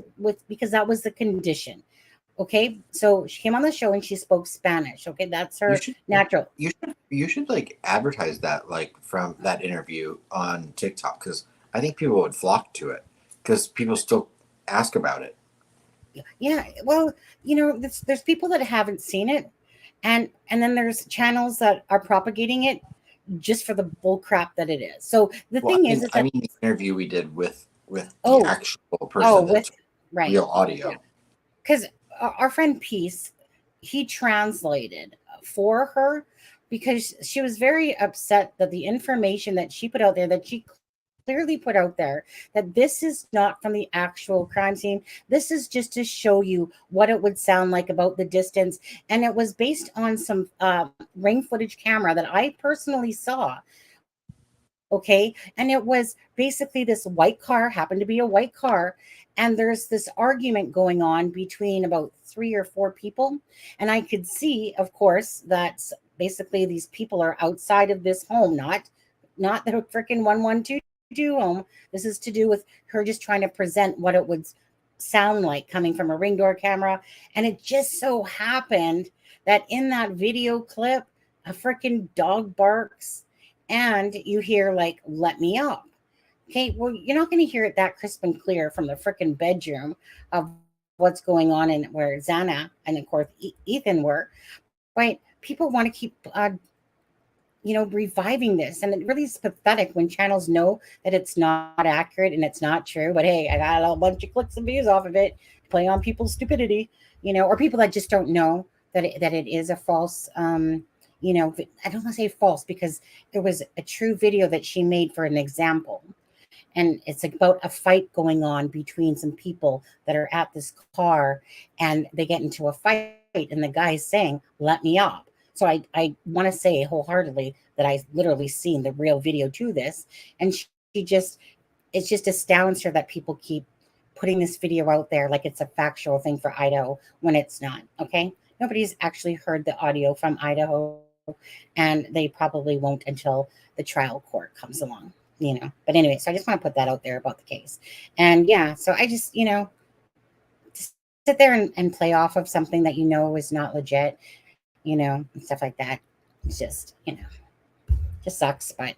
because that was the condition. Okay, so she came on the show and she spoke Spanish. Okay, that's her natural. You should like advertise that, like, from that interview on TikTok, because I think people would flock to it because people still ask about it. Yeah, well, there's people that haven't seen it, and then there's channels that are propagating it just for the bull crap that it is. So the thing is, I mean, the interview we did with the actual person that's real audio. Because our friend Peace, he translated for her because she was very upset that the information that she put out there, that she clearly put out there that this is not from the actual crime scene. This is just to show you what it would sound like about the distance. And it was based on some ring footage camera that I personally saw. Okay. And it was basically this white car, happened to be a white car. And there's this argument going on between about 3 or 4 people. And I could see, of course, that basically these people are outside of this home, not the freaking 1122 home. This is to do with her just trying to present what it would sound like coming from a ring door camera. And it just so happened that in that video clip, a freaking dog barks and you hear like, let me up. Okay, well, you're not going to hear it that crisp and clear from the freaking bedroom of what's going on and where Xana and of course Ethan were. But people want to keep reviving this. And it really is pathetic when channels know that it's not accurate and it's not true. But hey, I got a bunch of clicks and views off of it, play on people's stupidity, or people that just don't know that it is a false, I don't want to say false because it was a true video that she made for an example. And it's about a fight going on between some people that are at this car and they get into a fight and the guy's saying, let me up. So I want to say wholeheartedly that I literally seen the real video to this. And it just astounds her that people keep putting this video out there like it's a factual thing for Idaho when it's not. Okay. Nobody's actually heard the audio from Idaho and they probably won't until the trial court comes along, But anyway, so I just want to put that out there about the case. And yeah, so I just, just sit there and play off of something that is not legit, and stuff like that. It's just, just sucks. But,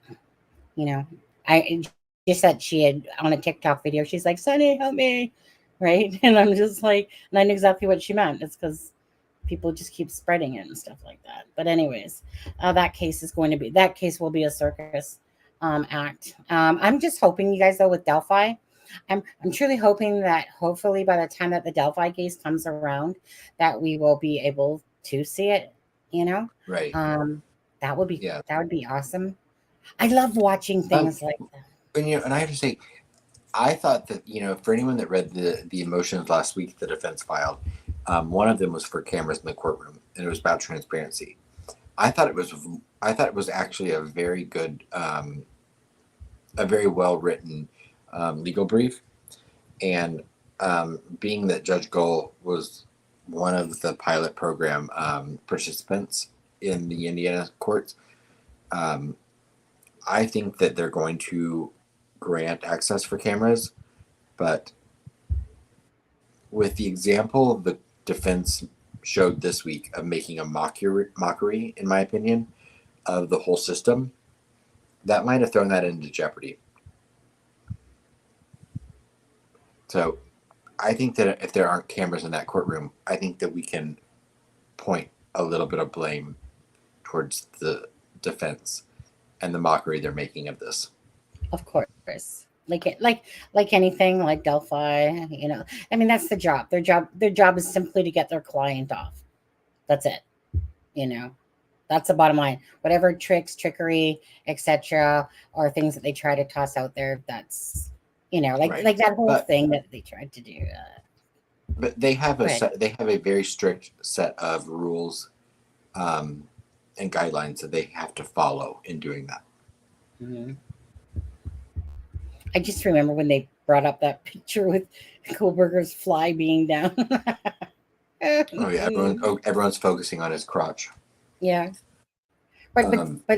I just said she had on a TikTok video, she's like, Sonny, help me. Right. And I'm just like, and I knew exactly what she meant. It's because people just keep spreading it and stuff like that. But anyways, that case will be a circus act. I'm just hoping, you guys, though, with Delphi, I'm truly hoping that hopefully by the time that the Delphi case comes around, that we will be able to see it, Right. That would be awesome. I love watching things like that. And I have to say, I thought that, for anyone that read the motions last week, the defense filed, one of them was for cameras in the courtroom, and it was about transparency. I thought it was actually a very good, a very well written legal brief, and being that Judge Gull was one of the pilot program participants in the Indiana courts, I think that they're going to grant access for cameras, but with the example the defense showed this week of making a mockery, in my opinion, of the whole system, that might have thrown that into jeopardy. So I think that if there aren't cameras in that courtroom, I think that we can point a little bit of blame towards the defense and the mockery they're making of this. Of course. Like anything, like Delphi, I mean, that's the job. Their job is simply to get their client off. That's it. That's the bottom line. Whatever tricks, trickery, etc., or things that they try to toss out there, that's Right. like that whole thing that they tried to do. But they have a very strict set of rules and guidelines that they have to follow in doing that. Mm-hmm. I just remember when they brought up that picture with Kohlberger's fly being down. Oh yeah, everyone's focusing on his crotch. Yeah, but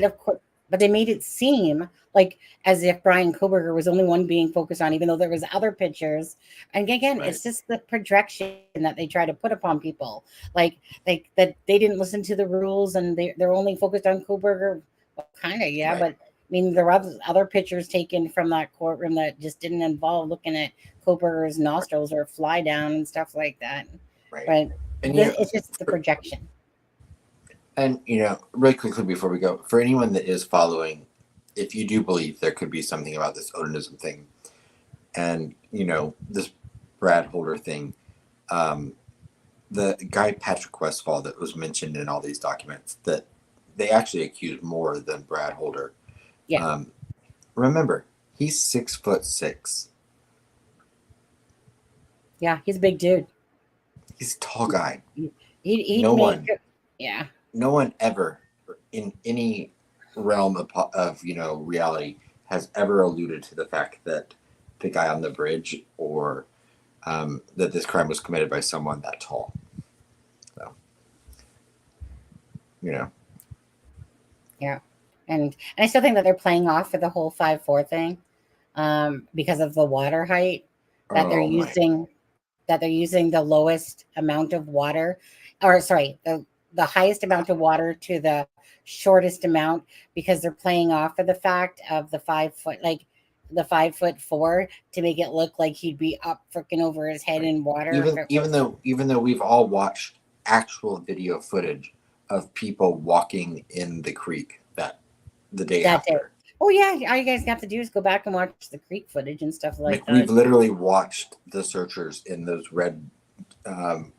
of course, but they made it seem like as if Brian Kohlberger was the only one being focused on, even though there was other pictures. And again, Right. It's just the projection that they try to put upon people, like that they didn't listen to the rules and they're only focused on Kohlberger. Well, kind of, yeah, Right. but I mean, there were other pictures taken from that courtroom that just didn't involve looking at Kohlberger's nostrils or fly down and stuff like that. Right. But And it's just the projection. And really quickly before we go, for anyone that is following, if you do believe there could be something about this Odinism thing, and this Brad Holder thing, the guy Patrick Westfall that was mentioned in all these documents, that they actually accused more than Brad Holder. Yeah. Remember, He's 6'6". Yeah, he's a big dude. He's a tall guy. He'd No make one. yeah. No one ever in any realm of reality has ever alluded to the fact that the guy on the bridge or that this crime was committed by someone that tall. So, Yeah. And I still think that they're playing off for the whole 5'4" thing, because of the water height that they're oh my, using the lowest amount of water, or sorry, the highest amount of water to the shortest amount, because they're playing off of the fact of the 5 foot, like the 5'4", to make it look like he'd be up freaking over his head right. in water. If it Even though we've all watched actual video footage of people walking in the creek the day that day. after. Oh yeah, all you guys have to do is go back and watch the creek footage and stuff like that. We've literally watched the searchers in those red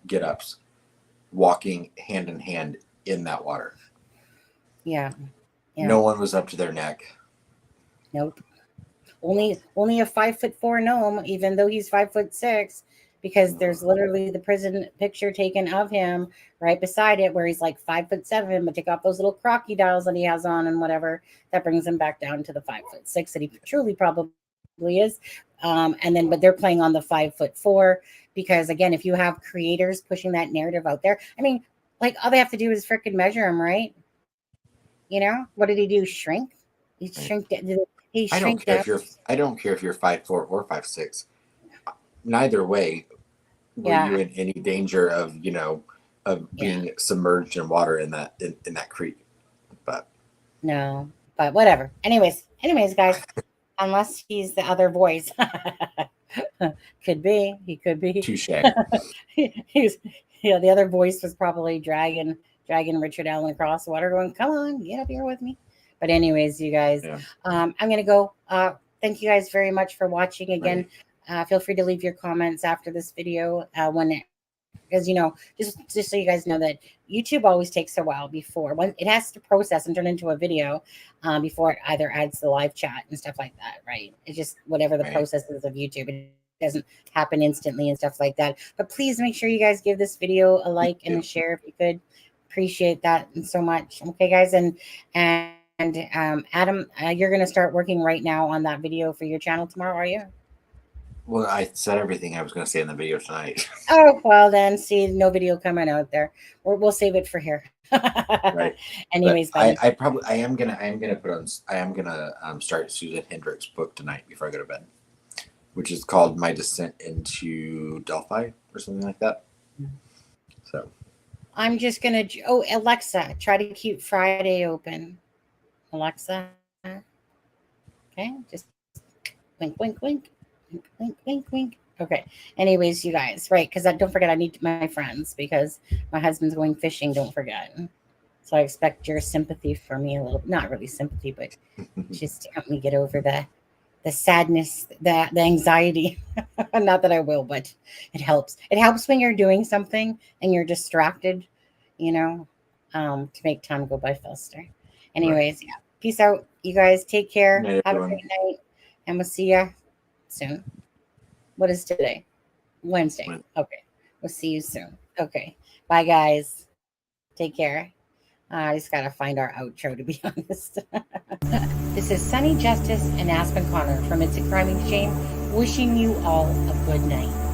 get-ups walking hand in hand in that water. Yeah. No one was up to their neck. Nope. Only a 5'4" gnome, even though he's 5'6", because there's literally the prison picture taken of him right beside it, where he's like 5'7", but take off those little crocodiles that he has on and whatever, that brings him back down to the 5'6" that he truly probably is. And then, but they're playing on the 5'4", because again, if you have creators pushing that narrative out there, I mean, like all they have to do is freaking measure him, right? You know, what did he do? Shrink? He shrink. I don't care if you're 5'4" or 5'6". Neither way were you in any danger of being submerged in water in that creek. But no, but whatever. Anyways, guys, unless he's the other voice, could be. He could be. Touche. He's the other voice was probably dragging Richard Allen across the water, going, "Come on, get up here with me." But anyways, you guys, I'm gonna go. Thank you guys very much for watching again. Right. Feel free to leave your comments after this video because just so you guys know that YouTube always takes a while before when it has to process and turn into a video before it either adds the live chat and stuff like that. Right? It's just whatever the process is of YouTube. It doesn't happen instantly and stuff like that. But please make sure you guys give this video a like and a share if you could. Appreciate that so much. Okay, guys, and Adam, you're going to start working right now on that video for your channel tomorrow, are you? Well, I said everything I was going to say in the video tonight. Oh, well then, see, no video coming out there. We'll save it for here. Right. Anyways, I am gonna start Susan Hendrick's book tonight before I go to bed, which is called My Descent into Delphi or something like that. So I'm just gonna. Oh, Alexa, try to keep Friday open. Alexa. Okay, just wink, wink, wink, wink, wink, wink, wink. Okay. Anyways, you guys, right? Because don't forget, I need my friends because my husband's going fishing. Don't forget. So I expect your sympathy for me a little. Not really sympathy, but just to help me get over the sadness, the anxiety. Not that I will, but it helps. It helps when you're doing something and you're distracted, to make time go by faster. Anyways, yeah. Peace out, you guys. Take care. Have a great night, and we'll see you soon. What is today? Wednesday. Okay. We'll see you soon. Okay. Bye, guys. Take care. I just got to find our outro, to be honest. This is Sunny Justice and Aspen Connor from It's a Crime and Shame, wishing you all a good night.